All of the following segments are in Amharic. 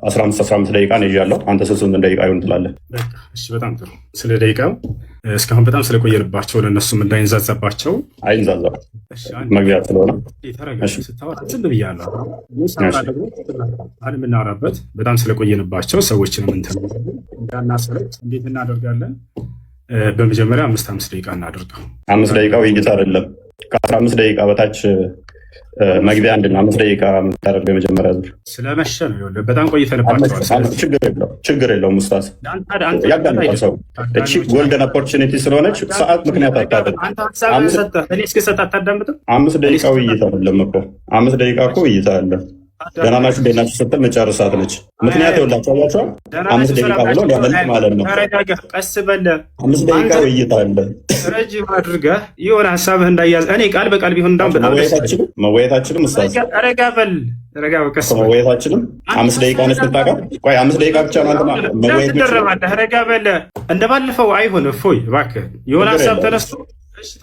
15 ደቂቃ ነው ይዣለሁ። አንተ ስንት ደቂቃ ይሆን ትላለህ? እሺ በጣም ጥሩ። ስለ ደቂቃው እስካሁን በጣም ስለቆየንባቸው ለእነሱም እንዳይንዛዛባቸው አይንዛዛ መግቢያ ስለሆነ ስታወራ ዝም ብያለሁ። የምናወራበት በጣም ስለቆየንባቸው ሰዎችንም እንዳናሰለች እንዴት እናደርጋለን? በመጀመሪያ 5 ደቂቃ እናደርገው። 5 ደቂቃ ውይይት አይደለም። ከ15 ደቂቃ በታች መግቢያ አንድና 5 ደቂቃ የምታደርገው የመጀመሪያ ዙር ስለመሸ ነው። በጣም ቆይተንባቸዋል። ችግር የለውም ኡስታዝ፣ ያጋልጣል ሰው። እቺ ጎልደን ኦፖርቹኒቲ ስለሆነች ሰዓት ምክንያት አታደርግ። 5 ደቂቃ ውይይት አይደለም እኮ 5 ደቂቃ እኮ ውይይት አለ። ደህና ናችሁ እንዴት ናችሁ ስትል መጨረሳት ነች። ምክንያት ይኸውላችሁ አያችኋል። 5 ደቂቃ ብሎ ሊያመልጥ ማለት ነው። ቀስ በለ 5 ደቂቃ ውይይት አለ። ረጅም አድርገህ የሆነ ሀሳብህ እንዳያዝ እኔ ቃል በቃል ቢሆን እንዳውም በጣም መወያየታችንም ኡስታዝ ረጋ በል ረጋ በቀስ መወያየታችንም 5 ደቂቃ ነች የምታውቀው። ቆይ 5 ደቂቃ ብቻ ነው አንተ መወያየት ትደረባለህ። ረጋ በል እንደባለፈው አይሆን። እፎይ እባክህ የሆነ ሀሳብ ተነስቶ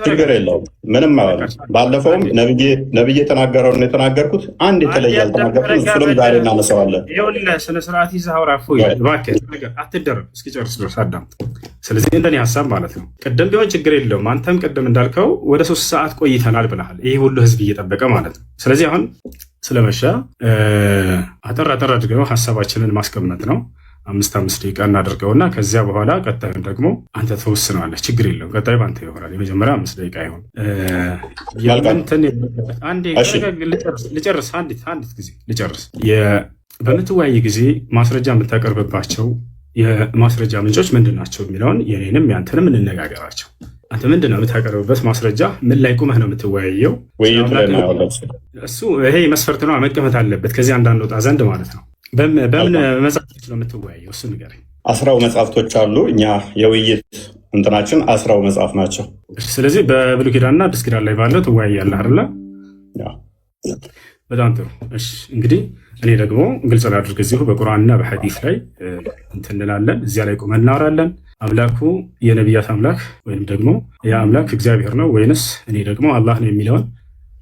ችግር የለውም ምንም ማለት ባለፈውም ነብዬ የተናገረውን የተናገርኩት አንድ የተለየ አልተናገርኩት። እሱንም ዛሬ እናነሳዋለን። ይኸውልህ ስነ ስርዓት ይዘህ አውራ። እፎይ እባክህ አትደረብ፣ እስኪጨርስ ድረስ አዳምጥ። ስለዚህ እንደኔ ሀሳብ ማለት ነው ቅድም ቢሆን ችግር የለውም። አንተም ቅድም እንዳልከው ወደ 3 ሰዓት ቆይተናል ብለሃል። ይሄ ሁሉ ህዝብ እየጠበቀ ማለት ነው። ስለዚህ አሁን ስለመሸ አጠር አድርገው ሀሳባችንን ማስቀመጥ ነው። 5 ደቂቃ እናደርገውና ከዚያ በኋላ ቀጣዩን ደግሞ አንተ ተወስነዋለህ። ችግር የለውም። ቀጣዩ አንተ ይሆናል። የመጀመሪያ 5 ደቂቃ ይሆን። ልጨርስ፣ አንዲት ጊዜ ልጨርስ። በምትወያይ ጊዜ ማስረጃ የምታቀርብባቸው የማስረጃ ምንጮች ምንድን ናቸው የሚለውን የኔንም ያንተንም እንነጋገራቸው። አንተ ምንድን ነው የምታቀርብበት ማስረጃ? ምን ላይ ቁመህ ነው የምትወያየው? እሱ ይሄ መስፈርት ነው፣ መቀመጥ አለበት። ከዚህ አንዳንድ ወጣ ዘንድ ማለት ነው። በምን መጽሐፍቶች ነው የምትወያየው? እሱ ንገረኝ። 10 መጽሐፍቶች አሉ። እኛ የውይይት እንትናችን 10 መጽሐፍ ናቸው። ስለዚህ በብሉይ ኪዳንና አዲስ ኪዳን ላይ ባለው ትወያያለህ አይደለ? በጣም ጥሩ። እሺ እንግዲህ እኔ ደግሞ ግልጽ ላድርግ። እዚሁ በቁርአንና በሐዲስ ላይ እንትን እንላለን። እዚያ ላይ ቁመን እናወራለን። አምላኩ የነቢያት አምላክ ወይም ደግሞ ያ አምላክ እግዚአብሔር ነው ወይንስ እኔ ደግሞ አላህ ነው የሚለውን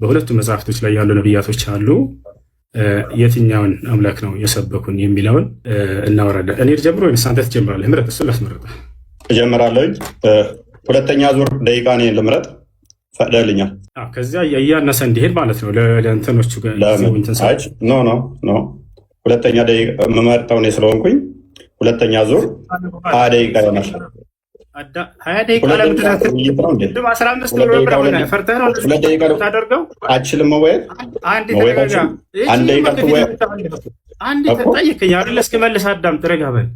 በሁለቱ መጽሐፍቶች ላይ ያሉ ነቢያቶች አሉ። የትኛውን አምላክ ነው የሰበኩን የሚለውን እናወራለን። እኔ ልጀምር ወይስ አንተ ትጀምራለህ? ምረጥ። እሱን ላስመረጠ እጀምራለሁ። 2ኛ ዙር ደቂቃ እኔ ልምረጥ። ፈቅደልኛል። ከዚያ እያነሰ እንዲሄድ ማለት ነው። ለእንትኖቹ ኖ 2ኛ ደቂቃ የምመርጠው እኔ ስለሆንኩኝ 2ኛ ዙር 20 ደቂቃ ይሆናል። 20 ደቂቃ አችልም መወያየት ጠይቀኝ አይደለ? እስክመልስ አዳምጥ። ረጋ በል።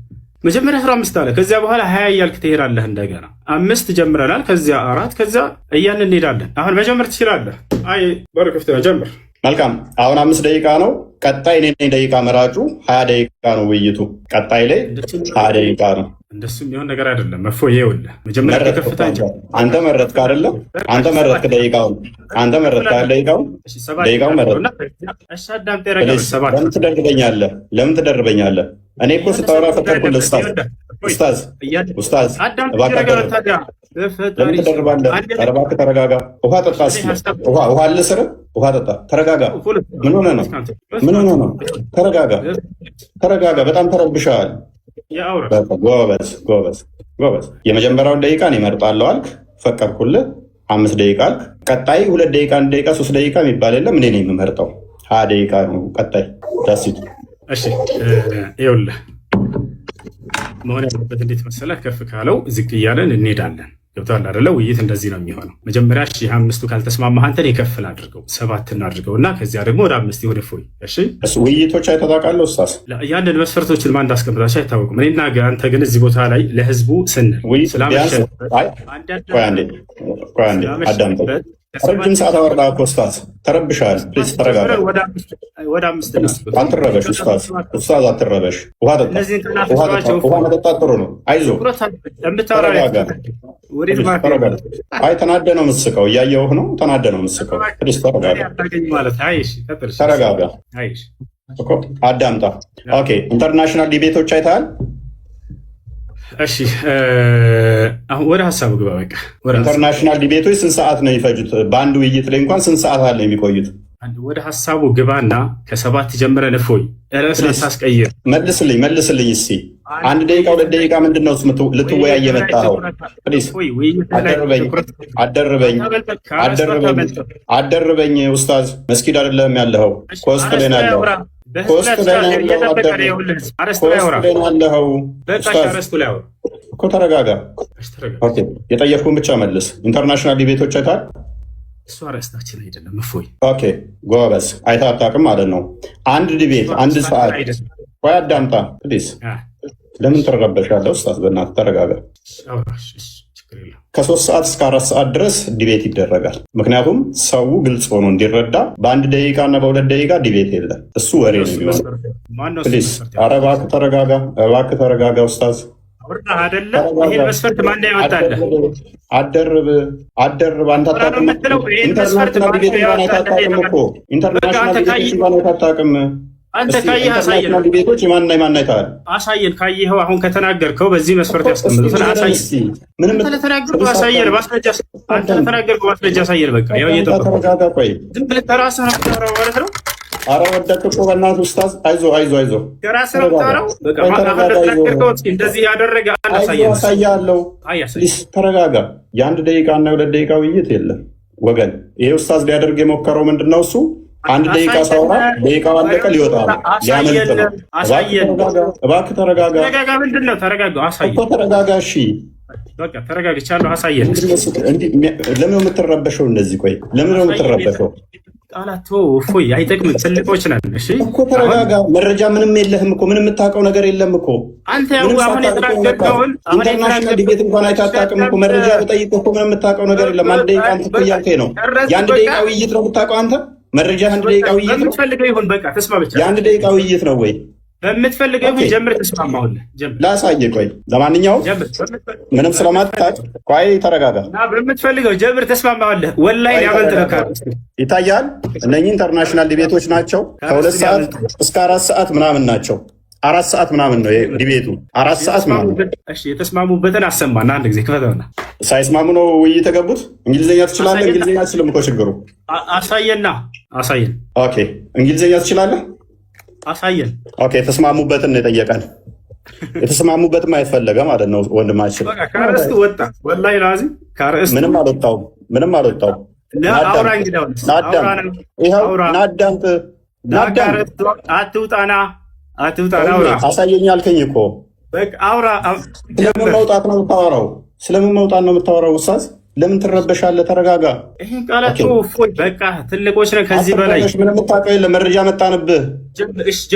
መጀመሪያ 15 አለ። ከዚያ በኋላ 20 እያልክ ትሄዳለህ። እንደገና 5 ጀምረናል። ከዚያ 4 ከዚያ እያልን እንሄዳለን። አሁን መጀመር ትችላለህ። አይ በር ክፍት ነው። ጀምር። መልካም። አሁን 5 ደቂቃ ነው። ቀጣይ እኔ ደቂቃ መራጩ 20 ደቂቃ ነው ውይይቱ። ቀጣይ ላይ 20 ደቂቃ ነው። እንደሱ የሚሆን ነገር አይደለም። እፎይ ይኸውልህ፣ መጀመሪያ ከፍታ አንተ መረጥክ አይደለ? አንተ መረጥክ ደቂቃውን። አንተ መረጥክ ደቂቃውን መረጥክ። ለምን ትደርበኛለህ? እኔ እኮ ስታወራ ፈቀድኩልህ። ኡስታዝ ለምን ትደርባለህ? እባክህ ተረጋጋ። ውሃ ጠጣ። ውሃ አልስርም። ውሃ ጠጣ። ተረጋጋ። ምን ሆነህ ነው? ተረጋጋ። በጣም ተረብሸሃል። ጎበዝ። የመጀመሪያውን ደቂቃ እኔ እመርጣለሁ አልክ፣ ፈቀድኩልህ። 5 ደቂቃ አልክ። ቀጣይ 2 ደቂቃ፣ 1 ደቂቃ፣ 3 ደቂቃ የሚባል የለም። እኔ ነኝ የምመርጠው። 20 ደቂቃ ነው ቀጣይ። ዳሲት። እሺ ይኸውልህ መሆን ያለበት እንዴት መሰለህ? ከፍ ካለው ዝቅ እያለን እንሄዳለን። ገብቶሃል አይደለ? ውይይት እንደዚህ ነው የሚሆነው። መጀመሪያ 5ቱ ካልተስማማህ አንተን የከፍል አድርገው 7 እናድርገው እና ከዚያ ደግሞ ወደ 5 ወደ እፎይ። እሺ ውይይቶች አይተታውቃለሁ ኡስታዝ። ያንን መስፈርቶችን ማን እንዳስቀምጣቸው አይታወቅም። እኔና አንተ ግን እዚህ ቦታ ላይ ለህዝቡ ስንል ስላመሸ አዳምጠኝ። ረጅም ሰዓት አወራ እኮ ኡስታዝ። ተረብሻል። ፕሊዝ ተረጋጋ። ወደ 5 አትረበሽ ኡስታዝ አትረበሽ። ውሃ ጠጣ። ውሃ መጠጣት ጥሩ ነው። አይዞህ። አይ ተናደ ነው የምትስቀው። እያየሁህ ነው። ተናደ ነው የምትስቀው። ፕሊዝ ተረጋጋ። አዳምጣ። ኦኬ ኢንተርናሽናል ዲቤቶች አይተሃል? እሺ አሁን ወደ ሀሳቡ ግባ። በቃ ኢንተርናሽናል ዲቤቶች ስንት ሰዓት ነው የሚፈጁት? በአንድ ውይይት ላይ እንኳን ስንት ሰዓት አለ የሚቆዩት? ወደ ሀሳቡ ግባና ከሰባት ጀምረን እፎይ ርዕስ አታስቀይር። መልስልኝ እስኪ 1 ደቂቃ 2 ደቂቃ ምንድን ነው ልትወያይ የመጣኸው? አደርበኝ ኡስታዝ፣ መስጊድ አይደለም ያለኸው፣ ኮስት ላይ ነው ያለኸው። እኮ ተረጋጋ። የጠየቅኩህን ብቻ መልስ። ኢንተርናሽናል ዲቤቶች አይተሃል? እሱ አርዕስታችን አይደለም። እፎይ ኦኬ፣ ጎበዝ። አይተህ አታውቅም ማለት ነው። አንድ ዲቤት 1 ሰዓት። ቆይ አዳምጣ ፕሊዝ። ለምን ትረበሻለህ? ኡስታዝ በእናትህ ተረጋጋ። ከ3 ሰዓት እስከ 4 ሰዓት ድረስ ዲቤት ይደረጋል። ምክንያቱም ሰው ግልጽ ሆኖ እንዲረዳ በ1 ደቂቃ እና በ2 ደቂቃ ዲቤት የለም። እሱ ወሬ ነው የሚሆነው። ፕሊዝ ኧረ እባክህ ተረጋጋ ኡስታዝ። ይሄን መስፈርት ማን ያወጣልህ? አደርብ አንተ አታውቅም። ኢንተርናሽናል ዲቤት እንኳን አይታወቅም እኮ ኢንተርናሽናል ዲቤት እንኳን አይታወቅም። አንተ ካየህ አሳየን። ዲቤቶች የማንና የማን አይተሃል? አሳየን። ካየኸው አሁን ከተናገርከው በዚህ መስፈርት ያስቀምጡትን አሳየን። ምንም ተናገርኩ አሳየን። ማስረጃ አንተ ተናገርኩ ማስረጃ አሳየን። በቃ ያው ተረጋጋ። ቆይ ዝም ብለህ ተራስህ ነው የምታወራው ማለት ነው። ኧረ ወደቅህ እኮ በእናትህ ኡስታዝ። አይዞህ ከራስህ ነው የምታወራው። በቃ እንደዚህ ያደረገ አሳያለሁ። ተረጋጋ። የ1 ደቂቃ እና 2 ደቂቃ ውይይት የለም ወገን። ይሄ ኡስታዝ ሊያደርግ የሞከረው ምንድን ነው? እሱ 1 ደቂቃ ሳውራ ደቂቃው አለቀ፣ ሊወጣ ነው፣ ሊያመልጥ ነው። እባክህ ተረጋጋ። ምንድን ነው? አሳየን እኮ ተረጋጋ። እሺ በቃ ተረጋግቻለሁ። አሳየን። ለምን ነው የምትረበሸው እንደዚህ? ቆይ ለምን ነው የምትረበሸው? ቃላቶ እፎይ አይጠቅምም። ትልቆች ነን። እሺ እኮ ተረጋጋ። መረጃ ምንም የለህም እኮ ምንም የምታውቀው ነገር የለም እኮ አንተ። አሁን የተናገርከውን ኢንተርናሽናል ዲቤት እንኳን አይታወቅም እኮ። መረጃ ብጠይቅህ እኮ ምንም የምታውቀው ነገር የለም። 1 ደቂቃ አንተ እኮ እያልከኝ ነው። የ1 ደቂቃ ውይይት ነው የምታውቀው አንተ። መረጃ 1 ደቂቃ ውይይት ነው። በምትፈልገው ይሁን በቃ ተስማ ብቻ። የ1 ደቂቃ ውይይት ነው ወይ? በምትፈልገው ይሁን ጀምር። ተስማማሁልህ። ጀምር ላሳየህ። ቆይ ለማንኛውም ምንም ስለማትታውቅ ቆይ ተረጋጋ። በምትፈልገው ጀምር። ተስማማሁልህ። ወላሂ ያመልጥህ ይታያል። እነኚህ ኢንተርናሽናል ዲቤቶች ናቸው። ከ2 ሰዓት እስከ 4 ሰዓት ምናምን ናቸው። 4 ሰዓት ምናምን ነው ዲቤቱ። 4 ሰዓት ምናምን። እሺ የተስማሙበትን አሰማና አንድ ጊዜ ክፈተውና። ሳይስማሙ ነው ውይይት የገቡት። እንግሊዝኛ ትችላለህ? እንግሊዝኛ አትችልም እኮ ችግሩ። አሳየን። ኦኬ እንግሊዝኛ ትችላለህ? አሳየን። ኦኬ የተስማሙበትን ነው የጠየቀን። የተስማሙበት ማየት ፈለገ ማለት ነው ወንድማችን። ከርዕስቱ ወጣ። ወላሂ ላዚ ከርዕስቱ ምንም አልወጣውም። አትውጣና አሳየኝ አልከኝ እኮ። በቃ አውራ። ስለምን መውጣት ነው የምታወራው? ስለምን መውጣት ነው የምታወራው? ኡስታዝ ለምን ትረበሻለህ? ተረጋጋ። ይሄን ቃላቱ እፎይ በቃ ትልቆች ነን። ከዚህ በላይ ምንም የምታውቀው የለም። መረጃ መጣንብህ።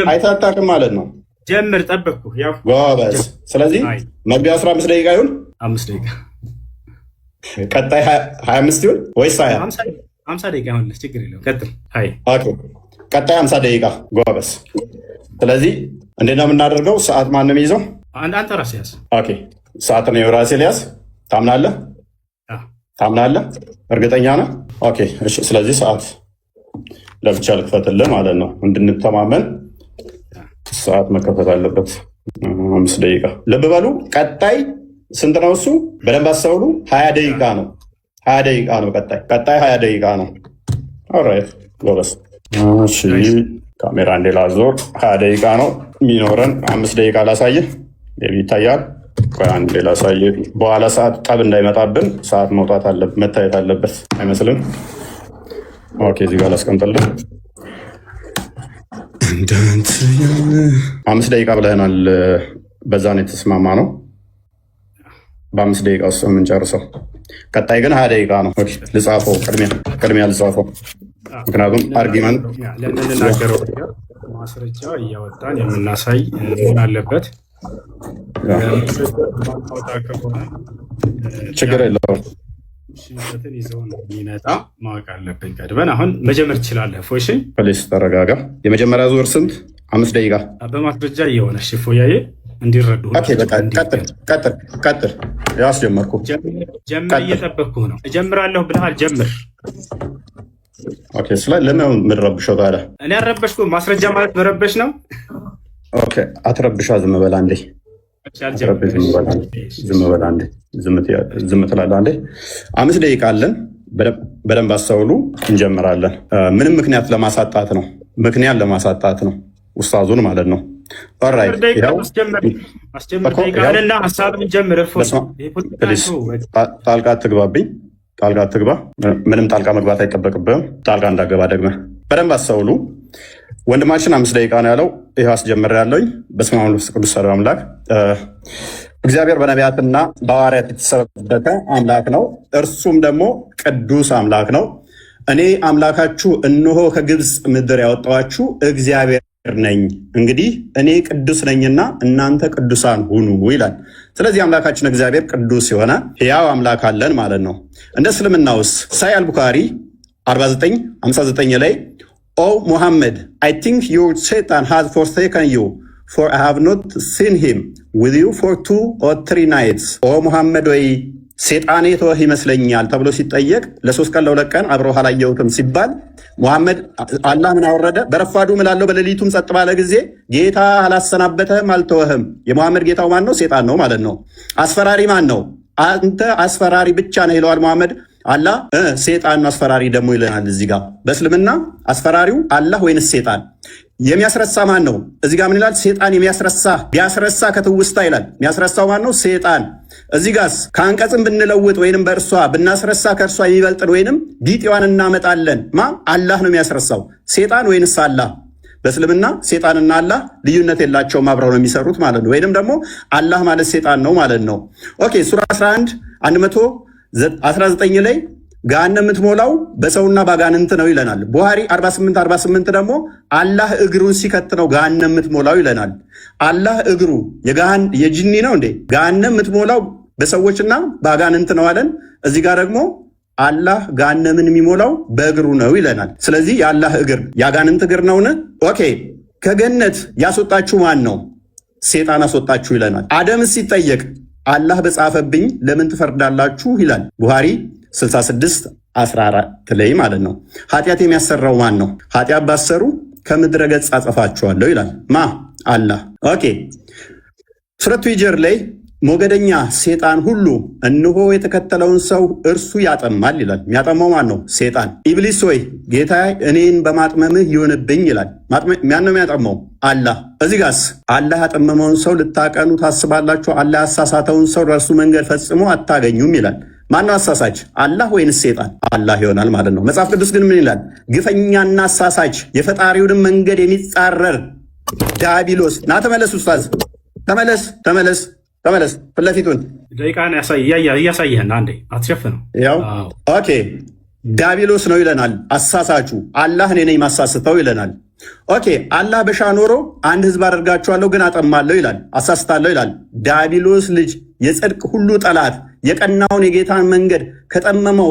አይተህ አታውቅም ማለት ነው። ጀምር። ጠበቅኩ። ያው ጎበዝ። ስለዚህ መግቢያ 15 ደቂቃ ይሁን 5 ደቂቃ፣ ቀጣይ 25 ይሁን ወይስ 50 ደቂቃ ይሁን? ችግር የለውም። ቀጥል። ኦኬ ቀጣይ 50 ደቂቃ። ጎበዝ። ስለዚህ እንዴት ነው የምናደርገው? ሰዓት ማን ነው የሚይዘው? አንተ ራስህ ያዝ። ኦኬ ሰዓት ነው የራሴ ሊያዝ። ታምናለህ? እርግጠኛ ነህ? ኦኬ እሺ። ስለዚህ ሰዓት ለብቻ ልክፈትልህ ማለት ነው እንድንተማመን። ሰዓት መከፈት አለበት። 5 ደቂቃ። ልብ በሉ። ቀጣይ ስንት ነው እሱ? በደንብ አስተውሉ። 20 ደቂቃ ነው። 20 ደቂቃ ነው። ቀጣይ 20 ደቂቃ ነው። ኦልራይት ጎበስ። እሺ ካሜራ እንዴ ላዞር። 20 ደቂቃ ነው የሚኖረን። 5 ደቂቃ ላሳየህ። ይታያል። አንድ ሌላ ሳየ በኋላ ሰዓት ጠብ እንዳይመጣብን ሰዓት መታየት አለበት አይመስልም? ኦኬ እዚህ ጋር ላስቀምጥልህ። 5 ደቂቃ ብለህናል። በዛ ነው የተስማማ ነው። በ5 ደቂቃ ውስጥ የምንጨርሰው። ቀጣይ ግን 20 ደቂቃ ነው። ልጻፈው፣ ቅድሚያ ልጻፈው። ምክንያቱም አርጊመንት ለምንናገረው ማስረጃ እያወጣን የምናሳይ መሆን አለበት። ችግር የለውም። ሽንፈትን ይዘው ነው የሚመጣ ማወቅ አለብን ቀድመን። አሁን መጀመር ትችላለህ። ፎሽ ፕሊስ ተረጋጋ። የመጀመሪያ ዙር ስንት? 5 ደቂቃ በማስረጃ እየሆነ ፎያዬ እንዲረዱ። ቀጥል። ያስጀመርኩ ጀምር። እየጠበቅኩ ነው። እጀምራለሁ ብለሃል። ጀምር። ለምን የምንረብሸው ታዲያ? እኔ አልረበሽኩም። ማስረጃ ማለት መረበሽ ነው። አትረብሻ። ዝም በላ እንዴ። ዝም ትላለህ አንዴ። 5 ደቂቃ አለን። በደንብ አስተውሉ። እንጀምራለን። ምንም ምክንያት ለማሳጣት ነው፣ ምክንያት ለማሳጣት ነው ኡስታዙን ማለት ነው። ጣልቃ አትግባብኝ፣ ጣልቃ አትግባ። ምንም ጣልቃ መግባት አይጠበቅብህም። ጣልቃ እንዳገባ ደግመህ በደንብ አስተውሉ። ወንድማችን 5 ደቂቃ ነው ያለው። ይህ አስጀምሬያለሁኝ። በስመ አብ ወወልድ ወመንፈስ ቅዱስ አሐዱ አምላክ። እግዚአብሔር በነቢያትና በሐዋርያት የተሰበከ አምላክ ነው። እርሱም ደግሞ ቅዱስ አምላክ ነው። እኔ አምላካችሁ እነሆ ከግብፅ ምድር ያወጣኋችሁ እግዚአብሔር ነኝ። እንግዲህ እኔ ቅዱስ ነኝና እናንተ ቅዱሳን ሁኑ ይላል። ስለዚህ አምላካችን እግዚአብሔር ቅዱስ የሆነ ሕያው አምላክ አለን ማለት ነው። እንደ እስልምናውስ ሳሂህ አልቡኻሪ 49:59 ላይ ኦ ሙሐመድ አይ ቲንክ ዩር ሰይጣን ሃዝ ፎርሴከን ዩ ፎር አይ ሃቭ ኖት ሲን ሂም ዊዝ ዩ ፎር 2 or 3 nights። ኦ ሙሐመድ ወይ ሴጣኔ ተወህ ይመስለኛል ተብሎ ሲጠየቅ ለ3 ቀን ለ2 ቀን አብረው አላየሁትም ሲባል ሙሐመድ አላህ ምን አወረደ? በረፋዱ ምላለው በሌሊቱም ጸጥ ባለ ጊዜ ጌታ አላሰናበተህም አልተወህም። የሙሐመድ ጌታው ማን ነው? ሴጣን ነው ማለት ነው። አስፈራሪ ማን ነው? አንተ አስፈራሪ ብቻ ነው ይለዋል ሙሐመድ። አላህ ሴጣን አስፈራሪ ደግሞ ይለናል። እዚህ ጋር በእስልምና አስፈራሪው አላህ ወይንስ ሴጣን? የሚያስረሳ ማን ነው? እዚህ ጋር ምን ይላል? ሴጣን የሚያስረሳ ቢያስረሳ ከትውስታ ይላል። የሚያስረሳው ማን ነው? ሴጣን። እዚህ ጋርስ ከአንቀጽም ብንለውጥ ወይንም በእርሷ ብናስረሳ ከእርሷ የሚበልጥን ወይንም ቢጤዋን እናመጣለን። አላህ ነው የሚያስረሳው። ሴጣን ወይንስ አላህ? በእስልምና ሴጣንና አላህ ልዩነት የላቸውም፣ አብረው ነው የሚሰሩት ማለት ነው። ወይንም ደግሞ አላህ ማለት ሴጣን ነው ማለት ነው። ኦኬ ሱራ 11:119 ላይ ገሃነም የምትሞላው በሰውና ባጋንንት ነው ይለናል። ቡሃሪ 48:48 ደግሞ አላህ እግሩን ሲከት ነው ገሃነም የምትሞላው ይለናል። አላህ እግሩ የጂኒ ነው እንዴ? ገሃነም የምትሞላው በሰዎችና ባጋንንት ነው አለን። እዚህ ጋር ደግሞ አላህ ገሃነምን የሚሞላው በእግሩ ነው ይለናል። ስለዚህ የአላህ እግር የአጋንንት እግር ነውን? ኦኬ ከገነት ያስወጣችሁ ማን ነው? ሴጣን አስወጣችሁ ይለናል። አደም ሲጠየቅ አላህ በጻፈብኝ ለምን ትፈርዳላችሁ ይላል። ቡሃሪ 66:14 ላይ ማለት ነው። ኃጢአት የሚያሰራው ማን ነው? ኃጢአት ባሰሩ ከምድረ ገጽ አጠፋችኋለሁ ይላል። አላህ። ኦኬ ሱረቱ ሂጅር ላይ ሞገደኛ ሴጣን ሁሉ እነሆ የተከተለውን ሰው እርሱ ያጠማል ይላል። የሚያጠማው ማን ነው? ሴጣን። ኢብሊስ ሆይ ጌታ እኔን በማጥመምህ ይሆንብኝ ይላል። ማን ነው የሚያጠማው? አላህ። እዚህ ጋርስ አላህ ያጠመመውን ሰው ልታቀኑ ታስባላችሁ? አላህ ያሳሳተውን ሰው በእርሱ መንገድ ፈጽሞ አታገኙም ይላል። ማነው አሳሳች? አላህ ወይንስ ሴጣን? አላህ ይሆናል ማለት ነው። መጽሐፍ ቅዱስ ግን ምን ይላል? ግፈኛና አሳሳች የፈጣሪውንም መንገድ የሚጻረር ዲያብሎስ። ና ተመለስ ኡስታዝ፣ ተመለስ ፊት ለፊቱን ደቂቃን እያሳየህን አንዴ አትሸፍነው። ያው ኦኬ ዲያብሎስ ነው ይለናል። አሳሳቹ አላህ እኔ ነኝ ማሳስተው ይለናል። ኦኬ አላህ በሻ ኖሮ አንድ ህዝብ አደርጋችኋለሁ ግን አጠማለሁ ይላል፣ አሳስታለሁ ይላል። ዲያብሎስ ልጅ የጽድቅ ሁሉ ጠላት የቀናውን የጌታን መንገድ ከጠመመው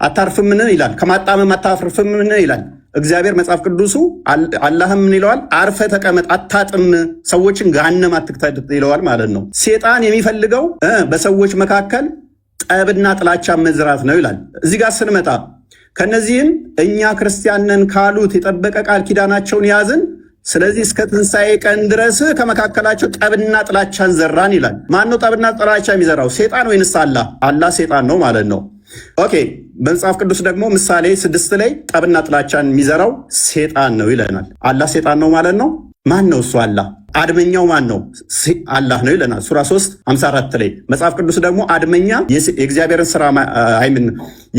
አታርፍምን ይላል፣ ከማጣመም አታፍርፍምን ይላል እግዚአብሔር። መጽሐፍ ቅዱሱ አላህም ምን ይለዋል? አርፈ ተቀመጥ፣ አታጥም፣ ሰዎችን ገሃነም አትክተት ይለዋል ማለት ነው። ሴጣን የሚፈልገው በሰዎች መካከል ጠብና ጥላቻ መዝራት ነው ይላል። እዚህ ጋር ስንመጣ ከነዚህም እኛ ክርስቲያን ነን ካሉት የጠበቀ ቃል ኪዳናቸውን ያዝን፣ ስለዚህ እስከ ትንሣኤ ቀን ድረስ ከመካከላቸው ጠብና ጥላቻን ዘራን ይላል። ማነው ጠብና ጥላቻ የሚዘራው? ሴጣን ወይንስ አላህ? አላህ ሴጣን ነው ማለት ነው። ኦኬ በመጽሐፍ ቅዱስ ደግሞ ምሳሌ 6 ላይ ጠብና ጥላቻን የሚዘራው ሴጣን ነው ይለናል። አላህ ሴጣን ነው ማለት ነው። ማን ነው እሱ? አላህ። አድመኛው ማን ነው? አላህ ነው ይለናል ሱራ 3:54 ላይ። መጽሐፍ ቅዱስ ደግሞ አድመኛ የእግዚአብሔርን ስራ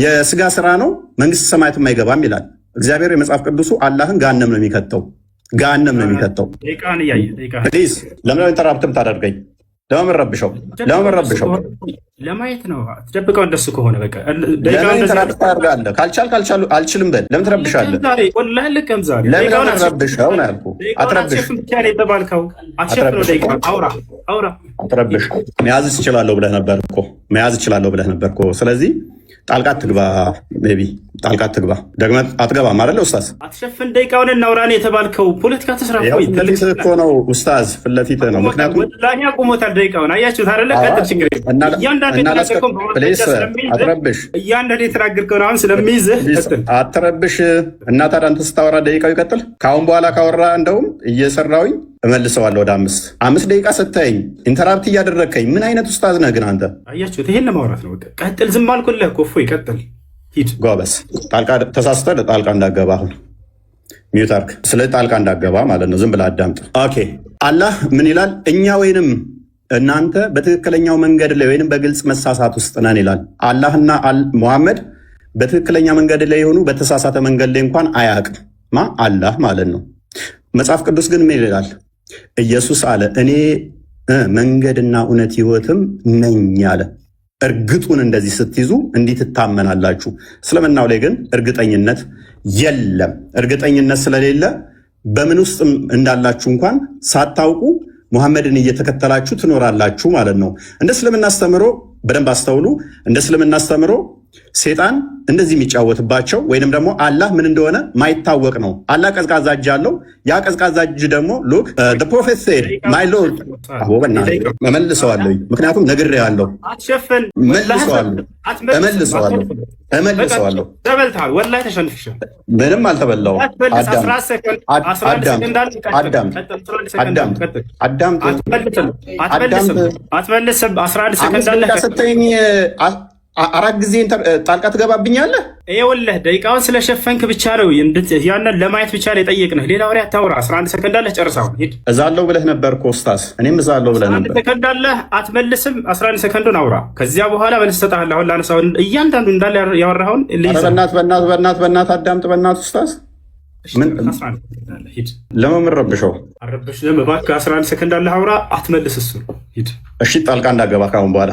የስጋ ስራ ነው፣ መንግስት ሰማያትም አይገባም ይላል እግዚአብሔር። የመጽሐፍ ቅዱሱ አላህን ገሃነም ነው የሚከተው፣ ገሃነም ነው የሚከተው። ፕሊዝ ለምን ኢንተራፕትም ታደርገኝ? ለምን ረብሸው ለማየት ነው። ትደብቀው እንደሱ ከሆነ በቃ ለምን ኢንተራፕት ታደርጋለህ? ካልቻል አልችልም በል። ለምን ትረብሻለህ? ለምን ረብሸው ነው ያልኩህ። አትረብሽ። አትረብሽ። መያዝ እችላለሁ ብለህ ነበር እኮ። ስለዚህ ጣልቃ አትግባ። ሜይ ቢ ጣልቃ አትግባ። ደግመህ አትገባም አይደለ ኡስታዝ? አትሸፍን። ደቂቃውን እናውራን የተባልከው ፖለቲካ ተስራ እኮ ነው ኡስታዝ፣ ፊት ለፊትህ ነው። ምክንያቱም ወላሂ አቁሞታል ደቂቃውን። አያችሁት አይደለ? ቀጥል፣ ችግር የለም። እያንዳንዱ የተናገርከውን አሁን ስለሚይዝህ አትረብሽ። እና ታዲያ አንተ ስታወራ ደቂቃው ይቀጥል። ከአሁን በኋላ ካወራ እንደውም እየሰራሁኝ እመልሰዋለሁ ወደ 5 ደቂቃ ሰተኸኝ ኢንተራፕት እያደረግከኝ ምን አይነት ኡስታዝ ነህ ግን አንተ? አያችሁት? ይሄን ለማውራት ነው። ቀጥል። ዝም አልኩልህ እኮ እፎይ፣ ቀጥል። ሂድ ጎበስ። ጣልቃ ተሳስተህ ጣልቃ እንዳገባ አሁን ሚዩት አድርግ። ስለ ጣልቃ እንዳገባ ማለት ነው። ዝም ብለህ አዳምጥ። ኦኬ አላህ ምን ይላል? እኛ ወይንም እናንተ በትክክለኛው መንገድ ላይ ወይንም በግልጽ መሳሳት ውስጥ ነን ይላል። አላህና ሙሐመድ በትክክለኛ መንገድ ላይ የሆኑ በተሳሳተ መንገድ ላይ እንኳን አያውቅም። አላህ ማለት ነው። መጽሐፍ ቅዱስ ግን ምን ይላል? ኢየሱስ አለ እኔ መንገድና እውነት ሕይወትም ነኝ አለ። እርግጡን እንደዚህ ስትይዙ እንዲህ ትታመናላችሁ። እስልምናው ላይ ግን እርግጠኝነት የለም። እርግጠኝነት ስለሌለ በምን ውስጥ እንዳላችሁ እንኳን ሳታውቁ ሙሐመድን እየተከተላችሁ ትኖራላችሁ ማለት ነው። እንደ እስልምና አስተምሮ በደንብ አስተውሉ። እንደ እስልምና አስተምሮ ሴጣን እንደዚህ የሚጫወትባቸው ወይንም ደግሞ አላህ ምን እንደሆነ ማይታወቅ ነው። አላህ ቀዝቃዛ እጅ አለው። ያ ቀዝቃዛ እጅ ደግሞ ሉክ the prophet said my lord እመልሰዋለሁ፣ ምክንያቱም ነግሬሃለሁ። እመልሰዋለሁ። ምንም አልተበላው። አራት ጊዜ ጣልቃ ትገባብኛለህ። ይኸውልህ ደቂቃውን ስለሸፈንክ ብቻ ነው ያንን ለማየት ብቻ ነው የጠየቅንህ። ሌላ ወሬ አታውራ። 11 ሰከንድ አለህ፣ ጨርሰው ሂድ። እዛለሁ ብለህ ነበር እኮ ኡስታዝ፣ እኔም እዛለሁ ብለህ ነበር። 11 ሰከንድ አለህ፣ አትመልስም። 11 ሰከንዱን አውራ። ከዚያ በኋላ መልስ እሰጥሃለሁ። አሁን ላነሳው እያንዳንዱ እንዳለ ያወራኸውን በእናትህ አዳምጥ። በእናትህ ኡስታዝ ለምን ረብሸው? አረብሽም እባክህ። 11 ሰከንድ አለህ፣ አውራ። አትመልስ። እሱ ሂድ። እሺ ጣልቃ እንዳገባ ካሁን በኋላ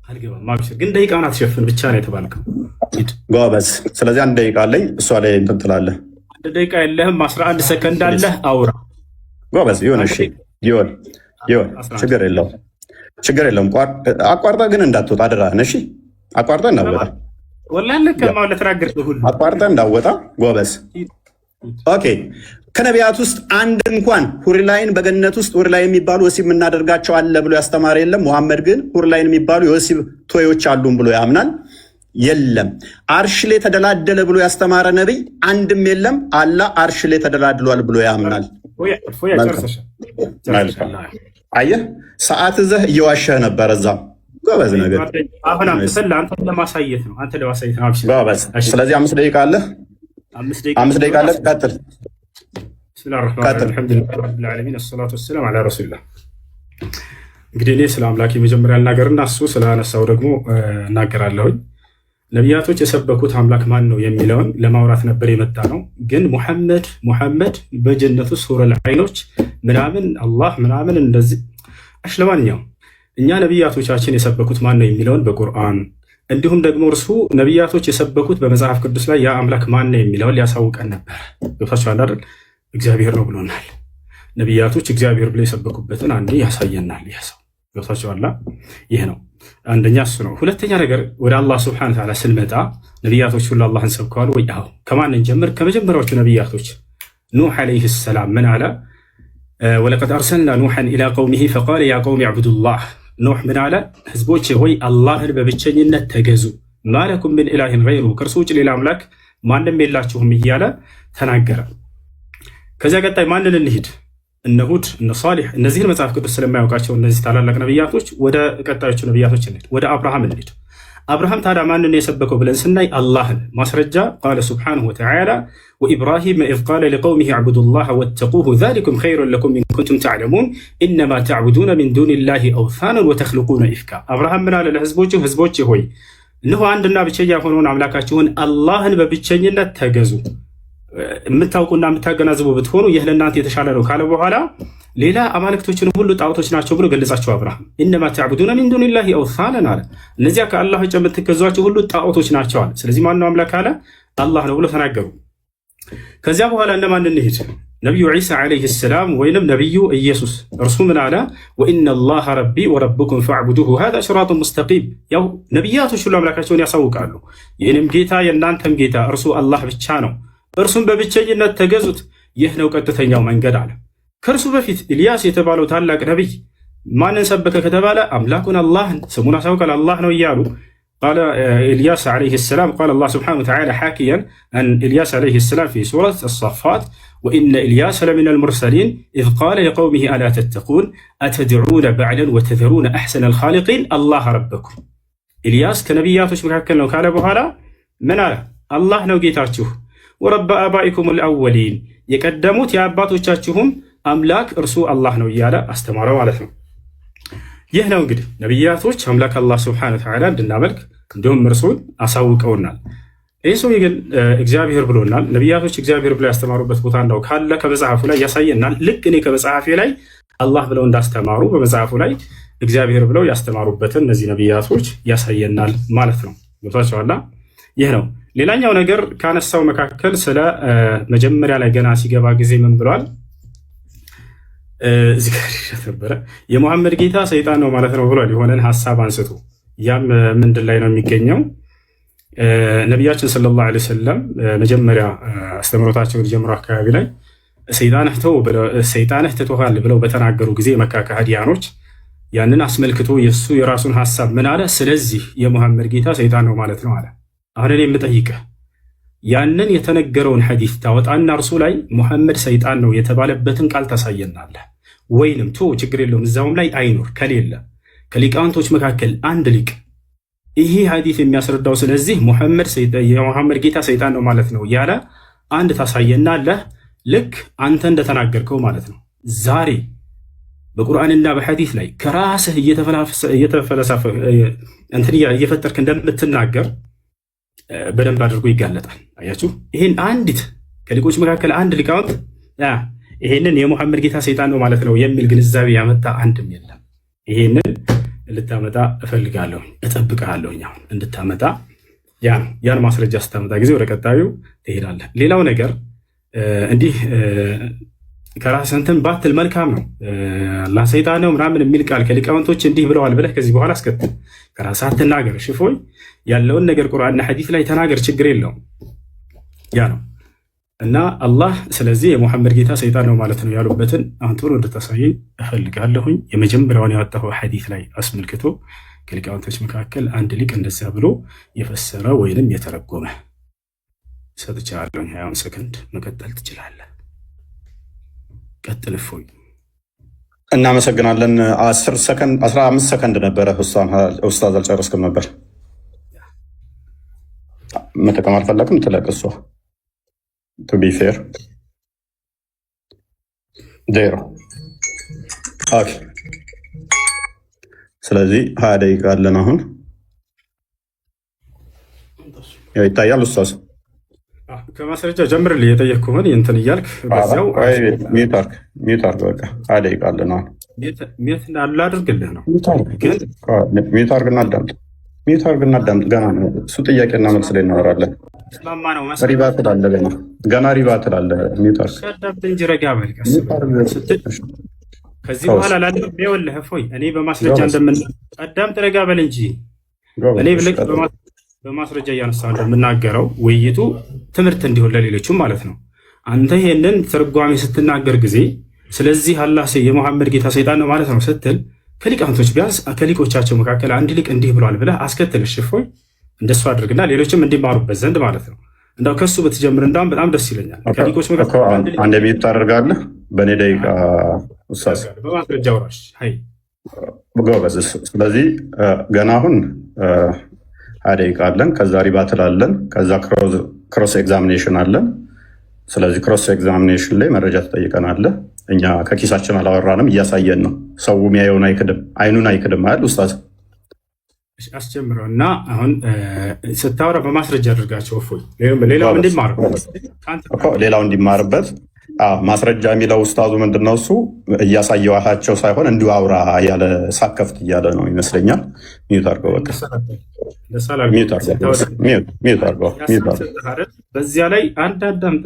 አልገባም። አብሽር ግን ደቂቃውን አትሸፍን ብቻ ነው የተባልከው። ጎበዝ። ስለዚህ አንድ ደቂቃ አለኝ፣ እሷ ላይ እንትን ትላለህ። አንድ ደቂቃ የለህም፣ 11 ሰከንድ አለህ፣ አውራ። ጎበዝ። ይሁን። እሺ ይሁን። ችግር የለውም። አቋርጠህ ግን እንዳትወጣ አደራህን። እሺ አቋርጠህ እንዳትወጣ። ወላሂ ለከማው ለተናገርኩህ ሁሉ አቋርጠህ እንዳትወጣ። ጎበዝ። ኦኬ። ከነቢያት ውስጥ አንድ እንኳን ሁርላይን በገነት ውስጥ ሁርላይን የሚባሉ ወሲብ የምናደርጋቸው አለ ብሎ ያስተማረ የለም። ሙሐመድ ግን ሁርላይን የሚባሉ የወሲብ ቶዮች አሉን ብሎ ያምናል። የለም። አርሽ ላይ ተደላደለ ብሎ ያስተማረ ነቢይ አንድም የለም። አላህ አርሽ ላይ ተደላድሏል ብሎ ያምናል። አየህ፣ ሰዓት ይዘህ እየዋሸህ ነበር። እዛም ጎበዝ ነገር ለማሳየት ነው። ጎበዝ። ስለዚህ 5 ደቂቃ አለ። 5 ደቂቃ አለ። ቀጥል። ሰላቱ ወሰላም አላ ረሱሊላህ። እንግዲህ እኔ ስለ አምላክ የመጀመሪያ ልናገርና እሱ ስላነሳው ደግሞ እናገራለሁኝ። ነቢያቶች የሰበኩት አምላክ ማን ነው የሚለውን ለማውራት ነበር የመጣ ነው። ግን ሙሐመድ በጀነቱ ሱረል ዐይኖች ምናምን አላህ ምናምን እንደዚህ ለማንኛውም እኛ ነቢያቶቻችን የሰበኩት ማን ነው የሚለውን በቁርአን እንዲሁም ደግሞ እርሱ ነቢያቶች የሰበኩት በመጽሐፍ ቅዱስ ላይ ያ አምላክ ማን ነው የሚለውን ሊያሳውቀን ነበር። ገብታችኋል አይደል? እግዚአብሔር ነው ብሎናል። ነቢያቶች እግዚአብሔር ብለው የሰበኩበትን አንዴ ያሳየናል። ያሰው ገብታችኋል። ይህ ነው አንደኛ እሱ ነው። ሁለተኛ ነገር ወደ አላህ ስብሐነ ወተዓላ ስንመጣ ነቢያቶች ሁሉ አላህን ሰብከዋል ወይ? አዎ። ከማን እንጀምር? ከመጀመሪያዎቹ ነቢያቶች ኑህ ዓለይሂ ሰላም ምን አለ? ወለቀድ አርሰልና ኑሐን ኢላ ቀውሚሂ ፈቃለ ያ ቀውሚ ዕቡዱላህ። ኑህ ምን አለ? ህዝቦች ሆይ አላህን በብቸኝነት ተገዙ፣ ማለኩም ምን ኢላሂን ገይሩ፣ ከእርሱ ውጭ ሌላ አምላክ ማንም የላችሁም እያለ ተናገረ። ከዚያ ቀጣይ ማንን እንሂድ? እነ ሁድ፣ እነ ሷሊሕ፣ እነዚህን መጽሐፍ ቅዱስ ስለማያውቃቸው እነዚህ ታላላቅ ነቢያቶች ወደ ቀጣዮቹ ነቢያቶች እንሂድ። ወደ አብርሃም እንሂድ። አብርሃም ታዲያ ማንን የሰበከው ብለን ስናይ አላህን። ማስረጃ ቃለ ሱብሓነሁ ወተዓላ ወኢብራሂም ኢዝ ቃለ ሊቀውሚሂ ዕቡዱላህ ወተቁሁ ዛሊኩም ኸይሩን ለኩም ኢን ኩንቱም ተዕለሙን ኢነማ ተዕቡዱነ ሚን ዱኒላሂ አውሳነን ወተኽሉቁነ ኢፍካ። አብርሃም ምን አለ ለህዝቦቹ? ህዝቦች ሆይ እነሆ አንድና ብቸኛ የሆነውን አምላካችሁን አላህን በብቸኝነት ተገዙ፣ የምታውቁና የምታገናዝቡ ብትሆኑ ይህ ለእናንተ የተሻለ ነው ካለ በኋላ ሌላ አማልክቶችን ሁሉ ጣዖቶች ናቸው ብሎ ገለጻቸው። አብርሃም ኢነማ ተዕቡዱነ ሚን ዱኒላሂ አውሳነን አለ። እነዚያ ከአላህ ውጭ የምትገዟቸው ሁሉ ጣዖቶች ናቸው አለ። ስለዚህ ማነው አምላክ አለ? አላህ ነው ብሎ ተናገሩ። ከዚያ በኋላ እነማን እንሂድ? ነቢዩ ዒሳ ዓለይሂ ሰላም ወይንም ነቢዩ ኢየሱስ። እርሱ ምን አለ? ወኢነላሃ ረቢ ወረብኩም ፈዕቡዱሁ ሃዛ ሲራጡን ሙስተቂም። ያው ነቢያቶች ሁሉ አምላካቸውን ያሳውቃሉ። የእኔም ጌታ የእናንተም ጌታ እርሱ አላህ ብቻ ነው፣ እርሱም በብቸኝነት ተገዙት፣ ይህ ነው ቀጥተኛው መንገድ አለ። ከእርሱ በፊት ኢልያስ የተባለው ታላቅ ነቢይ ማንን ሰበከ ከተባለ አምላኩን አላህን፣ ስሙን አሳውቃል፣ አላህ ነው እያሉ ቃለ ኢልያስ ዓለይሂ ሰላም ቃለ አላህ ስብሓነሁ ወተዓላ ሓኪያን አን ኢልያስ ዓለይሂ ሰላም ፊ ሱረት አሳፋት ወኢነ ኢልያስ ለሚነል ሙርሰሊን ኢዝ ቃለ ሊቀውሚሂ አላ ተተቁን አተድዑነ በዕለን ወተዘሩነ አሕሰነል ኻሊቂን አላህ ረበኩም። ኢልያስ ከነቢያቶች መካከል ነው ካለ በኋላ ምን አለ? አላህ ነው ጌታችሁ፣ ወረበ አባኢኩም አልአወሊን የቀደሙት የአባቶቻችሁም አምላክ እርሱ አላህ ነው እያለ አስተማረው ማለት ነው። ይህ ነው እንግዲህ ነቢያቶች አምላክ አላህ ስብሐነሁ ወተዓላ እንድናመልክ እንዲሁም እርሱን አሳውቀውናል። ይህ ሰው ግን እግዚአብሔር ብሎናል። ነቢያቶች እግዚአብሔር ብለው ያስተማሩበት ቦታ እንዳው ካለ ከመጽሐፉ ላይ ያሳየናል። ልክ እኔ ከመጽሐፌ ላይ አላህ ብለው እንዳስተማሩ በመጽሐፉ ላይ እግዚአብሔር ብለው ያስተማሩበትን እነዚህ ነቢያቶች ያሳየናል ማለት ነው። ገብቷችኋል? ይህ ነው። ሌላኛው ነገር ካነሳው መካከል ስለ መጀመሪያ ላይ ገና ሲገባ ጊዜ ምን ብሏል? እዚህ ጋር ነበረ የሙሐመድ ጌታ ሰይጣን ነው ማለት ነው ብሏል። የሆነን ሀሳብ አንስቶ ያም ምንድን ላይ ነው የሚገኘው? ነቢያችን ሰለላሁ ዐለይሂ ወሰለም መጀመሪያ አስተምሮታቸውን ጀምሮ አካባቢ ላይ ሰይጣንህ ትቶሃል ብለው በተናገሩ ጊዜ የመካ ከሃዲያኖች ያንን አስመልክቶ የእሱ የራሱን ሀሳብ ምን አለ? ስለዚህ የሙሐመድ ጌታ ሰይጣን ነው ማለት ነው አለ። አሁን እኔ የምጠይቅህ ያንን የተነገረውን ሐዲስ ታወጣና እርሱ ላይ ሙሐመድ ሰይጣን ነው የተባለበትን ቃል ታሳየናለህ ወይንም ችግር የለውም እዛውም ላይ አይኖር ከሌለ ከሊቃውንቶች መካከል አንድ ሊቅ ይሄ ሐዲስ የሚያስረዳው ስለዚህ የሙሐመድ ጌታ ሰይጣን ነው ማለት ነው ያለ አንድ ታሳየናለህ። ልክ አንተ እንደተናገርከው ማለት ነው። ዛሬ በቁርአንና በሐዲስ ላይ ከራስህ እየተፈለሰፈ እየፈጠርክ እንደምትናገር በደንብ አድርጎ ይጋለጣል። አያችሁ፣ ይህን አንዲት ከሊቆች መካከል አንድ ሊቃውንት ይሄንን የሙሐመድ ጌታ ሰይጣን ነው ማለት ነው የሚል ግንዛቤ ያመጣ አንድም የለም። ይሄንን ልታመጣ እፈልጋለሁ፣ እጠብቅሃለሁ። አሁን እንድታመጣ ያን ማስረጃ ስታመጣ ጊዜ ወደ ቀጣዩ ትሄዳለህ። ሌላው ነገር እንዲህ ከራስህ እንትን ባትል መልካም ነው። አላህ ሰይጣን ነው ምናምን የሚል ቃል ከሊቃውንቶች እንዲህ ብለዋል ብለህ ከዚህ በኋላ አስከትል። ከራስህ አትናገር። ሽፎይ ያለውን ነገር ቁርአንና ሐዲስ ላይ ተናገር፣ ችግር የለውም። ያ ነው እና አላህ ስለዚህ የሙሐመድ ጌታ ሰይጣን ነው ማለት ነው ያሉበትን አሁን ቶሎ እንድታሳየኝ እፈልጋለሁኝ። የመጀመሪያውን ያወጣው ሐዲስ ላይ አስመልክቶ ከሊቃውንቶች መካከል አንድ ሊቅ እንደዚያ ብሎ የፈሰረ ወይንም የተረጎመ ሰጥቻለሁኝ። 20 ሰከንድ መቀጠል ትችላለህ። ቀጥል እፎይ። እናመሰግናለን። 10 ሰከንድ 15 ሰከንድ ነበረ። ኡስታዝ አልጨረስክም ነበር። መጠቀም አልፈለግም ትለቅ እሷ ቱ ቢ ፌር ዜሮ። ኦኬ፣ ስለዚህ 20 ደቂቃ አለን አሁን። ይታያል ኡስታዝ? ከማስረጃ ጀምርልህ የጠየቅኩህን እንትን እያልክ በዚያው ሚዩት አድርግ። በቃ 20 ደቂቃ አለን አሁን። ሚዩት ላድርግልህ ነው? ሚዩት አድርግና አዳምጥ። ሚዩት አድርግና አዳምጥ። ገና ነው እሱ። ጥያቄና መልስ ላይ እናወራለን። ስማማ ነው ሪባ ትላለህ። ገና ሪባ ትላለህ። ሚዩት አድርግ። አዳምጥ እንጂ ረጋ በል ቀስ ስትል ከዚህ በኋላ ላለው ይኸውልህ እፎይ፣ እኔ በማስረጃ አዳምጥ፣ ረጋ በል እንጂ እኔ ብለህ በማስረጃ እያነሳሁ እንደምናገረው ውይይቱ ትምህርት እንዲሆን ለሌሎችም ማለት ነው። አንተ ይሄንን ትርጓሜ ስትናገር ጊዜ ስለዚህ አላህ የሙሐመድ ጌታ ሰይጣን ነው ማለት ነው ስትል ከሊቃውንቶች ቢያንስ ከሊቆቻቸው መካከል አንድ ሊቅ እንዲህ ብሏል ብለህ አስከትል። እፎይ፣ እንደሱ አድርግና ሌሎችም እንዲማሩበት ዘንድ ማለት ነው። እንዳው ከሱ ብትጀምር እንዳውም በጣም ደስ ይለኛል። ከሊቆች መካከል አንድ ቤት ታደርጋለህ። በእኔ ደቂቃ ኡስታዝ በማስረጃ ወራሽ ጎበዝ። ስለዚህ ገና አሁን 20 ደቂቃ አለን። ከዛ ሪባ ትላለን። ከዛ ክሮስ ኤግዛሚኔሽን አለን። ስለዚህ ክሮስ ኤግዛሚኔሽን ላይ መረጃ ትጠይቀናለህ። እኛ ከኪሳችን አላወራንም፣ እያሳየን ነው። ሰው የሚያየውን አይክድም፣ አይኑን አይክድም አይደል ኡስታዝ? አስጀምረው እና አሁን ስታወራ በማስረጃ አድርጋቸው። እፎይ፣ ሌላው እንዲማርበት ማስረጃ የሚለው ኡስታዙ ምንድነው እሱ እያሳየዋቸው ሳይሆን እንዲሁ አውራ ያለ ሳከፍት እያለ ነው ይመስለኛል። ሚዩት አድርገው። በቃ ሚዩት አድርገው። በዚያ ላይ አንድ አዳምጠ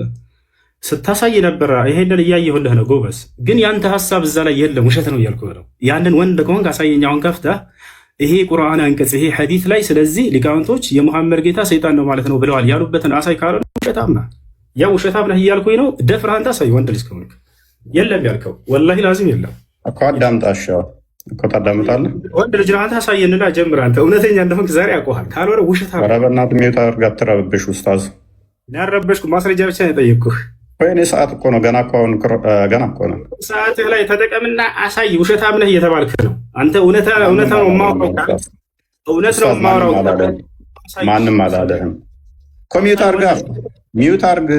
ስታሳይ ነበረ። ይሄንን እያየሁልህ ነው ጎበዝ። ግን ያንተ ሀሳብ እዛ ላይ የለም፣ ውሸት ነው እያልኩህ ነው። ያንን ወንድ ከሆንክ አሳየኝ። አሁን ከፍተህ ይሄ ቁርአን አንቀጽ ይሄ ሐዲስ ላይ ስለዚህ ሊቃውንቶች የሙሐመድ ጌታ ሰይጣን ነው ማለት ነው ብለዋል ያሉበትን አሳይ ካልሆነ ውሸታም ነህ። ያው ውሸታም ነህ እያልኩኝ ነው። ደፍረህ አንተ አሳይ። ወንድ ልጅ ከሆንክ የለም ያልከው ወላሂ ላዚም የለም እኮ። አዳምጣሻው እኮ ታዳምጣለህ። ወንድ ልጅ አንተ አሳየንና ጀምር። አንተ እውነተኛ እንደሆንክ ዛሬ ያውቀዋል። ካልሆነ ውሸታም። ኧረ በእናትህ ሚዩት አድርግ፣ አትረብሽ ኡስታዝ። ያረበሽኩ ማስረጃ ብቻ ነው የጠየቅኩህ። ወይኔ ሰዓት እኮ ነው ገና እኮ ነው። ሰዓትህ ላይ ተጠቀምና አሳይ። ውሸታም ነህ እየተባልክ ነው አንተ። እውነት ነው የማወራው። ማንም አላለህም። ኮሚዩት አርጋ ሚዩት አርግ።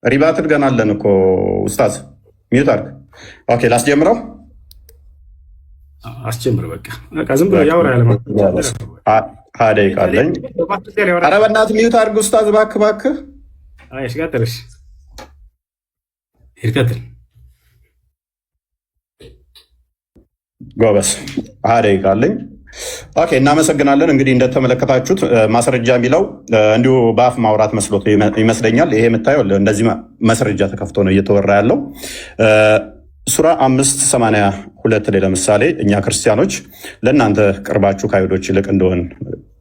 ሪባት ገናለን እኮ ኡስታዝ ሚዩት አርግ። ኦኬ ላስጀምረው። አስጀምር በቃ ዝም ብሎ ያወራ ያለ ሀደይ ቃለኝ። ኧረ በእናትህ ሚዩት አርግ ኡስታዝ እባክህ። እሺ ቀጥል። ይቀጥል ጎበስ። ሀደይ ቃለኝ። ኦኬ እናመሰግናለን። እንግዲህ እንደተመለከታችሁት ማስረጃ የሚለው እንዲሁ በአፍ ማውራት መስሎት ይመስለኛል። ይሄ የምታየው እንደዚህ ማስረጃ ተከፍቶ ነው እየተወራ ያለው። ሱራ 5:82 ላይ ለምሳሌ እኛ ክርስቲያኖች ለእናንተ ቅርባችሁ ከአይሁዶች ይልቅ እንደሆን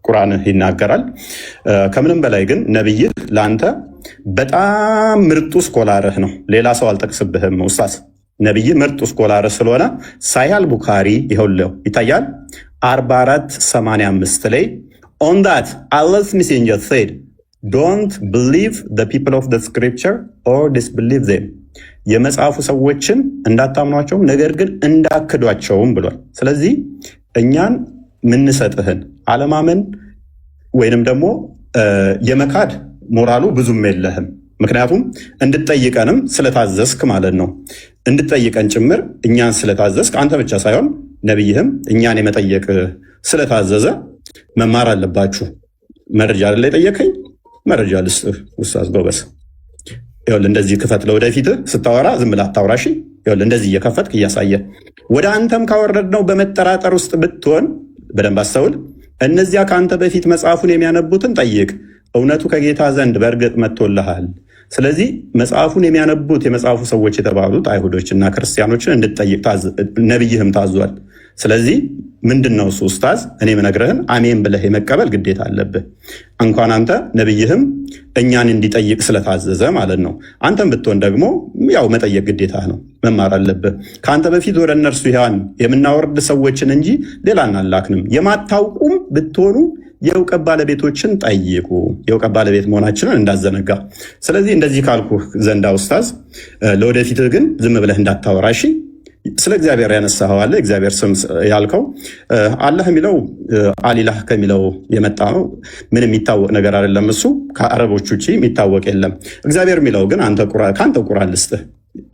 ቁርአን ይናገራል። ከምንም በላይ ግን ነብይህ ለአንተ በጣም ምርጡ ስኮላርህ ነው። ሌላ ሰው አልጠቅስብህም ኡስታዝ። ነብይ ምርጡ ስኮላርህ ስለሆነ ሳሂህ ቡኻሪ ይኸውልህ ይታያል 44:85 ላይ on that Allah's messenger said don't believe the people of the scripture or disbelieve them የመጽሐፉ ሰዎችን እንዳታምኗቸውም ነገር ግን እንዳክዷቸውም ብሏል። ስለዚህ እኛን ምንሰጥህን አለማመን ወይንም ደግሞ የመካድ ሞራሉ ብዙም የለህም። ምክንያቱም እንድትጠይቀንም ስለታዘዝክ ማለት ነው። እንድትጠይቀን ጭምር እኛን ስለታዘዝክ አንተ ብቻ ሳይሆን ነብይህም እኛን የመጠየቅ ስለታዘዘ መማር አለባችሁ። መረጃ ላይ ጠየቀኝ፣ መረጃ ልስጥህ ኡስታዝ ጎበስ። ይኸውልህ እንደዚህ ክፈት። ለወደፊት ስታወራ ዝም ብለህ አታውራሽ። ይኸውልህ እንደዚህ እየከፈትክ እያሳየ ወደ አንተም ካወረድነው በመጠራጠር ውስጥ ብትሆን በደንብ አስተውል። እነዚያ ከአንተ በፊት መጽሐፉን የሚያነቡትን ጠይቅ፣ እውነቱ ከጌታ ዘንድ በእርግጥ መጥቶልሃል። ስለዚህ መጽሐፉን የሚያነቡት የመጽሐፉ ሰዎች የተባሉት አይሁዶችና ክርስቲያኖችን እንድትጠይቅ ነብይህም ታዟል። ስለዚህ ምንድን ነው እሱ ኡስታዝ? እኔ የምነግርህን አሜን ብለህ የመቀበል ግዴታ አለብህ። እንኳን አንተ ነብይህም እኛን እንዲጠይቅ ስለታዘዘ ማለት ነው። አንተም ብትሆን ደግሞ ያው መጠየቅ ግዴታ ነው፣ መማር አለብህ። ከአንተ በፊት ወደ እነርሱ ያን የምናወርድ ሰዎችን እንጂ ሌላ አናላክንም። የማታውቁም ብትሆኑ የእውቀት ባለቤቶችን ጠይቁ። የእውቀት ባለቤት መሆናችንን እንዳዘነጋ። ስለዚህ እንደዚህ ካልኩ ዘንዳ ኡስታዝ፣ ለወደፊትህ ግን ዝም ብለህ እንዳታወራ እሺ። ስለ እግዚአብሔር ያነሳኸው አለ። እግዚአብሔር ስም ያልከው አላህ የሚለው አሊላህ ከሚለው የመጣ ነው። ምንም የሚታወቅ ነገር አይደለም። እሱ ከአረቦች ውጭ የሚታወቅ የለም። እግዚአብሔር የሚለው ግን ከአንተ ቁርአን ልስጥህ።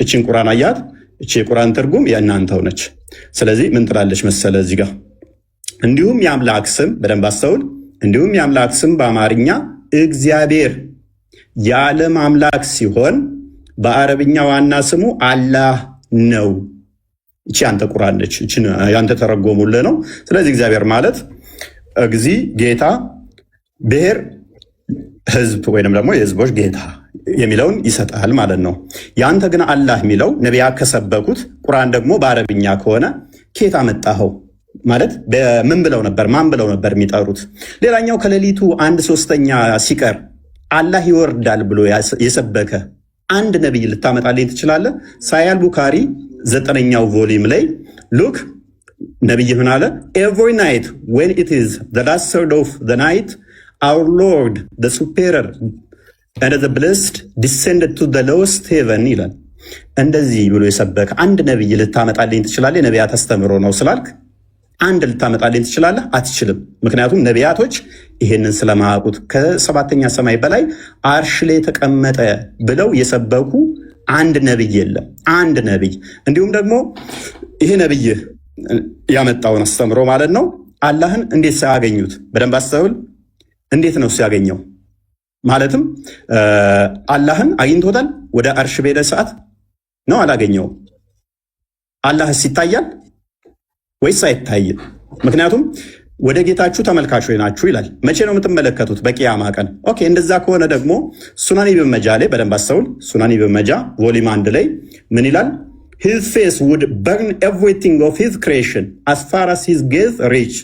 እቺን ቁርአን አያት። እቺ የቁርአን ትርጉም የእናንተው ነች። ስለዚህ ምን ትላለች መሰለ እዚህ ጋር እንዲሁም የአምላክ ስም በደንብ አስተውል። እንዲሁም የአምላክ ስም በአማርኛ እግዚአብሔር የዓለም አምላክ ሲሆን በአረብኛ ዋና ስሙ አላህ ነው። እቺ አንተ ቁርአን ነች። እቺ ያንተ ተረጎሙልህ ነው። ስለዚህ እግዚአብሔር ማለት እግዚ ጌታ፣ ብሔር ህዝብ ወይንም ደግሞ የህዝቦች ጌታ የሚለውን ይሰጣል ማለት ነው። ያንተ ግን አላህ የሚለው ነቢያት ከሰበኩት ቁርአን ደግሞ በአረብኛ ከሆነ ኬታ መጣኸው ማለት በምን ብለው ነበር ማን ብለው ነበር የሚጠሩት? ሌላኛው ከሌሊቱ 1/3 ሲቀር አላህ ይወርዳል ብሎ የሰበከ አንድ ነብይ ልታመጣልኝ ትችላለህ? ሳሂህ ቡኻሪ 9ኛው ቮሊዩም ላይ ሉክ ነብይ ምን አለ? every night when it is the last third of the night our Lord the superior and the blessed descended to the lowest heaven ይላል። እንደዚህ ብሎ የሰበከ አንድ ነብይ ልታመጣልኝ ትችላለህ? ነቢያት አስተምሮ ነው ስላልክ አንድ ልታመጣልኝ ትችላለህ? አትችልም። ምክንያቱም ነቢያቶች ይሄንን ስለማያውቁት ከ7ኛ ሰማይ በላይ አርሽ ላይ ተቀመጠ ብለው የሰበኩ አንድ ነብይ የለም። አንድ ነብይ። እንዲሁም ደግሞ ይሄ ነብይ ያመጣውን አስተምሮ ማለት ነው አላህን እንዴት ሳያገኙት በደንብ አስተውል። እንዴት ነው ሲያገኘው? ማለትም አላህን አግኝቶታል? ወደ አርሽ በሄደ ሰዓት ነው አላገኘውም? አላህስ ይታያል ወይስ አይታይም? ምክንያቱም ወደ ጌታችሁ ተመልካቾች ናችሁ ይላል። መቼ ነው የምትመለከቱት? በቂያማ ቀን። ኦኬ፣ እንደዛ ከሆነ ደግሞ ሱናን ኢብን መጃ ላይ በደንብ አስተውል። ሱናን ኢብን መጃ ቮሊዩም 1 ላይ ምን ይላል? his face would burn everything of his creation as far as his gaze reach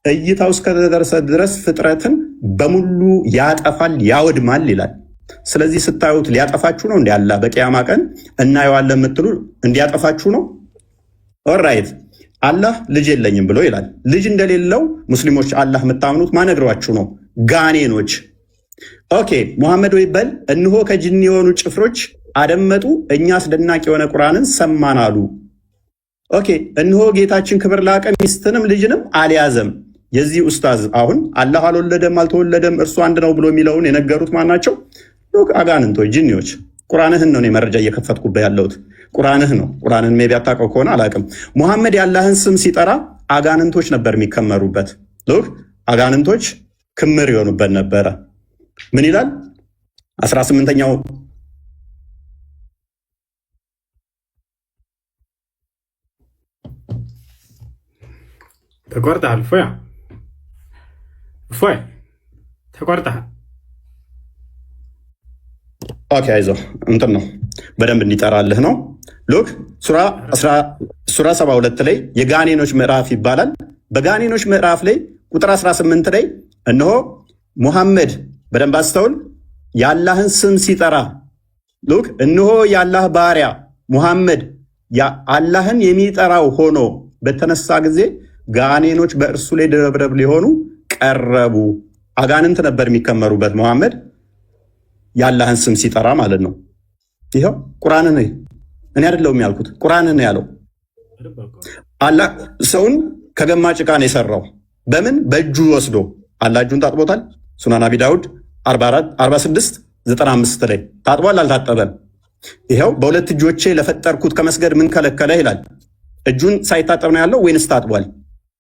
እይታው እስከደረሰ ድረስ ፍጥረትን በሙሉ ያጠፋል ያወድማል ይላል። ስለዚህ ስታዩት ሊያጠፋችሁ ነው እንዴ? አላህ በቂያማ ቀን እናየዋለን የምትሉ እንዲያጠፋችሁ ነው? ኦልራይት አላህ ልጅ የለኝም ብሎ ይላል። ልጅ እንደሌለው ሙስሊሞች አላህ የምታምኑት ማነግሯችሁ ነው? ጋኔኖች። ኦኬ ሙሐመድ ወይ በል እንሆ ከጅኒ የሆኑ ጭፍሮች አደመጡ፣ እኛ አስደናቂ የሆነ ቁርአንን ሰማን አሉ። ኦኬ እንሆ ጌታችን ክብር ላቀ ሚስትንም ልጅንም አልያዘም፣ የዚህ ኡስታዝ አሁን አላህ አልወለደም አልተወለደም እርሱ አንድ ነው ብሎ የሚለውን የነገሩት ማናቸው? አጋንንቶች፣ ጂኒዎች። ቁርአንህን ነው መረጃ እየከፈትኩበት ያለሁት። ቁርአንህ ነው። ቁርአንን ሜቢ አታውቀው ከሆነ አላውቅም። ሙሐመድ የአላህን ስም ሲጠራ አጋንንቶች ነበር የሚከመሩበት። አጋንንቶች ክምር ይሆኑበት ነበረ። ምን ይላል 18ኛው ተቆርጠሃል እፎይ ተቆርጠሃል። ኦኬ አይዞህ እንትን ነው በደንብ እንዲጠራልህ ነው። ሉክ ሱራ 72 ላይ የጋኔኖች ምዕራፍ ይባላል። በጋኔኖች ምዕራፍ ላይ ቁጥር 18 ላይ እነሆ ሙሐመድ በደንብ አስተውል፣ የአላህን ስም ሲጠራ ሉክ እነሆ የአላህ ባሪያ ሙሐመድ አላህን የሚጠራው ሆኖ በተነሳ ጊዜ ጋኔኖች በእርሱ ላይ ድረብረብ ሊሆኑ ቀረቡ። አጋንንት ነበር የሚከመሩበት ሙሐመድ የአላህን ስም ሲጠራ ማለት ነው። ይኸው ቁርአን ነው። እኔ አይደለሁም ያልኩት፣ ቁርአን ነው ያለው። አላህ ሰውን ከገማ ጭቃ ነው የሰራው። በምን? በእጁ ወስዶ አላህ እጁን ታጥቦታል። ሱናን አቢ ዳውድ 46:95 ላይ ታጥቧል አልታጠበም? ይኸው በሁለት እጆቼ ለፈጠርኩት ከመስገድ ምን ከለከለ ይላል። እጁን ሳይታጠብ ነው ያለው ወይንስ ታጥቧል?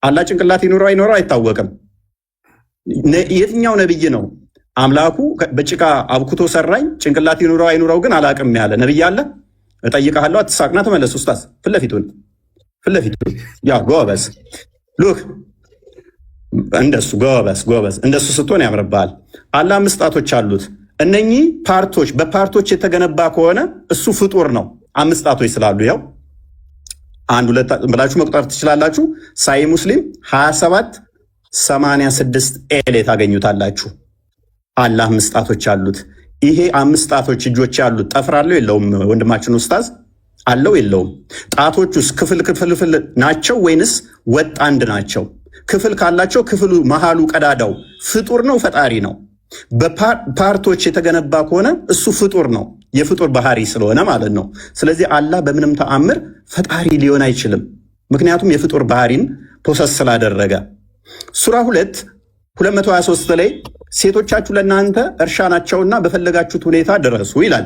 አላህ ጭንቅላት ይኖረው አይኖረው አይታወቅም። የትኛው ነብይ ነው አምላኩ በጭቃ አብኩቶ ሰራኝ ጭንቅላት ይኖረው አይኖረው ግን አላቅም ያለ ነብይ አለ? እጠይቅሃለሁ፣ አትሳቅና ተመለስ። ኡስታዝ ፊት ለፊቱን ያ ጎበዝ ሉክ እንደሱ ጎበዝ እንደሱ ስትሆን ያምርብሃል። አላህ 5 ጣቶች አሉት። እነኚህ ፓርቶች በፓርቶች የተገነባ ከሆነ እሱ ፍጡር ነው። 5 ጣቶች ስላሉ ያው 1 2 ብላችሁ መቁጠር ትችላላችሁ። ሳይ ሙስሊም 27:86 ኤሌ ታገኙታላችሁ። አላህ 5 ጣቶች አሉት። ይሄ 5 ጣቶች እጆች ያሉት ጠፍር አለው የለውም? ወንድማችን ኡስታዝ አለው የለውም? ጣቶቹስ ክፍል ናቸው ወይንስ ወጥ አንድ ናቸው? ክፍል ካላቸው ክፍሉ መሃሉ ቀዳዳው ፍጡር ነው ፈጣሪ ነው? በፓርቶች የተገነባ ከሆነ እሱ ፍጡር ነው፣ የፍጡር ባህሪ ስለሆነ ማለት ነው። ስለዚህ አላህ በምንም ተአምር ፈጣሪ ሊሆን አይችልም፣ ምክንያቱም የፍጡር ባህሪን ፖሰስ ስላደረገ። ሱራ 2:223 ላይ ሴቶቻችሁ ለእናንተ እርሻ ናቸውና በፈለጋችሁት ሁኔታ ድረሱ ይላል።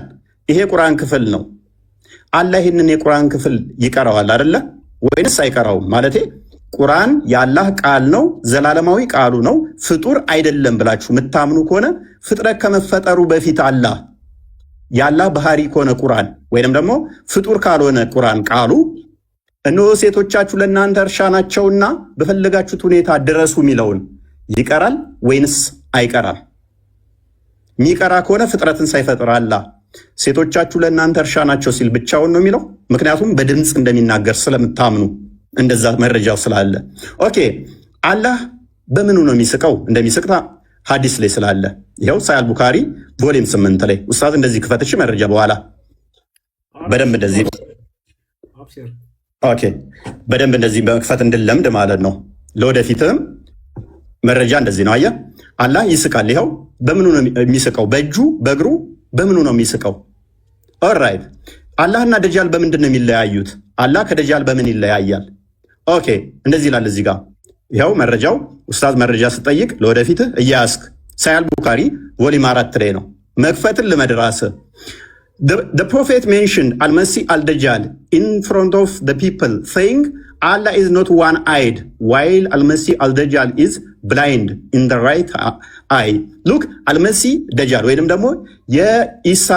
ይሄ ቁርአን ክፍል ነው። አላህ ይህንን የቁርአን ክፍል ይቀራዋል አይደለ ወይንስ አይቀራውም? ማለቴ ቁርአን የአላህ ቃል ነው፣ ዘላለማዊ ቃሉ ነው፣ ፍጡር አይደለም ብላችሁ የምታምኑ ከሆነ ፍጥረት ከመፈጠሩ በፊት አላህ የአላህ ባህሪ ከሆነ ቁርአን ወይንም ደግሞ ፍጡር ካልሆነ ቁርአን ቃሉ እነሆ ሴቶቻችሁ ለእናንተ እርሻ ናቸውና በፈለጋችሁት ሁኔታ ድረሱ የሚለውን ይቀራል ወይንስ አይቀራም? የሚቀራ ከሆነ ፍጥረትን ሳይፈጥር አላህ ሴቶቻችሁ ለእናንተ እርሻ ናቸው ሲል ብቻውን ነው የሚለው። ምክንያቱም በድምፅ እንደሚናገር ስለምታምኑ እንደዛ መረጃው ስላለ። ኦኬ አላህ በምኑ ነው የሚስቀው? እንደሚስቅታ ሐዲስ ላይ ስላለ ይኸው ሳሂህ ቡኻሪ ቮሊም 8 ላይ ኡስታዝ እንደዚህ ክፈትሽ መረጃ በኋላ በደንብ እንደዚህ ኦኬ በደንብ እንደዚህ በመክፈት እንድለምድ ማለት ነው። ለወደፊትም መረጃ እንደዚህ ነው። አየህ አላህ ይስቃል። ይኸው በምኑ ነው የሚስቀው? በእጁ በእግሩ በምኑ ነው የሚስቀው? ኦልራይት አላህና ደጃል በምንድን ነው የሚለያዩት? አላህ ከደጃል በምን ይለያያል? ኦኬ እንደዚህ ይላል እዚህ ጋር ይኸው መረጃው። ኡስታዝ መረጃ ስጠይቅ ለወደፊትህ እያያስክ ሳሂህ ቡኻሪ ቮሊም 4 ላይ ነው። መክፈትን ልመድራስ The prophet mentioned Al-Masih al-Dajjal in front of the people, saying Allah is not one-eyed, while Al-Masih al-Dajjal is blind in the right eye. Look, Al-Masih Dajjal ወይንም ደግሞ የኢሳ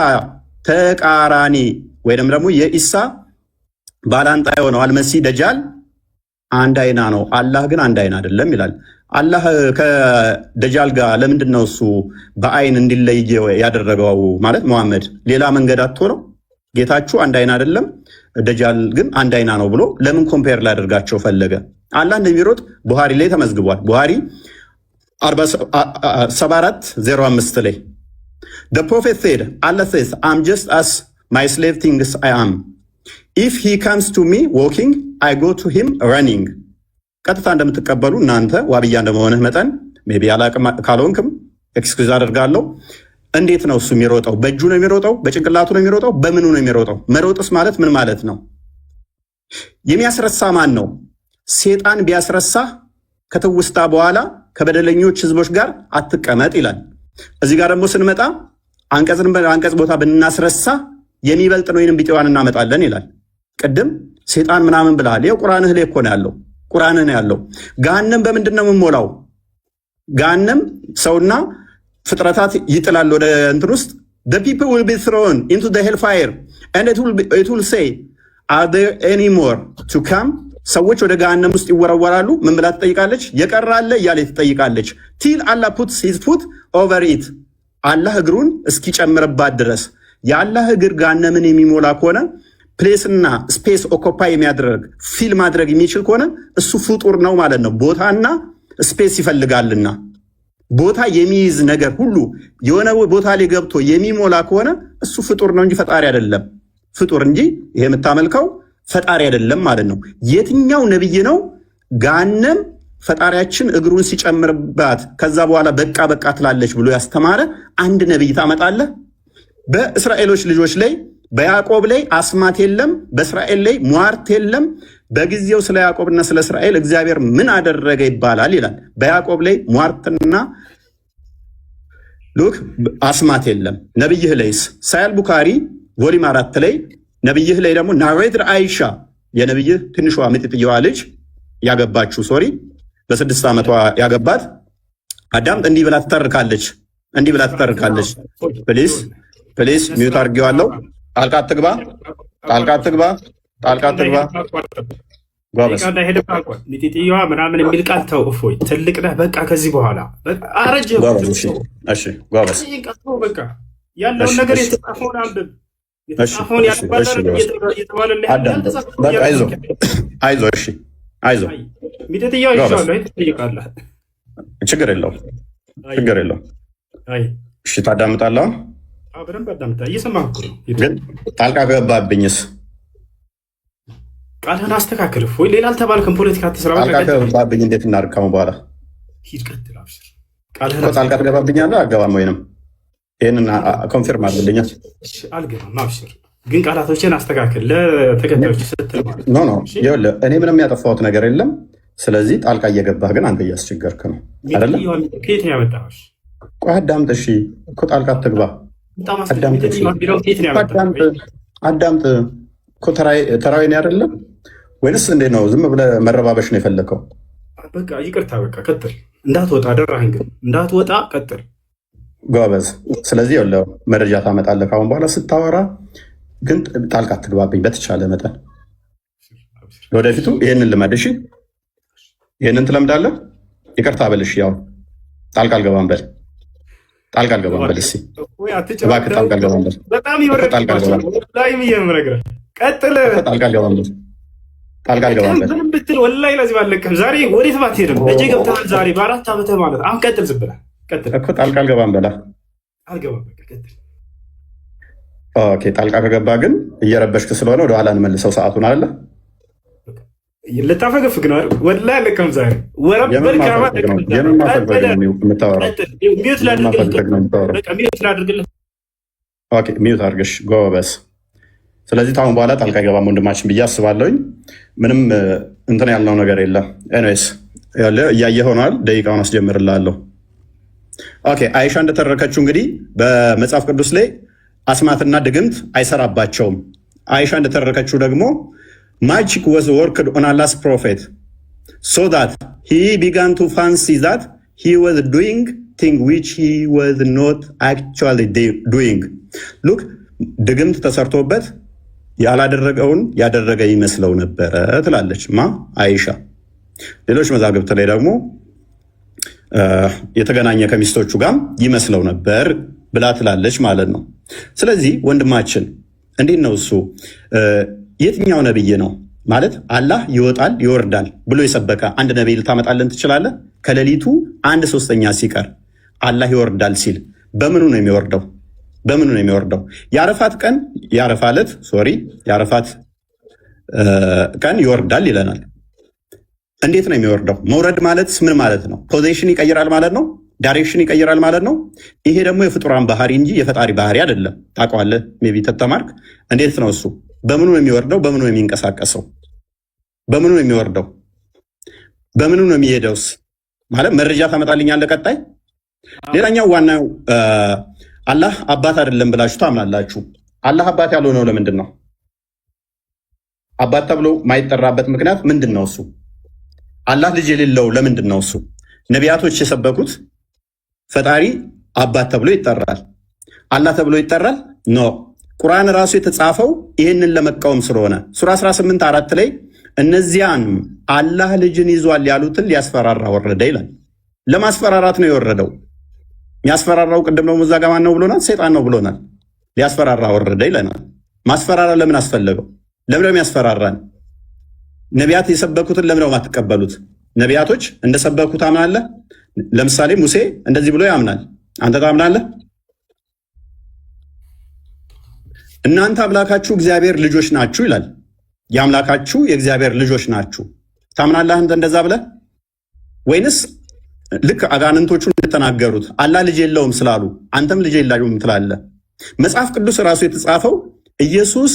ተቃራኒ ወይንም ደግሞ የኢሳ ባላንጣ የሆነው አልመሲህ ደጃል አንድ አይና ነው፣ አላህ ግን አንድ አይና አይደለም ይላል። አላህ ከደጃል ጋር ለምንድን ነው እሱ በአይን እንዲለይ ያደረገው? ማለት መሐመድ ሌላ መንገድ አጥቶ ነው? ጌታችሁ አንድ አይና አይደለም፣ ደጃል ግን አንድ አይና ነው ብሎ ለምን ኮምፔር ላደርጋቸው ፈለገ? አላህ እንደሚሮጥ ቡሃሪ ላይ ተመዝግቧል። ቡሃሪ 74:05 ላይ The prophet said, Allah says, I'm just as my slave thinks I am. If he comes to me walking, I go to him running. ቀጥታ እንደምትቀበሉ እናንተ ዋብያ እንደመሆንህ መጠን ሜቢ አላቅም ካልሆንክም ኤክስኪውዝ አደርጋለሁ። እንዴት ነው እሱ የሚሮጠው? በእጁ ነው የሚሮጠው? በጭንቅላቱ ነው የሚሮጠው? በምኑ ነው የሚሮጠው? መሮጥስ ማለት ምን ማለት ነው? የሚያስረሳ ማን ነው? ሴጣን ቢያስረሳ ከትውስታ በኋላ ከበደለኞች ህዝቦች ጋር አትቀመጥ ይላል። እዚህ ጋር ደግሞ ስንመጣ አንቀጽ ቦታ ብናስረሳ የሚበልጥ ነው ወይንም ቢጤዋን እናመጣለን ይላል። ቅድም ሴጣን ምናምን ብለሃል። ይኸው ቁርአንህ ላይ እኮ ነው ያለው። ቁርአንህ ነው ያለው። ገሃነም በምንድን ነው የምሞላው? ገሃነም ሰውና ፍጥረታት ይጥላል ወደ እንትን ውስጥ the people will be thrown into the hellfire and it will say are there any more to come? ሰዎች ወደ ገሃነም ውስጥ ይወረወራሉ። ምን ብላ ትጠይቃለች? የቀራለ እያለ ትጠይቃለች። till Allah puts his foot over it አላህ እግሩን እስኪጨምርባት ድረስ። የአላህ እግር ገሃነምን የሚሞላ ከሆነ ፕሌስና ስፔስ ኦኮፓይ የሚያደርግ ፊል ማድረግ የሚችል ከሆነ እሱ ፍጡር ነው ማለት ነው። ቦታና ስፔስ ይፈልጋልና ቦታ የሚይዝ ነገር ሁሉ የሆነ ቦታ ላይ ገብቶ የሚሞላ ከሆነ እሱ ፍጡር ነው እንጂ ፈጣሪ አይደለም። ፍጡር እንጂ ይሄ የምታመልከው ፈጣሪ አይደለም ማለት ነው። የትኛው ነብይ ነው ገሃነም ፈጣሪያችን እግሩን ሲጨምርባት ከዛ በኋላ በቃ ትላለች ብሎ ያስተማረ አንድ ነብይ ታመጣለህ? በእስራኤሎች ልጆች ላይ በያዕቆብ ላይ አስማት የለም፣ በእስራኤል ላይ ሟርት የለም። በጊዜው ስለ ያዕቆብና ስለ እስራኤል እግዚአብሔር ምን አደረገ ይባላል ይላል። በያዕቆብ ላይ ሟርትና ሉክ አስማት የለም። ነብይህ ላይስ ሳያል ቡካሪ ቮሊም 4 ላይ ነብይህ ላይ ደግሞ ናሬትር አይሻ የነብይህ ትንሿ ምጥጥየዋ ልጅ ያገባችው በ6 ዓመቷ ያገባት አዳምጥ እንዲህ ብላ ትተርካለች። ፕሊስ ሚዩት አድርጌዋለሁ። ጣልቃ አትግባ። ሚጢጥየዋ ምናምን የሚል ቃል ተው። እፎይ ትልቅ ነህ በቃ ከዚህ በኋላ አረጀ። በቃ ያለውን ነገር የተጻፈውን አንብብ። የተጻፈውን አይዞህ ሚጢጥየዋ ይሻላል ትጠይቃለህ። ችግር የለውም። እሺ ታዳምጣለህ። በደንብ አዳምጣ። እየሰማህ እኮ ነው። ግን ጣልቃ ገባብኝስ? ቃልህን አስተካክል። ወይ ሌላ አልተባልክም። ፖለቲካ አትስራ። ጣልቃ ገባብኝ እንዴት እናድርግ? በኋላ ሂድ ቀጥል። አብሽር። ጣልቃ ትገባብኛለህ? አገባም ወይንም ይህንን ኮንፊርም አድርግልኛል። አልገባም። አብሽር። ግን ቃላቶችን አስተካክል ለተከታዮች ስትል ማለት ነው። ይኸውልህ እኔ ምንም ያጠፋሁት ነገር የለም። ስለዚህ ጣልቃ እየገባህ ግን አንተ እያስቸገርክ ነው አይደለም? ከየት ነው ያመጣኸው? ቆይ አዳምጥ። እሺ እኮ ጣልቃ አትግባ። አዳምጥ እኮ ተራዊ ነው አይደለም ወይንስ እንዴት ነው? ዝም ብለህ መረባበሽ ነው የፈለከው? በቃ ይቅርታ፣ በቃ ቀጥል። እንዳትወጣ አደራህን፣ ግን እንዳትወጣ ቀጥል። ጎበዝ። ስለዚህ ያለው መረጃ ታመጣለህ ካሁን በኋላ ስታወራ፣ ግን ጣልቃ አትግባብኝ በተቻለ መጠን። ወደፊቱ ይህንን ልመድ። እሺ ይህንን ትለምዳለህ። ይቅርታ በልሽ። ያው ጣልቃ አልገባም በል። እስኪ እባክህ ጣልቃ አልገባም በል። በጣም ይወረድባቸዋል። ቀጥል። ጣልቃ አልገባም በል። ምንም ብትል ወላሂ ለዚህ ባለቅም ዛሬ ወዴት ባትሄድም እጄ ገብተሃል። ዛሬ በ4 ዓመትህ ማለት አሁን ቀጥል። ዝም ብለህ ቀጥል እኮ ጣልቃ አልገባም በላ። አልገባም በቃ ቀጥል። ኦኬ ጣልቃ ከገባ ግን እየረበሽክ ስለሆነ ወደኋላ እንመልሰው ሰዓቱን አለ። ልታፈገፍግ ነው ወላሂ አለቅም ዛሬ ወረበር ካማ ሚዩት አድርገሽ ጎበዝ። ስለዚህ ታሁን በኋላ ጣልቃ አይገባም ወንድማችን ብዬ አስባለሁኝ። ምንም እንትን ያልነው ነገር የለም። ኤኒዌይስ እያየህ ሆኗል። ደቂቃውን አስጀምርልሃለሁ። ኦኬ አይሻ እንደተረከችው እንግዲህ በመጽሐፍ ቅዱስ ላይ አስማትና ድግምት አይሰራባቸውም። አይሻ እንደተረከችው ደግሞ magic was worked on Allah's prophet so that he began to fancy that he was doing things which he was not actually doing. Look, ድግምት ተሰርቶበት ያላደረገውን ያደረገ ይመስለው ነበረ ትላለች አይሻ። ሌሎች መዛግብት ላይ ደግሞ የተገናኘ ከሚስቶቹ ጋር ይመስለው ነበር ብላ ትላለች ማለት ነው። ስለዚህ ወንድማችን እንዴት ነው እሱ የትኛው ነብይ ነው ማለት አላህ ይወጣል ይወርዳል ብሎ የሰበከ አንድ ነብይ ልታመጣለን ትችላለህ? ከሌሊቱ 1/3 ሲቀር አላህ ይወርዳል ሲል በምኑ ነው የሚወርደው? የአረፋት ቀን ይወርዳል ይለናል። እንዴት ነው የሚወርደው? መውረድ ማለት ምን ማለት ነው? ፖዚሽን ይቀይራል ማለት ነው። ዳይሬክሽን ይቀይራል ማለት ነው። ይሄ ደግሞ የፍጡራን ባህሪ እንጂ የፈጣሪ ባህሪ አይደለም። ታውቀዋለህ ሜይ ቢ ተተማርክ። እንዴት ነው እሱ? በምኑ ነው የሚወርደው? በምኑ ነው የሚንቀሳቀሰው? በምኑ ነው የሚወርደው? በምኑ ነው የሚሄደውስ? ማለት መረጃ ታመጣልኛለህ ቀጣይ። ሌላኛው ዋናው አላህ አባት አይደለም ብላችሁ ታምናላችሁ። አላህ አባት ያልሆነው ለምንድን ነው? አባት ተብሎ ማይጠራበት ምክንያት ምንድን ነው? እሱ አላህ ልጅ የሌለው ለምንድን ነው? እሱ ነቢያቶች የሰበኩት ፈጣሪ አባት ተብሎ ይጠራል፣ አላህ ተብሎ ይጠራል? ኖ ቁርአን ራሱ የተጻፈው ይህንን ለመቃወም ስለሆነ ሱራ 18 4 ላይ እነዚያን አላህ ልጅን ይዟል ያሉትን ሊያስፈራራ ወረደ ይላል። ለማስፈራራት ነው የወረደው። የሚያስፈራራው ቅድም ነው እዛ ጋ ማን ነው ብሎናል? ሰይጣን ነው ብሎናል። ሊያስፈራራ ወረደ ይለናል። ማስፈራራ ለምን አስፈለገው? ለምን ነው የሚያስፈራራን? ነቢያት የሰበኩትን ለምን ነው የማትቀበሉት? ነቢያቶች እንደሰበኩ ታምናለህ? ለምሳሌ ሙሴ እንደዚህ ብሎ ያምናል። አንተ ታምናለህ? እናንተ አምላካችሁ እግዚአብሔር ልጆች ናችሁ ይላል። የአምላካችሁ የእግዚአብሔር ልጆች ናችሁ ታምናለህ አንተ እንደዛ ብለህ? ወይንስ ልክ አጋንንቶቹ እንደተናገሩት አላህ ልጅ የለውም ስላሉ አንተም ልጅ የለውም ትላለህ? መጽሐፍ ቅዱስ ራሱ የተጻፈው ኢየሱስ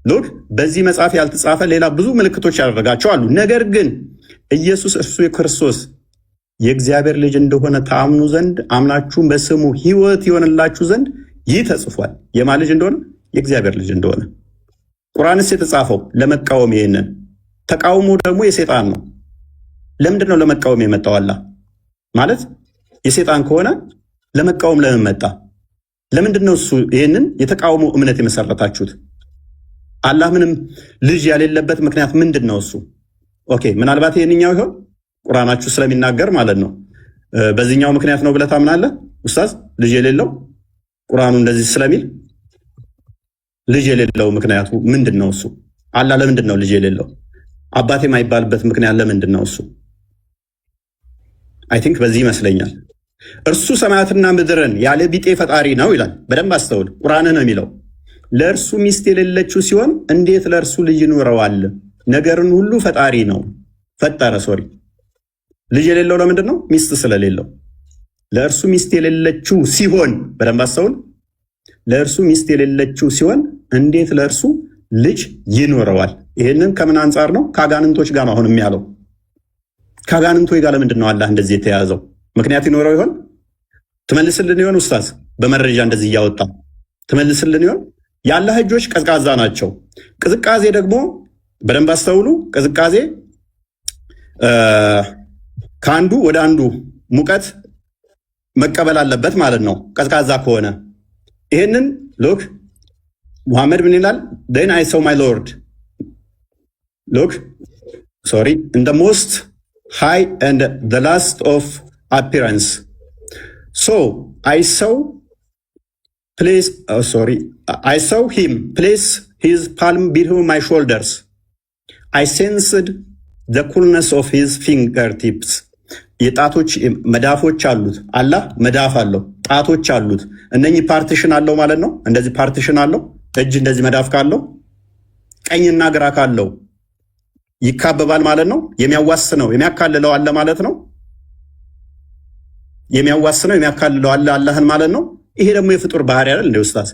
ሎክ በዚህ መጽሐፍ ያልተጻፈ ሌላ ብዙ ምልክቶች ያደረጋቸው አሉ። ነገር ግን ኢየሱስ እርሱ የክርስቶስ የእግዚአብሔር ልጅ እንደሆነ ታምኑ ዘንድ አምናችሁም በስሙ ሕይወት ይሆንላችሁ ዘንድ ይህ ተጽፏል። የማን ልጅ እንደሆነ? የእግዚአብሔር ልጅ እንደሆነ። ቁርአንስ የተጻፈው ለመቃወም፣ ይሄንን ተቃውሞ ደግሞ የሰይጣን ነው። ለምንድን ነው ለመቃወም የመጣው? አላህ ማለት የሰይጣን ከሆነ ለመቃወም ለምን መጣ? ለምንድን ነው እሱ ይሄንን የተቃውሞ እምነት የመሰረታችሁት? አላህ ምንም ልጅ ያሌለበት ምክንያት ምንድን ነው እሱ? ኦኬ ምናልባት ይሄንኛው ይሆን ቁርአናችሁ ስለሚናገር ማለት ነው። በዚህኛው ምክንያት ነው ብለህ ታምናለህ ኡስታዝ? ልጅ የሌለው ቁርአኑ እንደዚህ ስለሚል ልጅ የሌለው ምክንያቱ ምንድን ነው እሱ? አላህ ለምንድን ነው ልጅ የሌለው? አባቴ የማይባልበት ምክንያት ለምንድን ነው እሱ? አይ ቲንክ በዚህ ይመስለኛል። እርሱ ሰማያትና ምድርን ያለ ቢጤ ፈጣሪ ነው ይላል። በደንብ አስተውል። ቁርአን ነው የሚለው ለእርሱ ሚስት የሌለችው ሲሆን እንዴት ለእርሱ ልጅ ይኖረዋል? ነገርን ሁሉ ፈጣሪ ነው ፈጠረ። ሶሪ ልጅ የሌለው ለምንድን ነው? ሚስት ስለሌለው። ለእርሱ ሚስት የሌለችው ሲሆን፣ በደንብ አስተውል። ለእርሱ ሚስት የሌለችው ሲሆን እንዴት ለእርሱ ልጅ ይኖረዋል? ይህንን ከምን አንጻር ነው? ከአጋንንቶች ጋር ነው አሁን የሚያለው። ከአጋንንቶች ጋር ለምንድን ነው አላህ እንደዚህ የተያዘው? ምክንያት ይኖረው ይሆን? ትመልስልን ይሆን ኡስታዝ? በመረጃ እንደዚህ እያወጣ ትመልስልን ይሆን? የአላህ እጆች ቀዝቃዛ ናቸው። ቅዝቃዜ ደግሞ በደንብ አስተውሉ። ቅዝቃዜ ከአንዱ ወደ አንዱ ሙቀት መቀበል አለበት ማለት ነው፣ ቀዝቃዛ ከሆነ። ይህንን ሎክ ሙሐመድ ምን ይላል? then I saw my Lord look sorry in the most high and the last of appearance, so I saw him place his palm between my shoulders. I sensed the coolness of his fingertips. የጣቶች መዳፎች አሉት። አላህ መዳፍ አለው፣ ጣቶች አሉት። እነኚህ ፓርቲሽን አለው ማለት ነው። እንደዚህ ፓርቲሽን አለው። እጅ እንደዚህ መዳፍ ካለው ቀኝና ግራ ካለው ይካበባል ማለት ነው። የሚያዋስነው የሚያካልለው አለ ማለት ነው። የሚያዋስነው የሚያካልለው አለ አላህን ማለት ነው። ይሄ ደግሞ የፍጡር ባህሪ አይደል እንደ ኡስታዝ?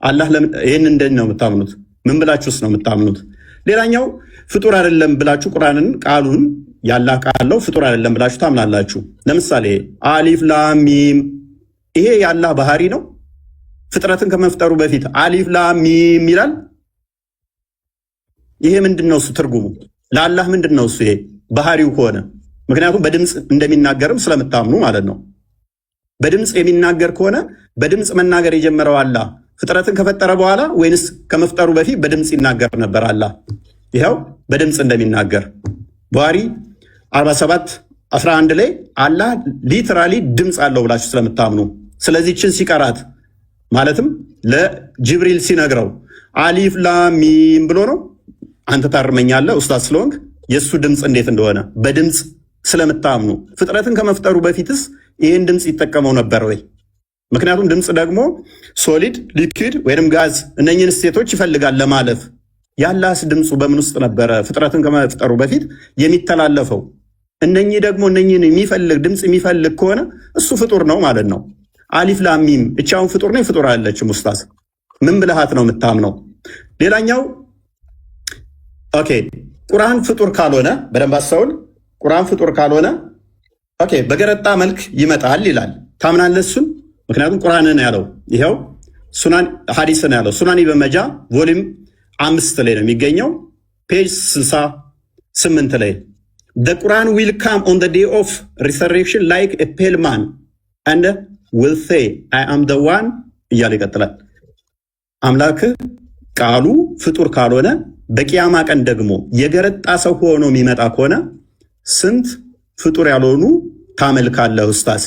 አላህ ይህን እንደዚህ ነው የምታምኑት? ምን ብላችሁስ ነው የምታምኑት? ሌላኛው ፍጡር አይደለም ብላችሁ ቁርአንን ቃሉን ያላህ ቃለው ፍጡር አይደለም ብላችሁ ታምናላችሁ። ለምሳሌ አሊፍ ላም ሚም፣ ይሄ ያላህ ባህሪ ነው። ፍጥረትን ከመፍጠሩ በፊት አሊፍ ላም ሚም ይላል። ይሄ ምንድነው እሱ ትርጉሙ? ለአላህ ምንድነው እሱ? ይሄ ባህሪው ከሆነ ምክንያቱም በድምፅ እንደሚናገርም ስለምታምኑ ማለት ነው። በድምፅ የሚናገር ከሆነ በድምፅ መናገር የጀመረው አላህ ፍጥረትን ከፈጠረ በኋላ ወይንስ ከመፍጠሩ በፊት በድምፅ ይናገር ነበር አላህ? ይኸው በድምፅ እንደሚናገር ባህሪ 47:11 ላይ አላህ ሊትራሊ ድምፅ አለው ብላችሁ ስለምታምኑ፣ ስለዚህ ችን ሲቀራት ማለትም ለጅብሪል ሲነግረው አሊፍ ላም ሚም ብሎ ነው። አንተ ታርመኛለህ ኡስታዝ ስለሆንክ የእሱ ድምፅ እንዴት እንደሆነ በድምፅ ስለምታምኑ። ፍጥረትን ከመፍጠሩ በፊትስ ይህን ድምፅ ይጠቀመው ነበር ወይ? ምክንያቱም ድምፅ ደግሞ ሶሊድ፣ ሊኩዊድ ወይም ጋዝ እነኝህን ስቴቶች ይፈልጋል ለማለፍ። ያላህስ ድምፁ በምን ውስጥ ነበረ ፍጥረትን ከመፍጠሩ በፊት የሚተላለፈው? እነኚህ ደግሞ እነኚህን የሚፈልግ ድምፅ የሚፈልግ ከሆነ እሱ ፍጡር ነው ማለት ነው። አሊፍ ላም ሚም እቻውን ፍጡር ነው ፍጡር አለችም ኡስታዝ? ምን ብልሃት ነው የምታምነው? ሌላኛው ኦኬ ቁርአን ፍጡር ካልሆነ በደንብ አስተውል። ቁርአን ፍጡር ካልሆነ ኦኬ በገረጣ መልክ ይመጣል ይላል። ታምናለህ እሱን? ምክንያቱም ቁርአንን ያለው ይኸው ሱናን ሐዲስን ያለው ሱናን ኢብን ማጃ ቮሊዩም 5 ላይ ነው የሚገኘው ፔጅ 68 ላይ the Quran will come on the day of resurrection like a pale man and will say I am the one እያለ ይቀጥላል። አምላክ ቃሉ ፍጡር ካልሆነ በቂያማ ቀን ደግሞ የገረጣ ሰው ሆኖ የሚመጣ ከሆነ ስንት ፍጡር ያልሆኑ ታመልካለህ ኡስታዝ?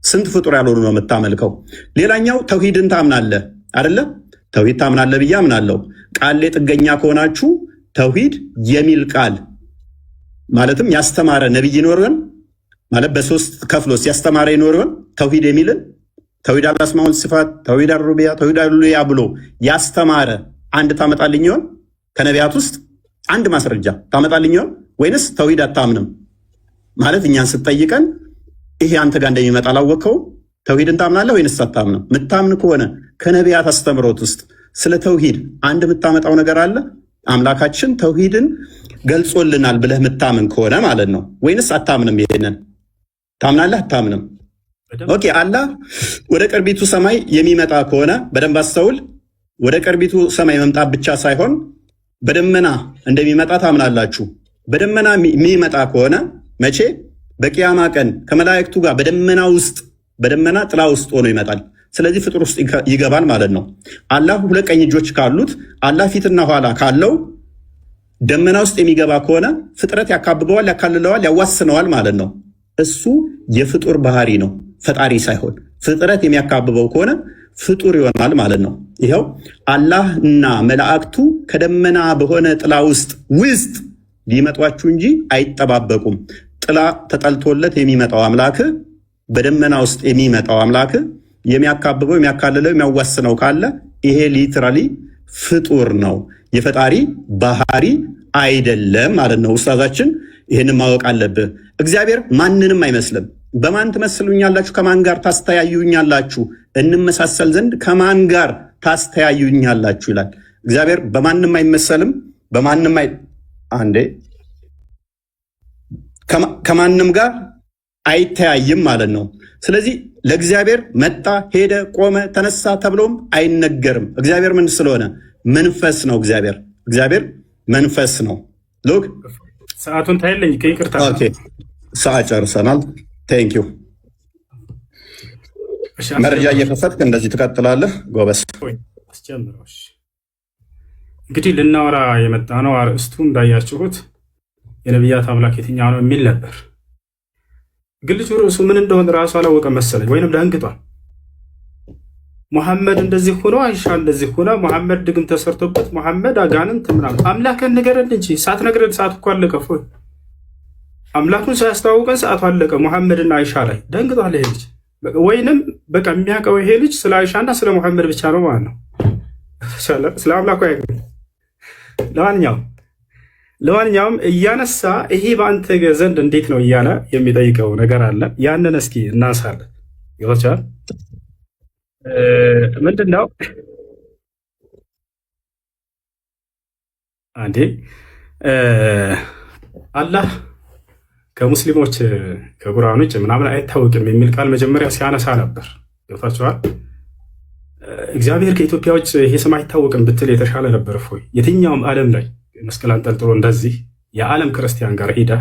ስንት ፍጡር ያልሆኑ ነው የምታመልከው? ሌላኛው ተውሂድን ታምናለህ አይደለ? ተውሂድ ታምናለህ ብዬ አምናለሁ። ቃል ላይ ጥገኛ ከሆናችሁ ተውሂድ የሚል ቃል ማለትም ያስተማረ ነብይ ይኖርን ማለት በሶስት ከፍሎስ ያስተማረ ይኖርን ተውሂድ የሚልን ተውሂድ አልአስማኡ ወሲፋት፣ ተውሂድ አልሩቢያ፣ ተውሂድ አልኡሉሂያ ብሎ ያስተማረ አንድ ታመጣልኝ ይሆን? ከነቢያት ውስጥ አንድ ማስረጃ ታመጣልኝ ይሆን? ወይንስ ተውሂድ አታምንም ማለት እኛን ስትጠይቀን ይሄ አንተ ጋር እንደሚመጣ አላወቀው? ተውሂድን ታምናለህ ወይንስ አታምንም? ምታምን ከሆነ ከነቢያት አስተምሮት ውስጥ ስለ ተውሂድ አንድ የምታመጣው ነገር አለ? አምላካችን ተውሂድን ገልጾልናል ብለህ ምታምን ከሆነ ማለት ነው። ወይንስ አታምንም? ይሄንን ታምናለህ አታምንም? ኦኬ አላህ ወደ ቅርቢቱ ሰማይ የሚመጣ ከሆነ በደንብ አስተውል። ወደ ቅርቢቱ ሰማይ መምጣት ብቻ ሳይሆን በደመና እንደሚመጣ ታምናላችሁ። በደመና የሚመጣ ከሆነ መቼ? በቂያማ ቀን ከመላእክቱ ጋር በደመና ውስጥ በደመና ጥላ ውስጥ ሆኖ ይመጣል። ስለዚህ ፍጡር ውስጥ ይገባል ማለት ነው። አላህ ሁለት ቀኝ እጆች ካሉት አላህ ፊትና ኋላ ካለው ደመና ውስጥ የሚገባ ከሆነ ፍጥረት ያካብበዋል፣ ያካልለዋል፣ ያዋስነዋል ማለት ነው። እሱ የፍጡር ባህሪ ነው፣ ፈጣሪ ሳይሆን። ፍጥረት የሚያካብበው ከሆነ ፍጡር ይሆናል ማለት ነው። ይኸው አላህና መላእክቱ ከደመና በሆነ ጥላ ውስጥ ሊመጧችሁ እንጂ አይጠባበቁም። ጥላ ተጠልቶለት የሚመጣው አምላክ በደመና ውስጥ የሚመጣው አምላክ የሚያካብበው የሚያካልለው የሚያዋስነው ካለ ይሄ ሊትራሊ ፍጡር ነው፣ የፈጣሪ ባህሪ አይደለም ማለት ነው። ኡስታዛችን ይህንን ማወቅ አለብህ። እግዚአብሔር ማንንም አይመስልም። በማን ትመስሉኛላችሁ? ከማን ጋር ታስተያዩኛላችሁ? እንመሳሰል ዘንድ ከማን ጋር ታስተያዩኛላችሁ ይላል። እግዚአብሔር በማንም አይመሰልም፣ በማንም አንዴ ከማንም ጋር አይተያይም ማለት ነው። ስለዚህ ለእግዚአብሔር መጣ፣ ሄደ፣ ቆመ፣ ተነሳ ተብሎም አይነገርም። እግዚአብሔር ምን ስለሆነ መንፈስ ነው። እግዚአብሔር መንፈስ ነው። ሎክ ሰዓቱን ታይለኝ ከይቅርታ ኦኬ፣ ሰዓት ጨርሰናል። ቴንክ ዩ። መረጃ እየከፈትክ እንደዚህ ትቀጥላለህ። ጎበስ አስጀምሮሽ። እንግዲህ ልናወራ የመጣ ነው አርእስቱ እንዳያችሁት የነቢያት አምላክ የትኛው ነው የሚል ነበር። ግን ልጁ ርዕሱ ምን እንደሆነ ራሱ አላወቀ መሰለኝ፣ ወይንም ደንግጧል። ሙሐመድ እንደዚህ ሆኖ አይሻ እንደዚህ ሆነ፣ ሙሐመድ ድግም ተሰርቶበት፣ ሙሐመድ አጋንንት ምናምን። አምላክን ንገረን እንጂ ሳትነግረን ሰዓቱ እኮ አለቀ። ፎይ አምላኩን ሳያስተዋውቀን ሰዓቱ አለቀ። ሙሐመድና አይሻ ላይ ደንግጧል ይሄ ልጅ። ወይንም በቃ የሚያውቀው ይሄ ልጅ ስለ አይሻና ስለ ሙሐመድ ብቻ ነው ማለት ነው። ስለ አምላኩ አይገኝ። ለማንኛውም እያነሳ ይሄ በአንተ ዘንድ እንዴት ነው እያለ የሚጠይቀው ነገር አለ። ያንን እስኪ እናንሳለን። ይወቻል ምንድን ነው አንዴ አላህ ከሙስሊሞች ከቁርአን ውጭ ምናምን አይታወቅም የሚል ቃል መጀመሪያ ሲያነሳ ነበር። ይወታችኋል። እግዚአብሔር ከኢትዮጵያ ውጭ ይሄ ስም አይታወቅም ብትል የተሻለ ነበር። እፎይ የትኛውም ዓለም ላይ መስቀል አንጠልጥሎ እንደዚህ የዓለም ክርስቲያን ጋር ሄዳ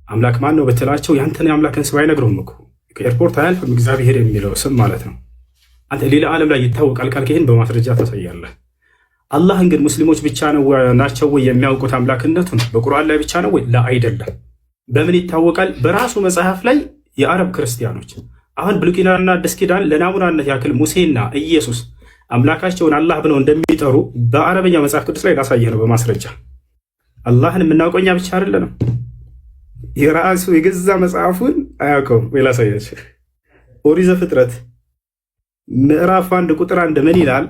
አምላክ ማን ነው ብትላቸው ያንተን የአምላክን ስም አይነግሩም እኮ። ከኤርፖርት አያልፍም እግዚአብሔር የሚለው ስም ማለት ነው። አንተ ሌላ ዓለም ላይ ይታወቃል ካልክ ይህን በማስረጃ ታሳያለህ። አላህን ግን ሙስሊሞች ብቻ ናቸው ወይ የሚያውቁት አምላክነቱን? በቁርአን ላይ ብቻ ነው ወይ? ላ አይደለም። በምን ይታወቃል? በራሱ መጽሐፍ ላይ የአረብ ክርስቲያኖች አሁን ብሉይ ኪዳንና አዲስ ኪዳን ለናሙናነት ያክል ሙሴና ኢየሱስ አምላካቸውን አላህ ብለው እንደሚጠሩ በአረበኛ መጽሐፍ ቅዱስ ላይ ላሳየህ ነው በማስረጃ። አላህን የምናውቀው እኛ ብቻ አይደለንም። የራሱ የገዛ መጽሐፉን አያውቀውም ወይ? ላሳያችሁ። ኦሪት ዘፍጥረት ምዕራፍ 1 ቁጥር 1 ምን ይላል?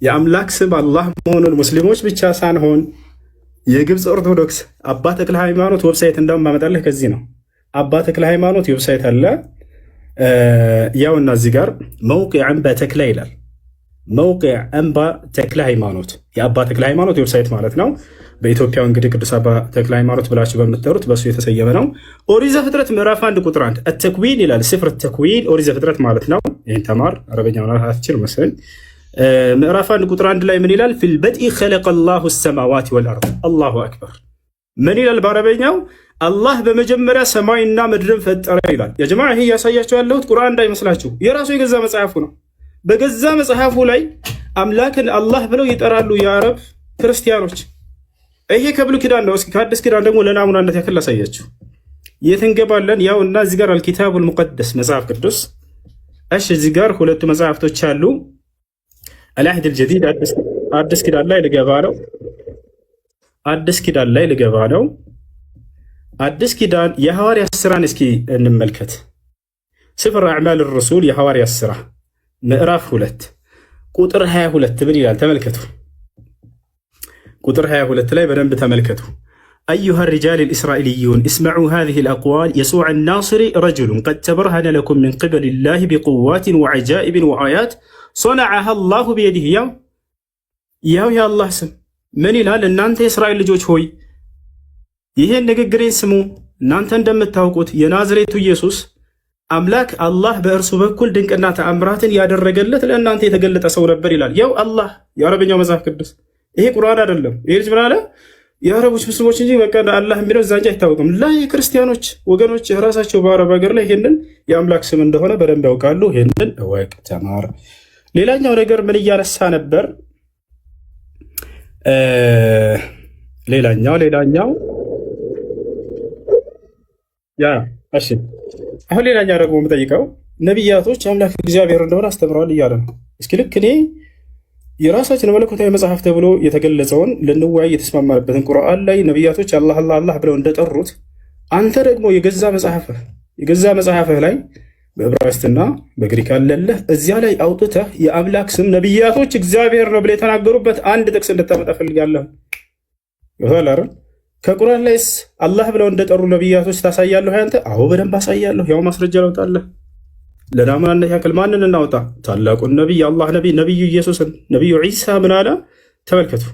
የአምላክ ስም አላህ መሆኑን ሙስሊሞች ብቻ ሳንሆን የግብፅ ኦርቶዶክስ አባ ተክለ ሃይማኖት ዌብሳይት እንደውም ማመጣለህ ከዚህ ነው። አባ ተክለ ሃይማኖት ዌብሳይት አለ። ያውና እዚህ ጋር መውቂዕን በተክለ ይላል። መውቂዕ እንባ ተክለ ሃይማኖት የአባ ተክለ ሃይማኖት ዌብሳይት ማለት ነው። በኢትዮጵያ እንግዲህ ቅዱስ አባ ተክለ ሃይማኖት ብላችሁ በምትጠሩት በእሱ የተሰየመ ነው። ኦሪት ዘፍጥረት ምዕራፍ 1 ቁጥር 1 ተክዊን ይላል። ስፍር ተክዊን ኦሪት ዘፍጥረት ማለት ነው። ይህን ተማር አረበኛ አትችል መሰለኝ። ምዕራፍ 1 ቁጥር 1 ላይ ምን ይላል? ፊል በድኢ ኸለቀ ላሁ ሰማዋት ወልአርድ። አላሁ አክበር። ምን ይላል በአረበኛው? አላህ በመጀመሪያ ሰማይና ምድርን ፈጠረ ይላል። የጀማ ይሄ እያሳያቸው ያለሁት ቁርአን እንዳይመስላችሁ የራሱ የገዛ መጽሐፉ ነው። በገዛ መጽሐፉ ላይ አምላክን አላህ ብለው ይጠራሉ የአረብ ክርስቲያኖች። ይሄ ከብሉይ ኪዳን ነው። እስኪ ከአዲስ ኪዳን ደግሞ ለናሙናነት ያክል ላሳያችሁ። የት እንገባለን? ያው እና እዚህ ጋር አልኪታቡል ሙቀደስ መጽሐፍ ቅዱስ። እሺ እዚህ ጋር ሁለቱ መጽሐፍቶች አሉ። አልአህድ አልጀዲድ አዲስ ኪዳን ላይ ልገባ ነው። አዲስ ኪዳን ላይ ልገባ ነው። አዲስ ኪዳን የሐዋርያት ሥራን እስኪ እንመልከት። ስፍር አዕማል ረሱል የሐዋርያት ሥራ ምዕራፍ 2 ቁጥር 22 ምን ይላል? ተመልከቱ። ቁጥር 22 ላይ በደንብ ተመልከቱ። አዩሃ ሪጃል ልእስራኤልዩን እስመዑ ሃዚህ ልአቅዋል የሱዕ ናስሪ ረጅሉን ቀድ ተበርሃነ ለኩም ምን ቅበል ላህ ቢቁዋትን ወዐጃኢብን ወአያት ሶነዐሃ ላሁ ቢየዲህ። ያው የአላህ ስም ምን ይላል? እናንተ የእስራኤል ልጆች ሆይ ይህን ንግግሬን ስሙ። እናንተ እንደምታውቁት የናዝሬቱ ኢየሱስ አምላክ አላህ በእርሱ በኩል ድንቅና ተአምራትን ያደረገለት ለእናንተ የተገለጠ ሰው ነበር ይላል። ያው አላህ የአረበኛው መጽሐፍ ቅዱስ። ይሄ ቁርአን አይደለም። ይሄ ልጅ ምን አለ? የአረቦች ሙስሊሞች እንጂ በቃ አላህ የሚለው እዛ እንጂ አይታወቅም። ላይ ክርስቲያኖች ወገኖች ራሳቸው በአረብ ሀገር ላይ ይሄንን የአምላክ ስም እንደሆነ በደንብ ያውቃሉ። ይሄንን እወቅ፣ ተማር። ሌላኛው ነገር ምን እያነሳ ነበር? ሌላኛው እሺ፣ አሁን ሌላኛው ደግሞ የምጠይቀው ነቢያቶች አምላክ እግዚአብሔር እንደሆነ አስተምረዋል እያለ ነው። እስኪ ልክ እኔ የራሳችን መለኮታዊ መጽሐፍ ተብሎ የተገለጸውን ልንወያይ የተስማማንበትን ቁርአን ላይ ነቢያቶች አላህ አላህ አላህ ብለው እንደጠሩት አንተ ደግሞ የገዛ መጽሐፍህ ላይ በዕብራይስጥና በግሪክ አለለህ እዚያ ላይ አውጥተህ የአምላክ ስም ነቢያቶች እግዚአብሔር ነው ብለው የተናገሩበት አንድ ጥቅስ እንድታመጣ ፈልጋለሁ። ይላል ከቁርአን ላይስ አላህ ብለው እንደጠሩ ነቢያቶች ታሳያለህ አንተ? አዎ በደንብ አሳያለሁ። ያው ማስረጃ ላውጣለህ። ለናሙናነት ያክል ማንን እናውጣ? ታላቁን ነቢይ አላህ ነቢዩ ኢየሱስን። ነቢዩ ዒሳ ምን አለ? ተመልከቱ።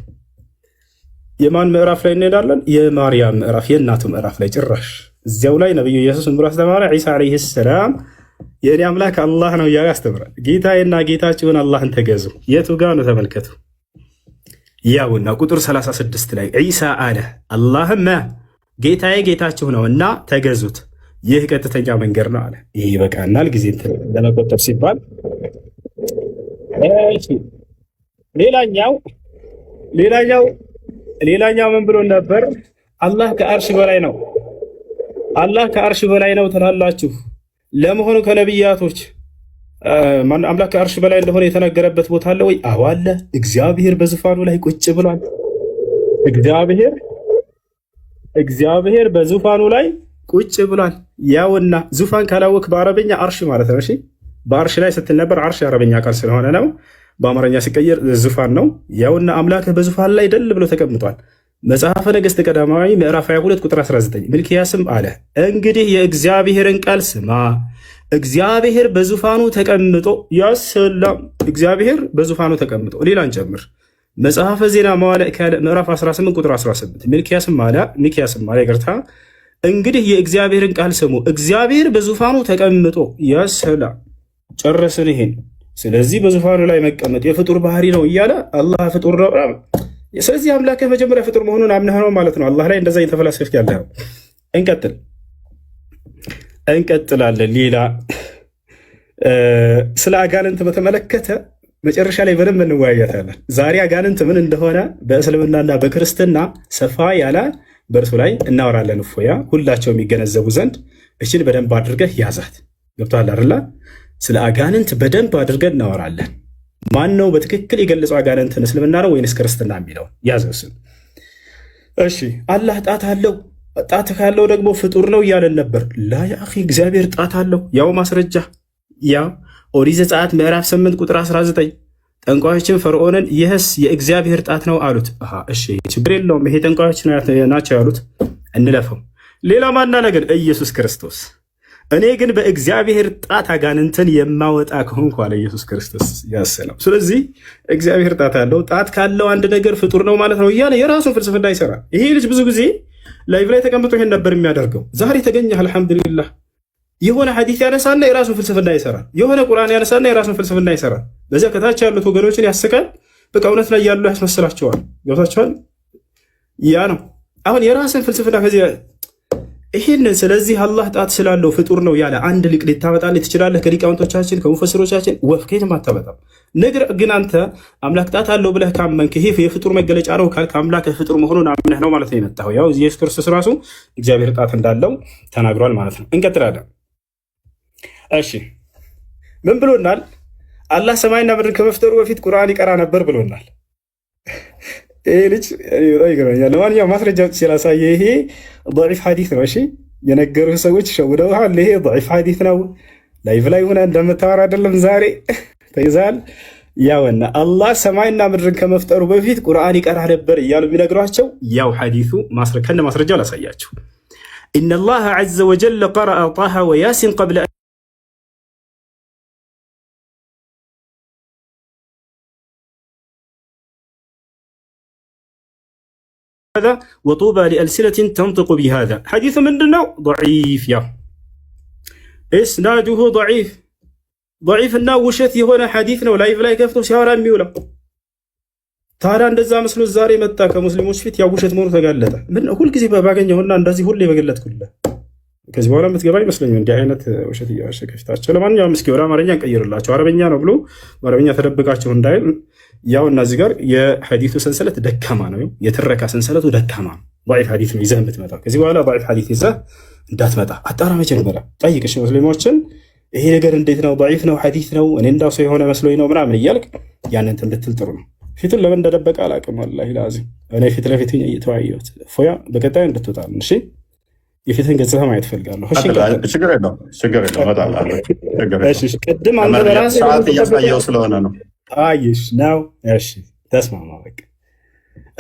የማን ምዕራፍ ላይ እንሄዳለን? የማርያም ምዕራፍ፣ የእናቱ ምዕራፍ ላይ ጭራሽ እዚያው ላይ ነቢዩ ኢየሱስን ብሎ አስተማረ። ዒሳ ዓለይሂ ሰላም የእኔ አምላክ አላህ ነው እያለ ያስተምራል። ጌታዬና ጌታችሁን አላህን ተገዙ። የቱ ጋ ነው? ተመልከቱ። ያውና ቁጥር 36 ላይ ዒሳ አለ አላህም ጌታዬ ጌታችሁ ነው እና ተገዙት፣ ይህ ቀጥተኛ መንገድ ነው አለ። ይህ ይበቃናል ጊዜ ለመቆጠብ ሲባል። ሌላኛው ምን ብሎ ነበር? አላህ ከአርሽ በላይ ነው። አላህ ከአርሽ በላይ ነው ትላላችሁ። ለመሆኑ ከነቢያቶች አምላክ ከአርሽ በላይ እንደሆነ የተነገረበት ቦታ አለ ወይ? አዎ አለ። እግዚአብሔር በዙፋኑ ላይ ቁጭ ብሏል። እግዚአብሔር በዙፋኑ ላይ ቁጭ ብሏል። ያውና ዙፋን ካላወቅ በአረበኛ አርሽ ማለት ነው። እሺ በአርሽ ላይ ስትል ነበር። አርሽ የአረበኛ ቃል ስለሆነ ነው። በአማርኛ ሲቀየር ዙፋን ነው። ያውና አምላክህ በዙፋን ላይ ደል ብሎ ተቀምጧል። መጽሐፈ ነገሥት ቀዳማዊ ምዕራፍ 22 ቁጥር 19 ሚልክያስም አለ እንግዲህ የእግዚአብሔርን ቃል ስማ፣ እግዚአብሔር በዙፋኑ ተቀምጦ ያሰላም። እግዚአብሔር በዙፋኑ ተቀምጦ። ሌላን ጨምር። መጽሐፈ ዜና መዋዕል ካልዕ ምዕራፍ 18 ቁጥር 18 ሚልክያስም አለ ይቅርታ፣ እንግዲህ የእግዚአብሔርን ቃል ስሙ፣ እግዚአብሔር በዙፋኑ ተቀምጦ ያሰላም። ጨረስን ይሄን። ስለዚህ በዙፋኑ ላይ መቀመጥ የፍጡር ባህሪ ነው እያለ አላህ ፍጡር ነው። ስለዚህ አምላክህ መጀመሪያ ፍጡር መሆኑን አምነህ ነው ማለት ነው። አላህ ላይ እንደዛ እየተፈላሰፍክ ያለኸው። እንቀጥላለን። ሌላ ስለ አጋንንት በተመለከተ መጨረሻ ላይ በደንብ እንወያያታለን። ዛሬ አጋንንት ምን እንደሆነ በእስልምናና በክርስትና ሰፋ ያለ በእርሱ ላይ እናወራለን። እፎያ ሁላቸው የሚገነዘቡ ዘንድ እችን በደንብ አድርገህ ያዛት። ገብቶሃል አይደለ? ስለ አጋንንት በደንብ አድርገን እናወራለን። ማን ነው በትክክል የገለጸው አጋንንትን? እስልምና ነው ወይንስ ክርስትና የሚለው ያዘው። እሺ አላህ ጣት አለው፣ ጣት ካለው ደግሞ ፍጡር ነው እያለን ነበር። ላ ያ አኺ እግዚአብሔር ጣት አለው። ያው ማስረጃ ያው ኦሪት ዘጸአት ምዕራፍ 8 ቁጥር 19 ጠንቋዮችን ፈርዖንን ይህስ የእግዚአብሔር ጣት ነው አሉት። እሺ ችግር የለውም ይሄ ጠንቋዮች ናቸው ያሉት፣ እንለፈው። ሌላ ማና ነገር ኢየሱስ ክርስቶስ እኔ ግን በእግዚአብሔር ጣት አጋንንትን የማወጣ ከሆንኩ አለ ኢየሱስ ክርስቶስ ያሰላም። ስለዚህ እግዚአብሔር ጣት አለው። ጣት ካለው አንድ ነገር ፍጡር ነው ማለት ነው እያለ የራሱን ፍልስፍና ይሰራል። ይሄ ልጅ ብዙ ጊዜ ላይቭ ላይ ተቀምጦ ይሄን ነበር የሚያደርገው። ዛሬ ተገኘህ አልሐምዱሊላህ። የሆነ ሐዲስ ያነሳና የራሱን ፍልስፍና ይሰራል። የሆነ ቁርአን ያነሳና የራሱን ፍልስፍና ይሰራል። በዚያ ከታች ያሉት ወገኖችን ያስቃል። በቃ እውነት ላይ ያሉ ያስመስላቸዋል። ገብታቸዋል። ያ ነው አሁን የራስን ፍልስፍና ከዚህ ይህንን። ስለዚህ አላህ ጣት ስላለው ፍጡር ነው ያለ አንድ ሊቅ ልታመጣልህ ትችላለህ? ከሊቃውንቶቻችን ከሙፈስሮቻችን ወፍ ከየትም አታመጣም። ነገር ግን አንተ አምላክ ጣት አለው ብለህ ካመንክ ይሄ የፍጡር መገለጫ ነው ካልክ አምላክ ፍጡር መሆኑን አምነህ ነው ማለት ነው የመጣኸው። ያው ኢየሱስ ክርስቶስ ራሱ እግዚአብሔር ጣት እንዳለው ተናግሯል ማለት ነው። እንቀጥላለን። እሺ ምን ብሎናል? አላህ ሰማይና ምድር ከመፍጠሩ በፊት ቁርአን ይቀራ ነበር ብሎናል። ይሄ ልጅ ይገርመኛል። ለማንኛውም ማስረጃ ሲላሳየ ይሄ ضعيف ሐዲስ ነው። እሺ የነገሩህ ሰዎች ሸውደውሃል። ይሄ ضعيف ሐዲስ ነው። ላይቭ ላይ ሆነ እንደምታወራ አይደለም። ዛሬ ተይዛል። ያውና አላህ ሰማይና ምድርን ከመፍጠሩ በፊት ቁርአን ይቀራ ነበር እያሉ የሚነግሯቸው ያው ሐዲሱ ከነ ማስረጃው ላሳያቸው። إن الله عز وجل قرأ طه وياسين قبل هذا وطوبى لألسنة تنطق بهذا. حديث من دنو ضعيف يا إسناده ضعيف እና ውሸት የሆነ ሐዲስ ነው። ላይቭ ላይ ከፍቶ ሲያወራ የሚውለው ታዲያ እንደዛ መስሎ ዛሬ መጣ ከሙስሊሞች ፊት ያው ውሸት መሆኑ ተጋለጠ። ምን ሁልጊዜ ባገኘውና እንደዚህ ሁሌ በገለጥኩልህ ከዚህ በኋላ የምትገባ ይመስለኛል እንዲህ አይነት ውሸት እያዋሸ ከፊታቸው። ለማንኛውም እስኪ ወደ አማርኛ እንቀይርላቸው። አረበኛ ነው ብሎ በአረበኛ ተደብቃቸው እንዳይል ያው እና እዚህ ጋር የሐዲሱ ሰንሰለት ደካማ ነው። የትረካ ሰንሰለቱ ደካማ ነው። ضعيف ሐዲስ ነው ይዘህ የምትመጣው። ከዚህ በኋላ ضعيف ሐዲስ ይዘህ እንዳትመጣ አጣራ። መጀመሪያ ጠይቅሽ ሙስሊሞችን ይሄ ነገር እንዴት ነው? ضعيف ነው ሐዲስ ነው እኔ እንዳው ሰው የሆነ መስሎኝ ነው ምናምን እያልክ ያንን እንድትል ጥሩ ነው። ፊቱን ለምን እንደደበቀ አላውቅም። ወላሂ ላዚም እኔ ፊት ለፊት እየተወያየሁት ፎያ በቀጣይ እንድትወጣ እሺ። የፊትን ገጽታ ማየት ፈልጋለሁ። ችግር የለውም። ቅድም አንተ በራስህ ሰዓት እያሳየው ስለሆነ ነው። አይሽ ነው። እሺ ተስማማ በቃ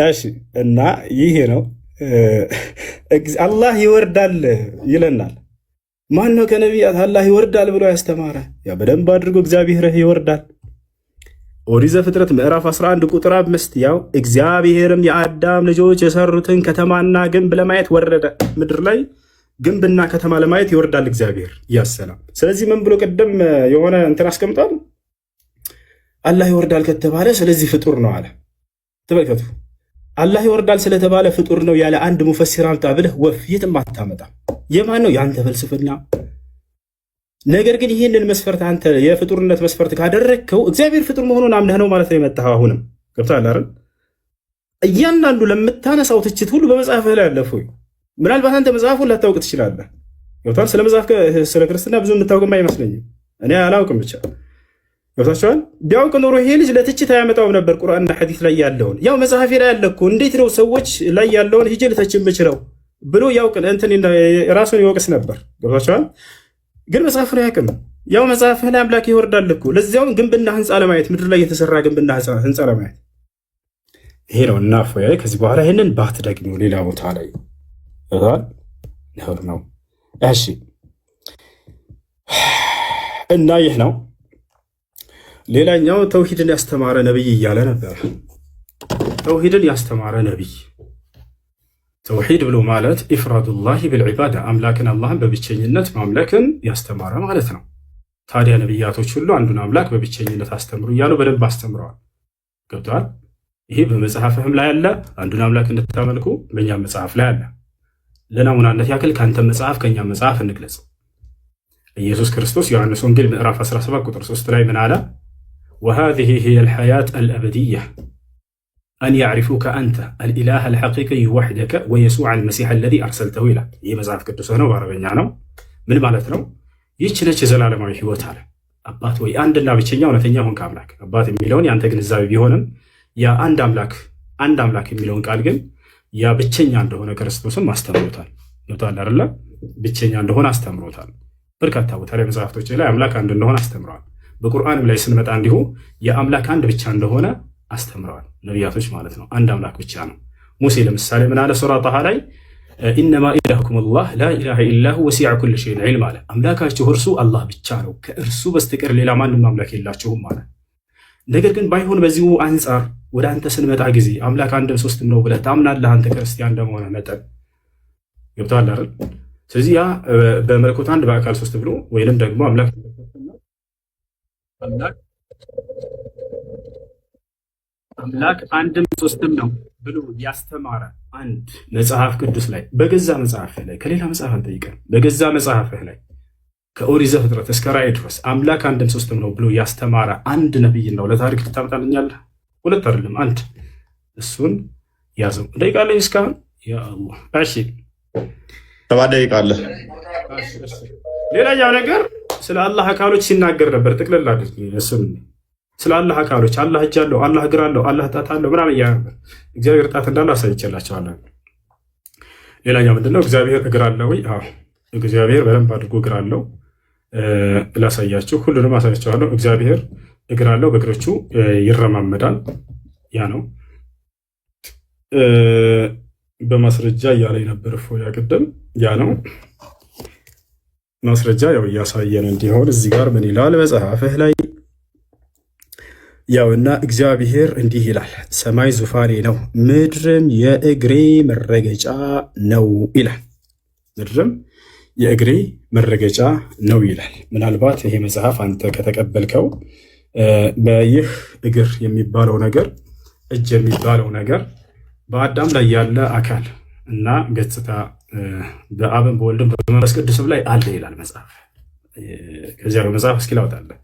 እሺ። እና ይሄ ነው አላህ ይወርዳል ይለናል። ማን ነው ከነቢያት አላህ ይወርዳል ብሎ ያስተማረ? ያ በደንብ አድርጎ እግዚአብሔር ይወርዳል። ኦሪት ዘፍጥረት ምዕራፍ 11 ቁጥር 5 ያው እግዚአብሔርም የአዳም ልጆች የሰሩትን ከተማና ግንብ ለማየት ወረደ። ምድር ላይ ግንብና ከተማ ለማየት ይወርዳል እግዚአብሔር ያሰላም። ስለዚህ ምን ብሎ ቀደም የሆነ እንትን አስቀምጧል። አላህ ይወርዳል ከተባለ ስለዚህ ፍጡር ነው አለ። ተመልከቱ፣ አላህ ይወርዳል ስለተባለ ፍጡር ነው ያለ አንድ ሙፈሲር አምጣ ብለህ ወፍ የትም አታመጣም። የማን ነው? የአንተ ፍልስፍና። ነገር ግን ይህንን መስፈርት አንተ የፍጡርነት መስፈርት ካደረግከው እግዚአብሔር ፍጡር መሆኑን አምነህ ነው ማለት ነው የመጣኸው። አሁንም ገብቶሃል አይደል? እያንዳንዱ ለምታነሳው ትችት ሁሉ በመጽሐፍህ ላይ አለፉ። ምናልባት አንተ መጽሐፉን ላታውቅ ትችላለህ። ገብቶሃል? ስለ መጽሐፍ ስለ ክርስትና ብዙ የምታውቅም አይመስለኝም። እኔ አላውቅም ብቻ ገብታችኋል። ቢያውቅ ኖሮ ይሄ ልጅ ለትችት አያመጣውም ነበር። ቁርአንና ሐዲስ ላይ ያለውን ያው መጽሐፌ ላይ ያለ እኮ እንዴት ነው ሰዎች ላይ ያለውን ሂጅ ልተች የምችለው ብሎ ያውቅ እንትን ራሱን ይወቅስ ነበር። ገብታችኋል። ግን መጽሐፉን አያውቅም። ያው መጽሐፍህ ላይ አምላክ ይወርዳል እኮ ለዚያውም ግንብና ህንፃ ለማየት ምድር ላይ የተሰራ ግንብና ህንፃ ለማየት ይሄ ነው። እና ፎያ ከዚህ በኋላ ይሄንን ባትደግሚው ሌላ ቦታ ላይ ነው። እሺ እና ይህ ነው። ሌላኛው ተውሂድን ያስተማረ ነብይ እያለ ነበር። ተውሂድን ያስተማረ ነብይ ተውሂድ ብሎ ማለት ኢፍራዱላሂ ብልዒባዳ አምላክን አላህን በብቸኝነት ማምለክን ያስተማረ ማለት ነው። ታዲያ ነብያቶች ሁሉ አንዱን አምላክ በብቸኝነት አስተምሩ እያሉ በደንብ አስተምረዋል። ገብተዋል። ይሄ በመጽሐፍህም ላይ አለ። አንዱን አምላክ እንድታመልኩ በእኛም መጽሐፍ ላይ አለ። ለናሙናነት ያክል ከአንተ መጽሐፍ ከእኛ መጽሐፍ እንግለጽ። ኢየሱስ ክርስቶስ ዮሐንስ ወንጌል ምዕራፍ 17 ቁጥር 3 ላይ ምን አለ? وهذه هي الحياة الأبدية أن يعرفوك أنت الإله الحقيقي وحدك ويسوع المسيح الذي أرسلته إلى ይህ መጽሐፍ ቅዱስ ነው፣ በአረበኛ ነው። ምን ማለት ነው? ይህች ነች የዘላለማዊ ህይወት አለ። አባት ወይ አንድና ብቸኛ እውነተኛ ሆንክ አምላክ። አባት የሚለውን የአንተ ግንዛቤ ቢሆንም ያ አንድ አምላክ የሚለውን ቃል ግን ያ ብቸኛ እንደሆነ ክርስቶስም አስተምሮታል። ይወጣል አይደለ? ብቸኛ እንደሆነ አስተምሮታል። በርካታ ቦታ ላይ መጽሐፍቶች ላይ አምላክ አንድ እንደሆነ አስተምረዋል። በቁርአንም ላይ ስንመጣ እንዲሁ የአምላክ አንድ ብቻ እንደሆነ አስተምረዋል ነቢያቶች ማለት ነው። አንድ አምላክ ብቻ ነው። ሙሴ ለምሳሌ ምን አለ? ሱራ ጣሃ ላይ ኢነማ ኢላሁኩም አላህ ላ ኢላሃ ኢላ ሁወ ወሲዐ ኩለ ሸይን ዒልማ አለ። አምላካችሁ እርሱ አላህ ብቻ ነው፣ ከእርሱ በስተቀር ሌላ ማንም አምላክ የላችሁም ማለት። ነገር ግን ባይሆን በዚሁ አንጻር ወደ አንተ ስንመጣ ጊዜ አምላክ አንድም ሶስትም ነው ብለህ ታምናለህ አንተ ክርስቲያን እንደመሆነ መጠን ገብቶሃል አይደል? ስለዚህ ያ በመለኮት አንድ በአካል ሶስት ብሎ ወይንም ደግሞ አምላክ አንድም ሶስትም ነው ብሎ ያስተማረ አንድ መጽሐፍ ቅዱስ ላይ በገዛ መጽሐፍህ ላይ ከሌላ መጽሐፍ አልጠይቀም፣ በገዛ መጽሐፍህ ላይ ከኦሪት ዘፍጥረት እስከ ራእይ ድረስ አምላክ አንድም ሶስትም ነው ብሎ ያስተማረ አንድ ነብይ ነው ለታሪክ ልታመጣልኛለህ? ሁለት አይደለም አንድ። እሱን ያዘው። ደቂቃ ላይ እስካሁን ያ አላህ። እሺ 7 ደቂቃ አለ። ሌላኛው ነገር ስለ አላህ አካሎች ሲናገር ነበር። ጥቅልል አድርግ እሱን ስለ አላህ አካሎች አላህ እጅ አለው፣ አላህ እግር አለው፣ አላህ ጣት አለው ምናምን እያለ ነበር። እግዚአብሔር ጣት እንዳለው አሳይቼላቸዋለሁ። ሌላኛው ምንድነው? እግዚአብሔር እግር አለው ወይ? አዎ እግዚአብሔር በደንብ አድርጎ እግር አለው። ላሳያችሁ፣ ሁሉንም አሳያቸዋለሁ። እግዚአብሔር እግር አለው፣ በእግሮቹ ይረማመዳል። ያ ነው በማስረጃ እያለኝ ነበር እፎ ያቅድም። ያ ነው ማስረጃ ያው እያሳየን እንዲሆን እዚህ ጋር ምን ይላል መጽሐፍህ ላይ ያውና እግዚአብሔር እንዲህ ይላል፣ ሰማይ ዙፋኔ ነው፣ ምድርም የእግሬ መረገጫ ነው ይላል። ምድርም የእግሬ መረገጫ ነው ይላል። ምናልባት ይሄ መጽሐፍ አንተ ከተቀበልከው በይህ እግር የሚባለው ነገር እጅ የሚባለው ነገር በአዳም ላይ ያለ አካል እና ገጽታ በአብም በወልድም በመንፈስ ቅዱስም ላይ አለ ይላል መጽሐፍ። ከዚያ መጽሐፍ እስኪ ላውጣለህ።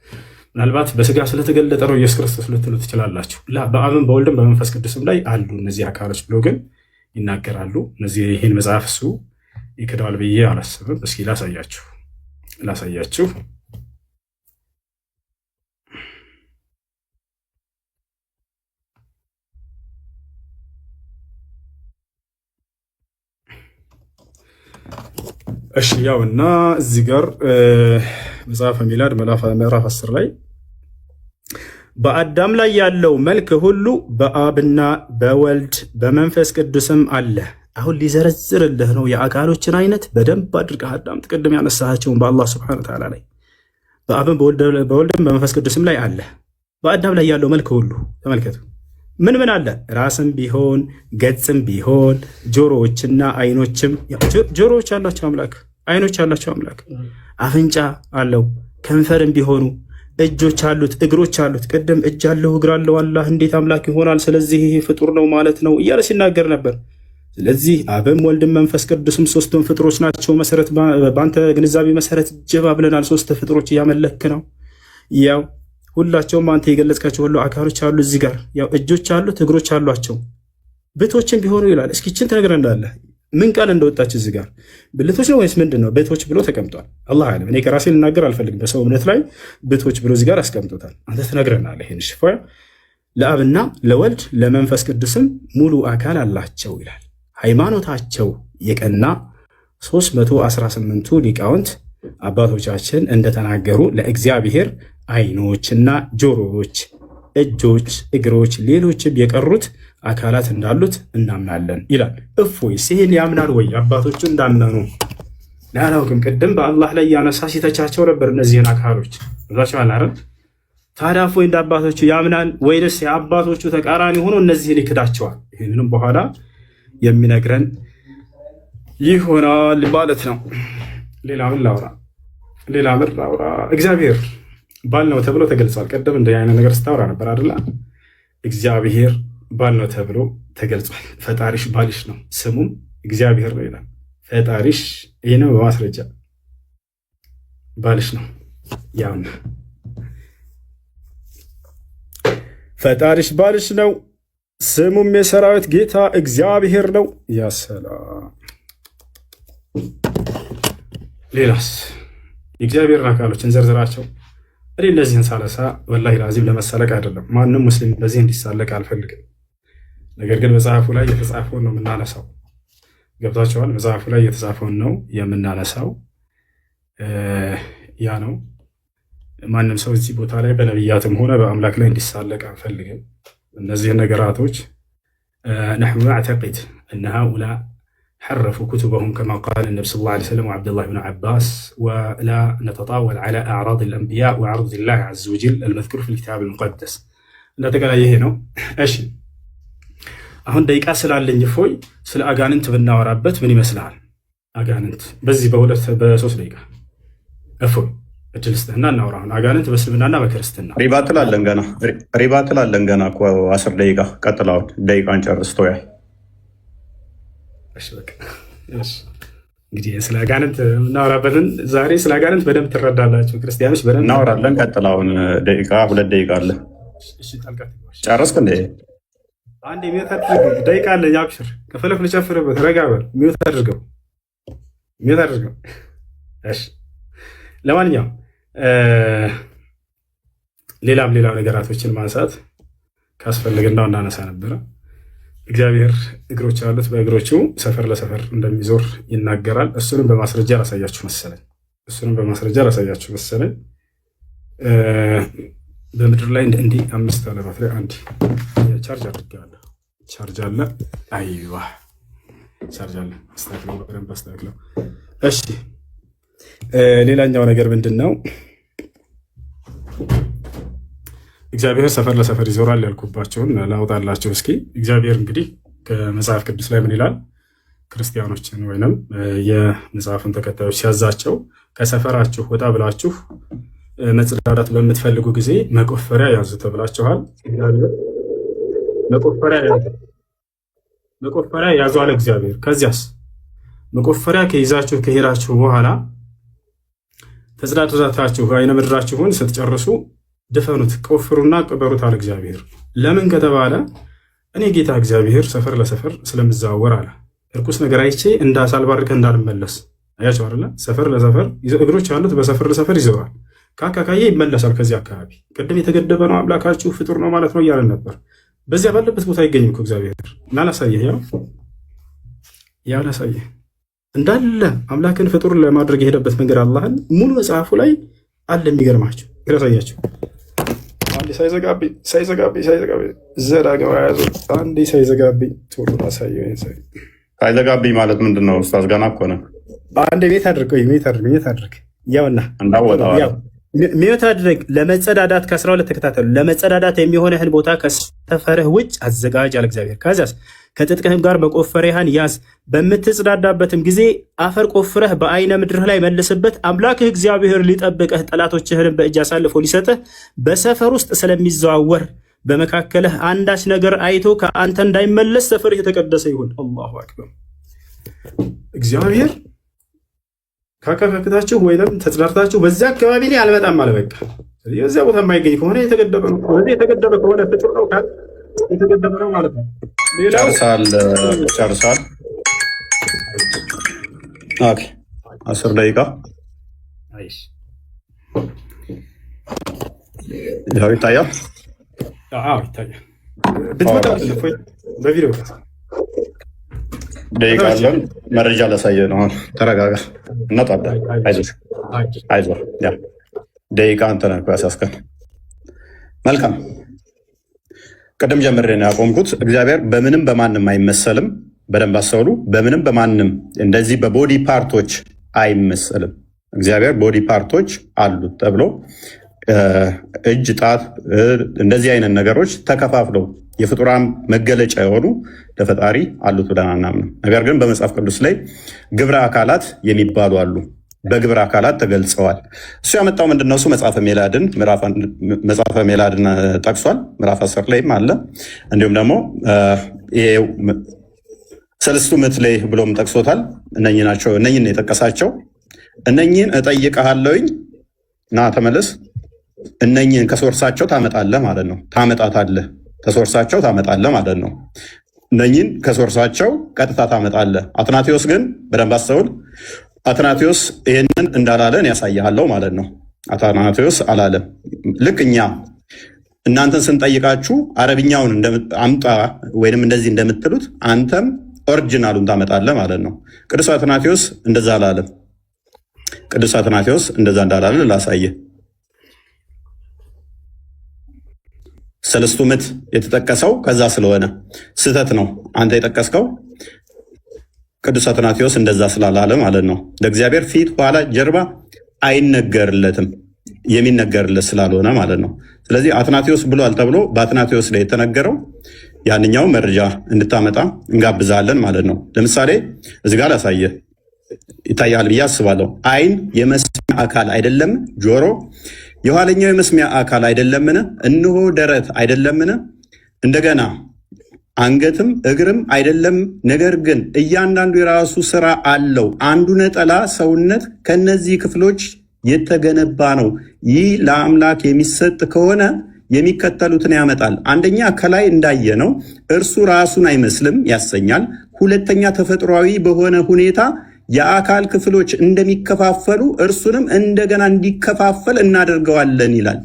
ምናልባት በስጋ ስለተገለጠ ነው ኢየሱስ ክርስቶስ ልትሉ ትችላላችሁ። በአብም በወልድም በመንፈስ ቅዱስም ላይ አሉ እነዚህ አካሎች ብሎ ግን ይናገራሉ። እነዚህ ይህን መጽሐፍ እሱ ይክደዋል ብዬ አላስብም። እስኪ ላሳያችሁ። እሺ ያውና እዚህ ጋር መጽሐፈ ሚላድ ምዕራፍ 10 ላይ በአዳም ላይ ያለው መልክ ሁሉ በአብና በወልድ በመንፈስ ቅዱስም አለ። አሁን ሊዘረዝርልህ ነው የአካሎችን አይነት በደንብ አድርገህ አዳምጥ። ቅድም ያነሳቸውን በአላህ ስብሐነ ወተዓላ ላይ በአብም በወልድም በመንፈስ ቅዱስም ላይ አለ። በአዳም ላይ ያለው መልክ ሁሉ ተመልከቱ። ምን ምን አለ? ራስም ቢሆን ገጽም ቢሆን ጆሮዎችና አይኖችም። ጆሮዎች አላቸው አምላክ፣ አይኖች አላቸው አምላክ፣ አፍንጫ አለው፣ ከንፈርም ቢሆኑ እጆች አሉት፣ እግሮች አሉት። ቅድም እጅ አለው እግር አለው አላህ እንዴት አምላክ ይሆናል? ስለዚህ ይሄ ፍጡር ነው ማለት ነው እያለ ሲናገር ነበር። ስለዚህ አብም ወልድም መንፈስ ቅዱስም ሶስቱም ፍጡሮች ናቸው። መሰረት በአንተ ግንዛቤ መሰረት ጀባ ብለናል። ሶስት ፍጡሮች እያመለክ ነው። ያው ሁላቸውም አንተ የገለጽካቸው ሁሉ አካሎች አሉ። እዚህ ጋር ያው እጆች አሉት እግሮች አሏቸው፣ ብቶችን ቢሆኑ ይላል። እስኪ ይህችን ትነግረናለህ። ምን ቃል እንደወጣች እዚህ ጋር ብልቶች ነው ወይስ ምንድን ነው? ብቶች ብሎ ተቀምጧል። አላህ አለም። እኔ ከራሴ ልናገር አልፈልግም። በሰው እምነት ላይ ብቶች ብሎ እዚህ ጋር አስቀምጦታል። አንተ ትነግረናለህ። ይህን ሽፋ ለአብና ለወልድ ለመንፈስ ቅዱስም ሙሉ አካል አላቸው ይላል። ሃይማኖታቸው የቀና 318ቱ ሊቃውንት አባቶቻችን እንደተናገሩ ለእግዚአብሔር አይኖችና ጆሮዎች፣ እጆች፣ እግሮች፣ ሌሎችም የቀሩት አካላት እንዳሉት እናምናለን ይላል። እፎይስ ይህን ያምናል ወይ? አባቶቹ እንዳመኑ አላውቅም። ቅድም በአላህ ላይ ያነሳ ሲተቻቸው ነበር እነዚህን አካሎች ብሏቸው አላረም። ታዲያ እፎይ እንደ አባቶቹ ያምናል ወይስ የአባቶቹ ተቃራኒ ሆኖ እነዚህን ይክዳቸዋል? ይህንንም በኋላ የሚነግረን ይሆናል ማለት ነው። ሌላ ምን ላውራ? እግዚአብሔር ባል ነው ተብሎ ተገልጿል። ቀደም እንደ አይነት ነገር ስታወራ ነበር አይደለ? እግዚአብሔር ባል ነው ተብሎ ተገልጿል። ፈጣሪሽ ባልሽ ነው፣ ስሙም እግዚአብሔር ነው ይላል። ፈጣሪሽ ይህ ነው በማስረጃ ባልሽ ነው። ያው ፈጣሪሽ ባልሽ ነው፣ ስሙም የሰራዊት ጌታ እግዚአብሔር ነው። ያሰላም። ሌላስ የእግዚአብሔርን አካሎች እንዘርዝራቸው። እኔ እነዚህን ሳለሳ ወላሂ ላዚም ለመሳለቅ አይደለም። ማንም ሙስሊም በዚህ እንዲሳለቅ አልፈልግም። ነገር ግን መጽሐፉ ላይ የተጻፈውን ነው የምናነሳው። ገብታችኋል? መጽሐፉ ላይ የተጻፈውን ነው የምናነሳው። ያ ነው። ማንም ሰው እዚህ ቦታ ላይ በነቢያትም ሆነ በአምላክ ላይ እንዲሳለቅ አንፈልግም። እነዚህን ነገራቶች ነሕኑ ነዕተቂድ እነ ሃኡላ حرفوا كتبهم كما قال النبي صلى الله عليه وسلم وعبد الله بن عباس ولا نتطاول على أعراض الأنبياء وعرض الله عز وجل المذكور في الكتاب المقدس لا تقال يهينو أشي አሁን ደቂቃ ስላለኝ እፎይ ስለ አጋንንት ብናወራበት ምን ይመስልሃል? አጋንንት በዚህ በ3 ደቂቃ እፎይ እድል ስጥህና እናውራ። አሁን አጋንንት በእስልምናና በክርስትና ሪባ ትላለን ገና እኮ 10 ደቂቃ ቀጥላውን ደቂቃን ጨርስ ተወያይ። እሺ በቃ እሺ እንግዲህ ስለ አጋንንት እናወራበትን ዛሬ ስለ አጋንንት በደንብ ትረዳላችሁ ክርስቲያኖች፣ በደንብ እናወራለን። ቀጥላውን ደቂቃ 2 ደቂቃ አለ። እሺ ጣልቃት ጨረስክ እንዴ? አንዴ ሚውት አድርገው። ደቂቃ አለኝ አብሽር። ከፈለክ ልጨፍርበት። ረጋ በል። ሚውት አድርገው። እሺ ለማንኛውም ሌላም ነገራቶችን ማንሳት ካስፈልግና እናነሳ ነበረ። እግዚአብሔር እግሮች አሉት፣ በእግሮቹ ሰፈር ለሰፈር እንደሚዞር ይናገራል። እሱንም በማስረጃ ላሳያችሁ መሰለኝ። በምድር ላይ እንዲህ 5 ዓለማት ላይ አንድ ቻርጅ አድርጌዋለሁ። ቻርጅ አለ። አይዋ ቻርጅ አለ። አስተካክለው። እሺ ሌላኛው ነገር ምንድን ነው? እግዚአብሔር ሰፈር ለሰፈር ይዞራል ያልኩባቸውን ላውጣላቸው እስኪ። እግዚአብሔር እንግዲህ ከመጽሐፍ ቅዱስ ላይ ምን ይላል? ክርስቲያኖችን ወይንም የመጽሐፉን ተከታዮች ሲያዛቸው ከሰፈራችሁ ወጣ ብላችሁ መጽዳዳት በምትፈልጉ ጊዜ መቆፈሪያ ያዙ ተብላችኋል። መቆፈሪያ ያዙ አለ እግዚአብሔር። ከዚያስ መቆፈሪያ ከይዛችሁ ከሄዳችሁ በኋላ ተጽዳዳታችሁ አይነ ምድራችሁን ስትጨርሱ ድፈኑት፣ ቆፍሩና ቅበሩት አለ እግዚአብሔር። ለምን ከተባለ እኔ ጌታ እግዚአብሔር ሰፈር ለሰፈር ስለምዛወር አለ። እርኩስ ነገር አይቼ እንዳሳልባርከ እንዳልመለስ። አያቸው አይደለ? ሰፈር ለሰፈር እግሮች አሉት፣ በሰፈር ለሰፈር ይዞራል። ካካካዬ ይመለሳል። ከዚህ አካባቢ ቅድም የተገደበ ነው አምላካችሁ ፍጡር ነው ማለት ነው እያለን ነበር። በዚያ ባለበት ቦታ አይገኝም እኮ እግዚአብሔር። እና ላሳየህ፣ ያው ላሳየህ እንዳለ አምላክን ፍጡር ለማድረግ የሄደበት መንገድ አላህን ሙሉ መጽሐፉ ላይ አለ። የሚገርማችሁ ላሳያችሁ። አንዴ ሳይዘጋብኝ ዘዳገባ ያዙ። አንዴ ሳይዘጋብኝ ቶሎ ላሳየው። ሳይዘጋብኝ ማለት ምንድን ነው? ኡስታዝ ገና እኮ ነው። አንዴ ቤት አድርግ ያውና እንዳወጣው ሚዩት አድርግ። ለመጸዳዳት ከ12 ተከታተሉ። ለመጸዳዳት የሚሆንህን ቦታ ከሰፈርህ ውጭ አዘጋጅ አለ እግዚአብሔር። ከዚያስ ከትጥቅህም ጋር መቆፈሪያህን ያዝ። በምትጸዳዳበትም ጊዜ አፈር ቆፍረህ በአይነ ምድርህ ላይ መልስበት። አምላክህ እግዚአብሔር ሊጠብቅህ ጠላቶችህንም በእጅ አሳልፎ ሊሰጥህ በሰፈር ውስጥ ስለሚዘዋወር በመካከልህ አንዳች ነገር አይቶ ከአንተ እንዳይመለስ ሰፈርህ የተቀደሰ ይሁን። አላሁ አክበር። እግዚአብሔር ካከፈክታችሁ ወይም ተጽዳርታችሁ በዚያ አካባቢ ላይ አልመጣም አለ። በቃ በዚያ ቦታ የማይገኝ ከሆነ የተገደበ ነው። ስለዚህ የተገደበ ከሆነ ፍጡር ነው ካል የተገደበ ነው ማለት ነው። ሌላው ጨርሳል። ኦኬ 10 ደቂቃ አይሽ ያው ይታያል። ይታያል። ብትመጣ በቪዲዮ ደቂቃ አለን። መረጃ ላሳየህ ነው። ተረጋጋ። እናጣለን። አይዞህ። ያ ደቂቃ አንተ ነህ ያሳስከን። መልካም። ቅድም ጀምሬ ነው ያቆምኩት። እግዚአብሔር በምንም በማንም አይመሰልም። በደንብ አስተውሉ። በምንም በማንም እንደዚህ በቦዲ ፓርቶች አይመሰልም። እግዚአብሔር ቦዲ ፓርቶች አሉት ተብሎ እጅ፣ ጣት፣ እንደዚህ አይነት ነገሮች ተከፋፍለው የፍጡራን መገለጫ የሆኑ ለፈጣሪ አሉት ብለን አናምንም። ነገር ግን በመጽሐፍ ቅዱስ ላይ ግብረ አካላት የሚባሉ አሉ። በግብረ አካላት ተገልጸዋል። እሱ ያመጣው ምንድነው? እሱ መጽሐፈ ሜላድን ጠቅሷል። ምዕራፍ 10 ላይም አለ። እንዲሁም ደግሞ ሰለስቱ ምዕት ላይ ብሎም ጠቅሶታል። እነኝን የጠቀሳቸው እነኝን እጠይቅሃለሁኝ ና ተመለስ። እነኝን ከሶርሳቸው ታመጣለህ ማለት ነው። ታመጣታለህ ከሶርሳቸው ታመጣለህ ማለት ነው። እነኝን ከሶርሳቸው ቀጥታ ታመጣለህ። አትናቴዎስ ግን በደንብ አስተውል። አትናቴዎስ ይህንን እንዳላለን ያሳያለው ማለት ነው። አትናቴዎስ አላለም። ልክ እኛ እናንተን ስንጠይቃችሁ አረብኛውን አምጣ ወይንም እንደዚህ እንደምትሉት አንተም ኦሪጂናሉን ታመጣለህ ማለት ነው። ቅዱስ አትናቴዎስ እንደዛ አላለም። ቅዱስ አትናቴዎስ እንደዛ እንዳላለ ላሳየ። ሰለስቱ ምዕት የተጠቀሰው ከዛ ስለሆነ ስህተት ነው። አንተ የጠቀስከው ቅዱስ አትናቴዎስ እንደዛ ስላላለ ማለት ነው። ለእግዚአብሔር ፊት፣ ኋላ፣ ጀርባ አይነገርለትም የሚነገርለት ስላልሆነ ማለት ነው። ስለዚህ አትናቴዎስ ብሏል ተብሎ በአትናቴዎስ ላይ የተነገረው ያንኛው መረጃ እንድታመጣ እንጋብዛለን ማለት ነው። ለምሳሌ እዚህ ጋር ላሳየ ይታያል ብዬ አስባለሁ። ዓይን የመስሚያ አካል አይደለም? ጆሮ የኋለኛው የመስሚያ አካል አይደለምን? እነሆ ደረት አይደለምን? እንደገና አንገትም እግርም አይደለም? ነገር ግን እያንዳንዱ የራሱ ስራ አለው። አንዱ ነጠላ ሰውነት ከነዚህ ክፍሎች የተገነባ ነው። ይህ ለአምላክ የሚሰጥ ከሆነ የሚከተሉትን ያመጣል። አንደኛ ከላይ እንዳየነው እርሱ ራሱን አይመስልም ያሰኛል። ሁለተኛ ተፈጥሯዊ በሆነ ሁኔታ የአካል ክፍሎች እንደሚከፋፈሉ እርሱንም እንደገና እንዲከፋፈል እናደርገዋለን ይላል።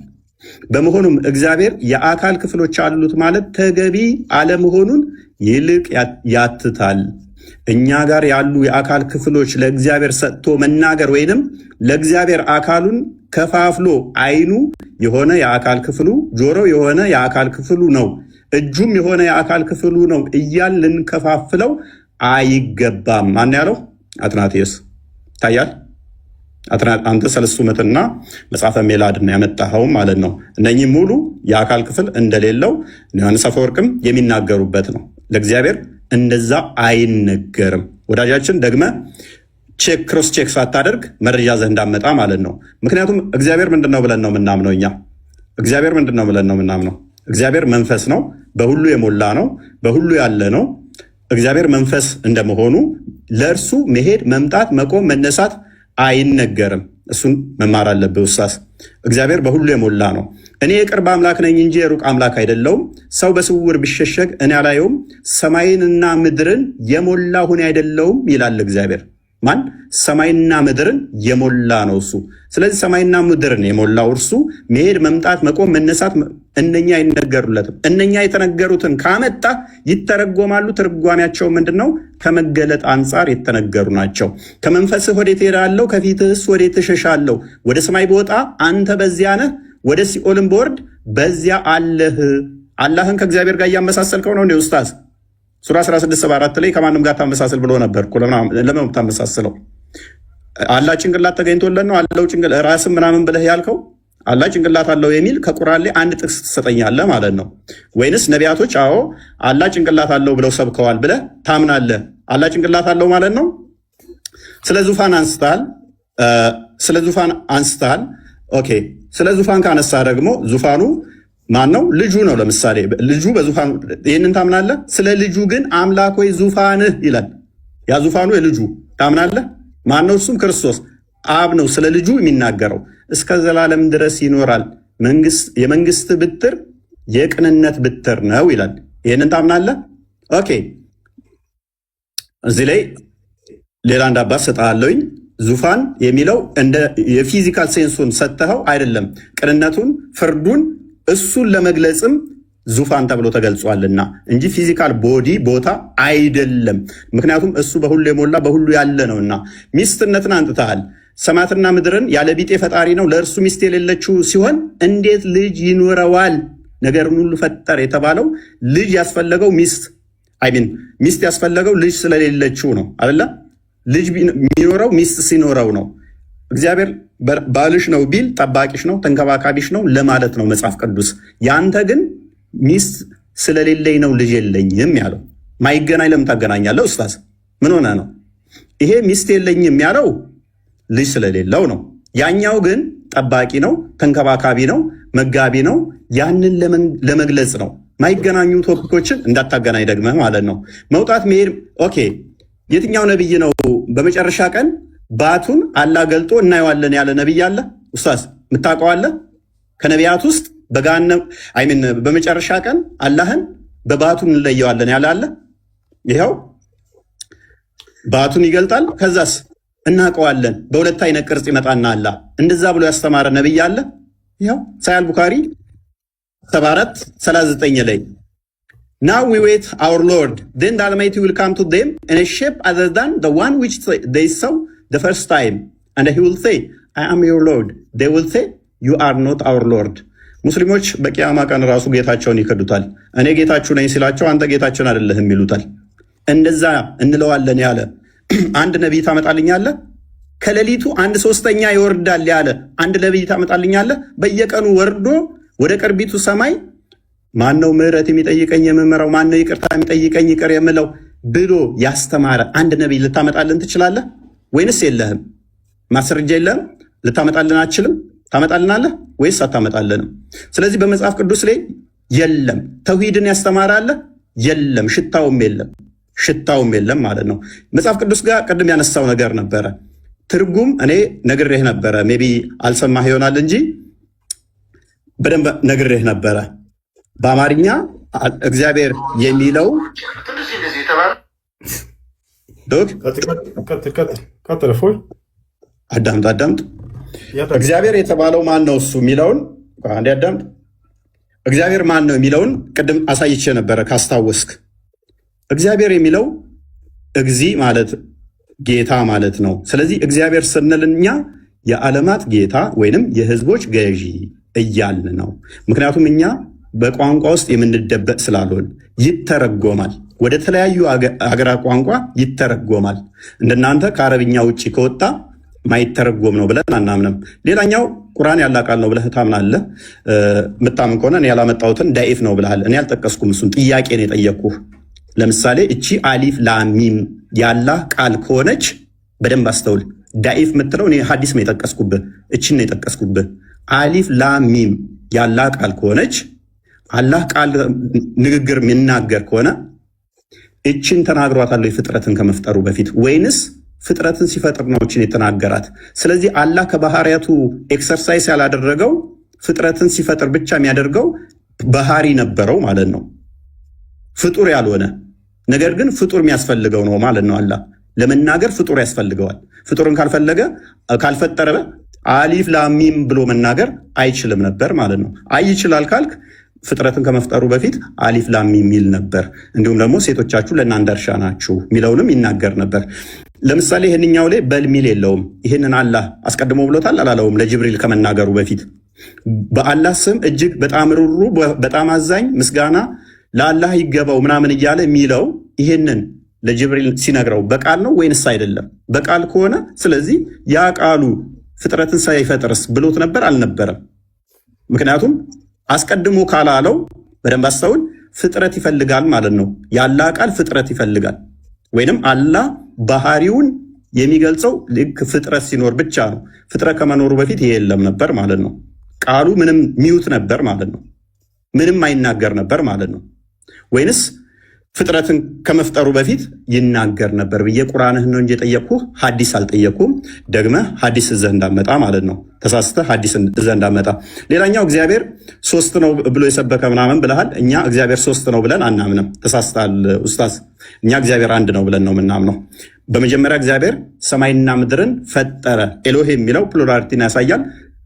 በመሆኑም እግዚአብሔር የአካል ክፍሎች አሉት ማለት ተገቢ አለመሆኑን ይልቅ ያትታል። እኛ ጋር ያሉ የአካል ክፍሎች ለእግዚአብሔር ሰጥቶ መናገር ወይንም ለእግዚአብሔር አካሉን ከፋፍሎ ዓይኑ የሆነ የአካል ክፍሉ፣ ጆሮ የሆነ የአካል ክፍሉ ነው፣ እጁም የሆነ የአካል ክፍሉ ነው እያል ልንከፋፍለው አይገባም። ማን ያለው? አትናቴዎስ። ይታያል። አንተ ሰለስቱ ምዕትና መጽሐፈ ሜላድን ያመጣኸው ማለት ነው። እነኚህ ሙሉ የአካል ክፍል እንደሌለው ዮሐንስ አፈወርቅም የሚናገሩበት ነው። ለእግዚአብሔር እንደዛ አይነገርም። ወዳጃችን ደግመ ክሮስ ቼክ ሳታደርግ መረጃ ዘንድ አመጣ ማለት ነው። ምክንያቱም እግዚአብሔር ምንድነው ብለን ነው የምናምነው? እኛ እግዚአብሔር ምንድነው ብለን ነው የምናምነው? እግዚአብሔር መንፈስ ነው፣ በሁሉ የሞላ ነው፣ በሁሉ ያለ ነው። እግዚአብሔር መንፈስ እንደመሆኑ ለእርሱ መሄድ፣ መምጣት፣ መቆም፣ መነሳት አይነገርም። እሱን መማር አለብህ ውሳስ። እግዚአብሔር በሁሉ የሞላ ነው። እኔ የቅርብ አምላክ ነኝ እንጂ የሩቅ አምላክ አይደለውም። ሰው በስውር ቢሸሸግ እኔ አላየውም። ሰማይንና ምድርን የሞላ ሁኔ አይደለውም ይላል እግዚአብሔር። ማን? ሰማይና ምድርን የሞላ ነው እሱ። ስለዚህ ሰማይና ምድርን የሞላው እርሱ መሄድ፣ መምጣት፣ መቆም፣ መነሳት እነኛ አይነገሩለትም። እነኛ የተነገሩትን ካመጣ ይተረጎማሉ። ትርጓሜያቸው ምንድን ነው? ከመገለጥ አንጻር የተነገሩ ናቸው። ከመንፈስህ ወዴት እሄዳለሁ? ከፊትህስ ወዴት እሸሻለሁ? ወደ ሰማይ ብወጣ አንተ በዚያ ነህ፣ ወደ ሲኦልም ብወርድ በዚያ አለህ። አላህን ከእግዚአብሔር ጋር እያመሳሰልከው ነው እንዴ ኡስታዝ? ሱራ 16:4 ላይ ከማንም ጋር ታመሳሰል ብሎ ነበር። ለምን ታመሳስለው? አላህ ጭንቅላት ተገኝቶለን ነው አለው ራስም ምናምን ብለህ ያልከው? አላህ ጭንቅላት አለው የሚል ከቁርአን ላይ አንድ ጥቅስ ትሰጠኛለህ ማለት ነው? ወይንስ ነቢያቶች አዎ አላህ ጭንቅላት አለው ብለው ሰብከዋል ብለህ ታምናለህ? አላህ ጭንቅላት አለው ማለት ነው? ስለ ዙፋን አንስተሃል። ኦኬ፣ ስለ ዙፋን ካነሳ ደግሞ ዙፋኑ ማን ነው? ልጁ ነው። ለምሳሌ ልጁ በዙፋኑ ይህንን ታምናለህ? ስለ ልጁ ግን አምላክ ወይ ዙፋንህ ይላል። ያ ዙፋኑ የልጁ ታምናለህ? ማን ነው? እሱም ክርስቶስ አብ ነው ስለ ልጁ የሚናገረው። እስከ ዘላለም ድረስ ይኖራል፣ የመንግስት ብትር የቅንነት ብትር ነው ይላል። ይህንን ታምናለህ? ኦኬ፣ እዚህ ላይ ሌላ አንድ አባት ሰጥሃለሁኝ። ዙፋን የሚለው እንደ የፊዚካል ሴንሱን ሰጥተኸው አይደለም፣ ቅንነቱን፣ ፍርዱን እሱን ለመግለጽም ዙፋን ተብሎ ተገልጿልና እንጂ ፊዚካል ቦዲ ቦታ አይደለም። ምክንያቱም እሱ በሁሉ የሞላ በሁሉ ያለ ነውና። ሚስትነትን አንጥተሃል። ሰማያትና ምድርን ያለ ቢጤ ፈጣሪ ነው፣ ለእርሱ ሚስት የሌለችው ሲሆን እንዴት ልጅ ይኖረዋል? ነገርን ሁሉ ፈጠረ የተባለው ልጅ ያስፈለገው ሚስት ያስፈለገው ልጅ ስለሌለችው ነው አይደለ? ልጅ የሚኖረው ሚስት ሲኖረው ነው። እግዚአብሔር ባልሽ ነው ቢል ጠባቂሽ ነው ተንከባካቢሽ ነው ለማለት ነው መጽሐፍ ቅዱስ። ያንተ ግን ሚስት ስለሌለኝ ነው ልጅ የለኝም ያለው። ማይገናኝ ለምን ታገናኛለህ ኡስታዝ? ምን ሆነ ነው? ይሄ ሚስት የለኝም ያለው ልጅ ስለሌለው ነው። ያኛው ግን ጠባቂ ነው፣ ተንከባካቢ ነው፣ መጋቢ ነው። ያንን ለመግለጽ ነው። ማይገናኙ ቶፒኮችን እንዳታገናኝ ደግመህ ማለት ነው። መውጣት መሄድ ኦኬ። የትኛው ነብይ ነው በመጨረሻ ቀን ባቱን አላህ ገልጦ እናየዋለን ያለ ነብይ አለ? ኡስታዝ የምታውቀዋለህ? ከነቢያት ውስጥ በመጨረሻ ቀን አላህን በባቱን እንለየዋለን ያለ አለ? ይኸው ባቱን ይገልጣል። ከዛስ እናውቀዋለን በሁለት አይነት ቅርጽ ይመጣና አላህ እንደዛ ብሎ ያስተማረ ነብይ አለ? ይኸው ሳሂህ ቡኻሪ 74:39 ላይ Now we wait our Lord, then the Almighty will come to them in a shape other than the one which they saw the first time, and he will say, I am your Lord. They will say, you are not our Lord. ሙስሊሞች በቂያማ ቀን ራሱ ጌታቸውን ይከዱታል። እኔ ጌታችሁ ነኝ ሲላቸው አንተ ጌታችን አይደለህም ይሉታል። እንደዛ እንለዋለን ያለ አንድ ነቢይ ታመጣልኛለህ? ከሌሊቱ 1/3 ይወርዳል ያለ አንድ ነቢይ ታመጣልኛለህ? በየቀኑ ወርዶ ወደ ቅርቢቱ ሰማይ ማነው ምሕረት የሚጠይቀኝ የምምረው፣ ማነው ይቅርታ የሚጠይቀኝ ይቅር የምለው ብሎ ያስተማረ አንድ ነቢይ ልታመጣልን ትችላለህ ወይንስ የለህም? ማስረጃ የለህም? ልታመጣልን አትችልም? ታመጣልናለህ ወይስ አታመጣልንም? ስለዚህ በመጽሐፍ ቅዱስ ላይ የለም። ተውሂድን ያስተማረ አለ? የለም። ሽታውም የለም ማለት ነው። መጽሐፍ ቅዱስ ጋር ቅድም ያነሳው ነገር ነበረ። ትርጉም እኔ ነግሬህ ነበረ። ሜይ ቢ አልሰማህ ይሆናል እንጂ በደንብ ነግሬህ ነበረ። በአማርኛ እግዚአብሔር የሚለው አዳምጥ። እግዚአብሔር የተባለው ማን ነው? እሱ የሚለውን አንዴ አዳምጥ። እግዚአብሔር ማን ነው የሚለውን ቅድም አሳይቼ ነበረ ካስታወስክ። እግዚአብሔር የሚለው እግዚ ማለት ጌታ ማለት ነው። ስለዚህ እግዚአብሔር ስንል እኛ የዓለማት ጌታ ወይንም የሕዝቦች ገዢ እያልን ነው። ምክንያቱም እኛ በቋንቋ ውስጥ የምንደበቅ ስላልሆን ይተረጎማል። ወደ ተለያዩ ሀገራት ቋንቋ ይተረጎማል። እንደናንተ ከአረብኛ ውጭ ከወጣ ማይተረጎም ነው ብለን አናምንም። ሌላኛው ቁርአን ያላ ቃል ነው ብለህ ታምናለህ። የምታምን ከሆነ እኔ ያላመጣሁትን ዳኢፍ ነው ብለሃል። እኔ አልጠቀስኩም። እሱን ጥያቄ ነው የጠየቅኩህ። ለምሳሌ እቺ አሊፍ ላሚም ያላህ ቃል ከሆነች በደንብ አስተውል። ዳኢፍ የምትለው እኔ ሐዲስ ነው የጠቀስኩብህ፣ እችን ነው የጠቀስኩብህ። አሊፍ ላሚም ያላህ ቃል ከሆነች አላህ ቃል ንግግር የሚናገር ከሆነ እችን ተናግሯታል ፍጥረትን ከመፍጠሩ በፊት ወይንስ ፍጥረትን ሲፈጥር ነው እችን የተናገራት? ስለዚህ አላህ ከባህሪያቱ ኤክሰርሳይዝ ያላደረገው ፍጥረትን ሲፈጥር ብቻ የሚያደርገው ባህሪ ነበረው ማለት ነው። ፍጡር ያልሆነ ነገር ግን ፍጡር የሚያስፈልገው ነው ማለት ነው። አላህ ለመናገር ፍጡር ያስፈልገዋል። ፍጡርን ካልፈጠረ አሊፍ ላሚም ብሎ መናገር አይችልም ነበር ማለት ነው። ይችላል ካልክ ፍጥረትን ከመፍጠሩ በፊት አሊፍ ላሚም የሚል ነበር። እንዲሁም ደግሞ ሴቶቻችሁ ለእናንተ እርሻ ናችሁ የሚለውንም ይናገር ነበር። ለምሳሌ ይህንኛው ላይ በልሚል የለውም። ይህንን አላህ አስቀድሞ ብሎታል አላለውም? ለጅብሪል ከመናገሩ በፊት በአላህ ስም እጅግ በጣም ሩሩ በጣም አዛኝ ምስጋና ለአላህ ይገባው ምናምን እያለ የሚለው ይህንን ለጅብሪል ሲነግረው በቃል ነው ወይንስ አይደለም? በቃል ከሆነ ስለዚህ ያ ቃሉ ፍጥረትን ሳይፈጥርስ ብሎት ነበር አልነበረም? ምክንያቱም አስቀድሞ ካላለው በደንብ አስተውል፣ ፍጥረት ይፈልጋል ማለት ነው። የአላህ ቃል ፍጥረት ይፈልጋል ወይንም አላህ ባህሪውን የሚገልጸው ልክ ፍጥረት ሲኖር ብቻ ነው። ፍጥረት ከመኖሩ በፊት ይሄ የለም ነበር ማለት ነው። ቃሉ ምንም ሚውት ነበር ማለት ነው። ምንም አይናገር ነበር ማለት ነው። ወይንስ ፍጥረትን ከመፍጠሩ በፊት ይናገር ነበር ብዬ ቁርአንህን ነው እንጂ የጠየቅኩህ ሐዲስ አልጠየቅኩም። ደግመህ ሐዲስ እዘህ እንዳመጣ ማለት ነው። ተሳስተህ ሐዲስ እዘህ እንዳመጣ። ሌላኛው እግዚአብሔር 3 ነው ብሎ የሰበከ ምናምን ብለሃል። እኛ እግዚአብሔር 3 ነው ብለን አናምንም። ተሳስተሃል ኡስታዝ። እኛ እግዚአብሔር 1 ነው ብለን ነው የምናምነው። በመጀመሪያ እግዚአብሔር ሰማይና ምድርን ፈጠረ። ኤሎሄ የሚለው ፕሉራሊቲን ያሳያል።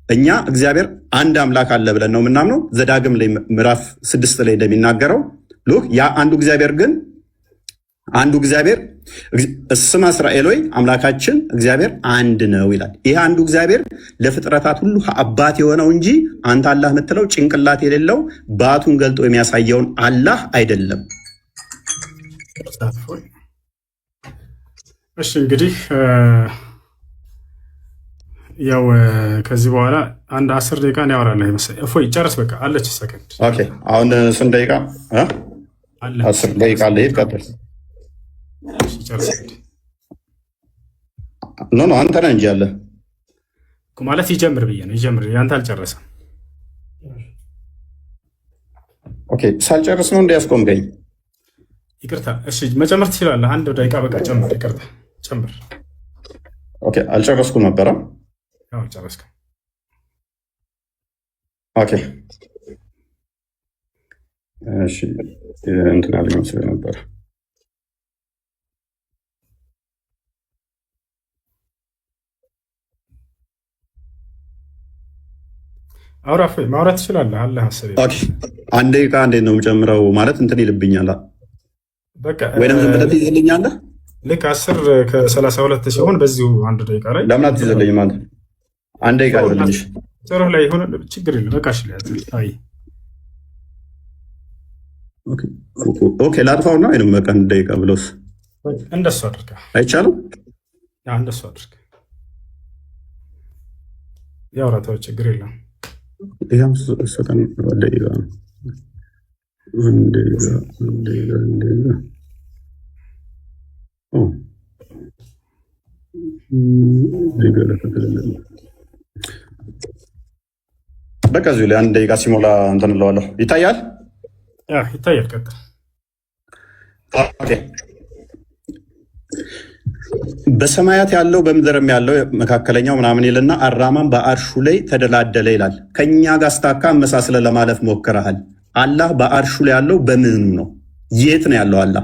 እኛ እግዚአብሔር አንድ አምላክ አለ ብለን ነው የምናምነው። ዘዳግም ላይ ምዕራፍ 6 ላይ እንደሚናገረው ሉክ ያ አንዱ እግዚአብሔር እስማ እስራኤል ሆይ አምላካችን እግዚአብሔር አንድ ነው ይላል። ይህ አንዱ እግዚአብሔር ለፍጥረታት ሁሉ አባት የሆነው እንጂ አንተ አላህ የምትለው ጭንቅላት የሌለው ባቱን ገልጦ የሚያሳየውን አላህ አይደለም። እሺ እንግዲህ ያው ከዚህ በኋላ አንድ 10 ደቂቃ ነው ያወራለህ መሰለኝ። እፎይ ጨርስ፣ በቃ አለች ሰከንድ። ኦኬ አሁን ስንት ደቂቃ? 10 ደቂቃ አለ። ይቀጥል። እሺ ጨርስ። ኖ አንተ ነህ እንጂ ያለ ማለት ይጀምር ብዬ ነው። ይጀምር፣ ያንተ አልጨረሰም። ኦኬ ሳልጨርስ ነው እንዲያስቆምገኝ። ይቅርታ። እሺ መጨመር ትችላለህ። አንድ ደቂቃ በቃ ጨምር። ይቅርታ ጨምር። ኦኬ አልጨረስኩም ነበረ። ያው ጨረስክ። ኦኬ እሺ እንትን አለ መስሎኝ ነበር። አውራ እፎይ ማውራት ትችላለህ። አለ ሀሳብ። ኦኬ አንድ ደቂቃ እንዴት ነው የምጨምረው? ማለት እንትን ይልብኛል። በቃ ወይንም ዝም ብለህ ትይዝልኛለህ። ልክ 10 ከ32 ሲሆን በዚሁ አንድ ደቂቃ ላይ ለምን አትይዝልኝም አንተ? አንድ ደቂቃ ይዘልኝሽ ጥሩ ላይ ሆነ ችግር የለም። በቃ እሺ አይ ኦኬ ላጥፋውና ወይንም በቃ አንድ ደቂቃ ብለውስ እንደሱ አድርጋ አይቻልም። እንደሱ አድርጋ ያውራታው ችግር የለም። ይሄም ሰከን ወደይጋ እንደዛ በቃ እዚሁ ላይ 1 ደቂቃ ሲሞላ እንትን እለዋለሁ። ይታያል ይታያል። ቀጥል። ኦኬ። በሰማያት ያለው በምድርም ያለው መካከለኛው ምናምን ይልና አራማን በአርሹ ላይ ተደላደለ ይላል። ከኛ ጋር ስታካ መሳስለ ለማለፍ ሞክረሃል። አላህ በአርሹ ላይ ያለው በምኑ ነው? የት ነው ያለው አላህ?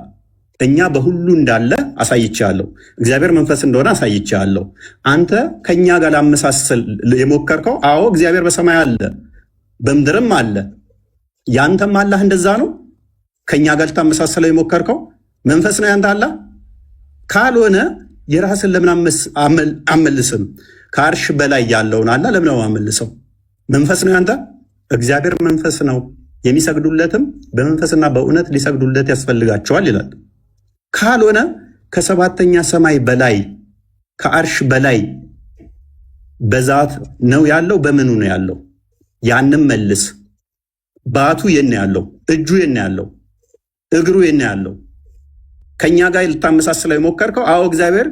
እኛ በሁሉ እንዳለ አሳይቻለሁ። እግዚአብሔር መንፈስ እንደሆነ አሳይቻለሁ። አንተ ከኛ ጋር ላመሳሰል የሞከርከው፣ አዎ እግዚአብሔር በሰማይ አለ በምድርም አለ። ያንተም አላህ እንደዛ ነው። ከኛ ጋር ልታመሳሰለው የሞከርከው መንፈስ ነው ያንተ አላህ። ካልሆነ የራስን ለምን አመልስም? ከአርሽ በላይ ያለውን አላህ ለምን አመልሰው? መንፈስ ነው ያንተ። እግዚአብሔር መንፈስ ነው፣ የሚሰግዱለትም በመንፈስና በእውነት ሊሰግዱለት ያስፈልጋቸዋል ይላል። ካልሆነ ከሰባተኛ ሰማይ በላይ ከአርሽ በላይ በዛት ነው ያለው። በምኑ ነው ያለው? ያንም መልስ። ባቱ የነ ያለው፣ እጁ የነ ያለው፣ እግሩ የነ ያለው። ከኛ ጋር ልታመሳስለው የሞከርከው፣ አዎ እግዚአብሔር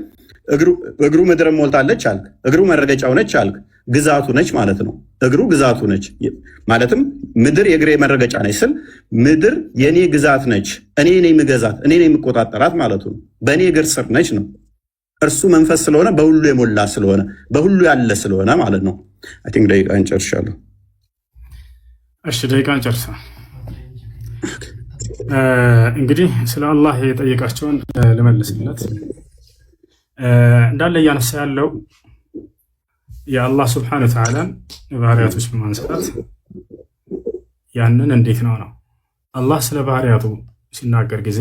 እግሩ ምድር ሞልታለች አልክ። እግሩ መረገጫው ነች አልክ። ግዛቱ ነች ማለት ነው። እግሩ ግዛቱ ነች ማለትም ምድር የእግሬ መረገጫ ነች ስል ምድር የኔ ግዛት ነች፣ እኔ ነኝ የምገዛት፣ እኔ ነኝ የምቆጣጠራት ማለቱ ነው። በእኔ እግር ስር ነች ነው። እርሱ መንፈስ ስለሆነ በሁሉ የሞላ ስለሆነ በሁሉ ያለ ስለሆነ ማለት ነው። አይ ቲንክ ደቂቃ እንጨርሻለሁ። እሺ ደቂቃ እንጨርሳ። እንግዲህ ስለ አላህ የጠየቃቸውን ልመልስለት። እንዳለ እያነሳ ያለው የአላህ ስብሐነ ወተዓላን ባህሪያቶች በማንሳት ያንን እንዴት ነው አላህ ስለ ባህሪያቱ ሲናገር ጊዜ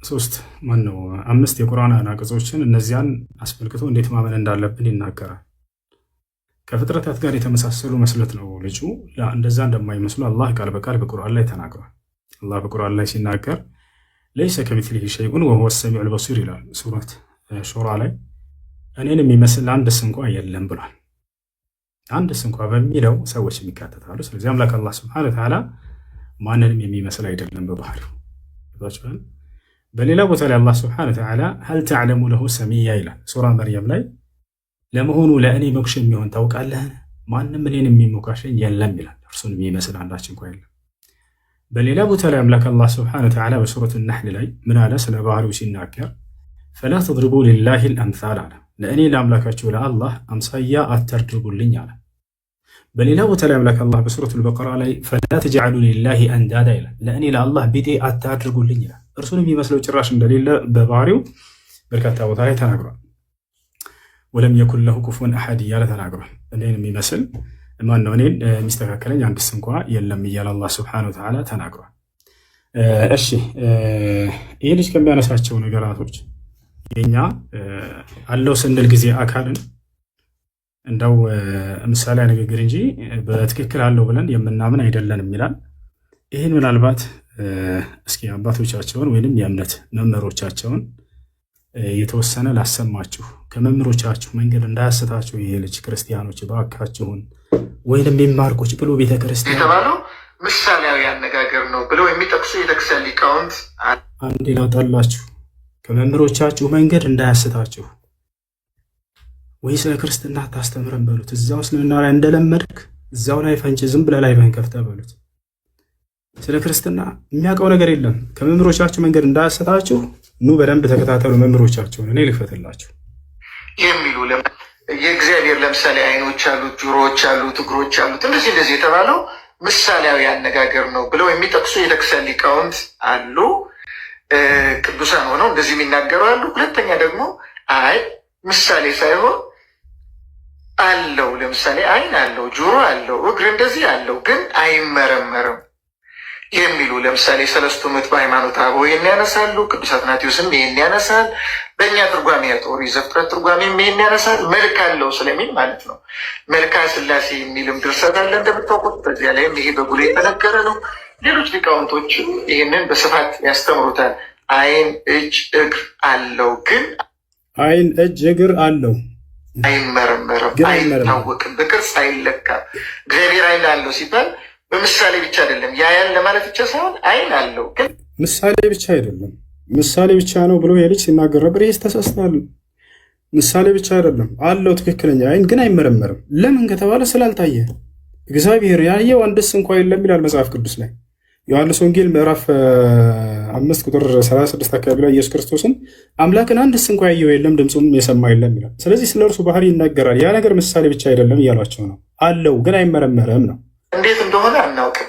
5 የቁርአን አንቀጾችን እነዚያን አስመልክቶ እንዴት ማመን እንዳለብን ይናገራል። ከፍጥረታት ጋር የተመሳሰሉ መስለት ነው ልጁ። እንደዛ እንደማይመስሉ አላህ ቃል በቃል በቁርአን ላይ ተናግሯል። አላህ በቁርአን ላይ ሲናገር ለይሰ ከሚስሊሂ ሸይኡን ወሁወ ሰሚዑል በሲር ይላል ሱረት ሹራ ላይ። እኔን የሚመስል አንድስ እንኳ የለም ብሏል። አንድስ እንኳ በሚለው ሰዎች የሚካተታሉ። ስለዚህ አምላክ አላህ ሱብሓነሁ ወተዓላ ማንንም የሚመስል አይደለም በባህሪው። በሌላ ቦታ ላይ አላህ ሱብሓነሁ ወተዓላ ሀል ተዕለሙ ለሁ ሰሚያ ይላል ሱራ መርየም ላይ። ለመሆኑ ለእኔ ሞክሽ የሚሆን ታውቃለህ? ማንም እኔን የሚሞካሸኝ የለም ይላል። እርሱን የሚመስል አንዳች እንኳ የለም። በሌላ ቦታ ላይ አምላክ አላህ ሱብሓነሁ ወተዓላ በሱረት ነሕል ላይ ምን አለ? ስለ ባህሪው ሲናገር ፈላ ተድሪቡ ሊላሂ አልአምሳል አለ። ለእኔ ለአምላካችሁ ለአላህ አምሳያ አተርድቡልኝ አለ። በሌላ ቦታ ላይ አምላክ አላህ በሱረቱል በቀራ ላይ ፈላ ተጅዐሉ ሊላሂ አንዳዳ ይላል። ለእኔ ለአላህ ቢጤ አታድርጉልኝ ይላል። እርሱን የሚመስለው ጭራሽ እንደሌለ በባህሪው በርካታ ቦታ ላይ ተናግሯል። ወለም የኩን ለሁ ኩፉወን አሐድ እያለ ተናግሯል። እኔን የሚመስል ማነው? እኔን የሚስተካከለኝ አንድስ እንኳ የለም እያለ አላህ ሱብሓነሁ ወተዓላ ተናግሯል። እሺ ይህ ልጅ ከሚያነሳቸው ነገራቶች የኛ አለው ስንል ጊዜ አካልን እንደው ምሳሌ ንግግር እንጂ በትክክል አለው ብለን የምናምን አይደለንም ይላል። ይህን ምናልባት እስኪ አባቶቻቸውን ወይንም የእምነት መምህሮቻቸውን የተወሰነ ላሰማችሁ፣ ከመምህሮቻችሁ መንገድ እንዳያስታችሁ ይሄ ልጅ ክርስቲያኖች ባካችሁን፣ ወይንም የሚማርቆች ብሎ ቤተክርስቲያን የተባለው ምሳሌያዊ አነጋገር ነው ብለው የሚጠቅሱ የቤተክርስቲያን ሊቃውንት አንድ ላውጣላችሁ፣ ከመምህሮቻችሁ መንገድ እንዳያስታችሁ፣ ወይ ስለ ክርስትና ታስተምረን በሉት። እዛው እስልምና ላይ እንደለመድክ እዛው ላይ ፈንጭ ዝም ብለህ ላይ ከፍተህ በሉት። ስለ ክርስትና የሚያውቀው ነገር የለም። ከመምህሮቻችሁ መንገድ እንዳያስታችሁ ኑ በደንብ ተከታተሉ መምህሮቻችሁን፣ እኔ ልክፈትላችሁ የሚሉ የእግዚአብሔር ለምሳሌ አይኖች አሉት፣ ጆሮዎች አሉት፣ እግሮች አሉት፣ እንደዚህ የተባለው ምሳሌያዊ አነጋገር ነው ብለው የሚጠቅሱ የቤተክርስቲያን ሊቃውንት አሉ። ቅዱሳን ሆነው እንደዚህ የሚናገሩ አሉ። ሁለተኛ ደግሞ አይ ምሳሌ ሳይሆን አለው፣ ለምሳሌ አይን አለው፣ ጆሮ አለው፣ እግር እንደዚህ አለው፣ ግን አይመረመርም የሚሉ ለምሳሌ ሰለስቱ ምዕት በሃይማኖተ አበው ይህን ያነሳሉ። ቅዱስ አትናቴዎስም ይህን ያነሳል። በእኛ ትርጓሜ ኦሪት ዘፍጥረት ትርጓሜ ይሄን ያነሳል። መልክ አለው ስለሚል ማለት ነው። መልክአ ሥላሴ የሚልም ድርሰት አለ እንደምታውቁት። በዚያ ላይም ይሄ በጉል የተነገረ ነው። ሌሎች ሊቃውንቶች ይህንን በስፋት ያስተምሩታል። ዓይን፣ እጅ፣ እግር አለው ግን ዓይን፣ እጅ፣ እግር አለው አይመረመርም፣ አይታወቅም፣ በቅርጽ አይለካም። እግዚአብሔር ዓይን አለው ሲባል በምሳሌ ብቻ አይደለም፣ ያያል ለማለት ብቻ ሳይሆን ዓይን አለው ግን ምሳሌ ብቻ አይደለም። ምሳሌ ብቻ ነው ብሎ የልጅ ሲናገር ነበር። ይህ ተሳስተዋል። ምሳሌ ብቻ አይደለም አለው ትክክለኛ ዓይን ግን አይመረመርም። ለምን ከተባለ ስላልታየ። እግዚአብሔር ያየው አንድስ እንኳ የለም ይላል መጽሐፍ ቅዱስ ላይ ዮሐንስ ወንጌል ምዕራፍ 5 ቁጥር 36 አካባቢ ላይ ኢየሱስ ክርስቶስን አምላክን አንድስ እንኳ ያየው የለም ድምፁም የሰማ የለም ይላል። ስለዚህ ስለ እርሱ ባህሪ ይናገራል። ያ ነገር ምሳሌ ብቻ አይደለም እያሏቸው ነው። አለው ግን አይመረመርም ነው። እንዴት እንደሆነ አናውቅም።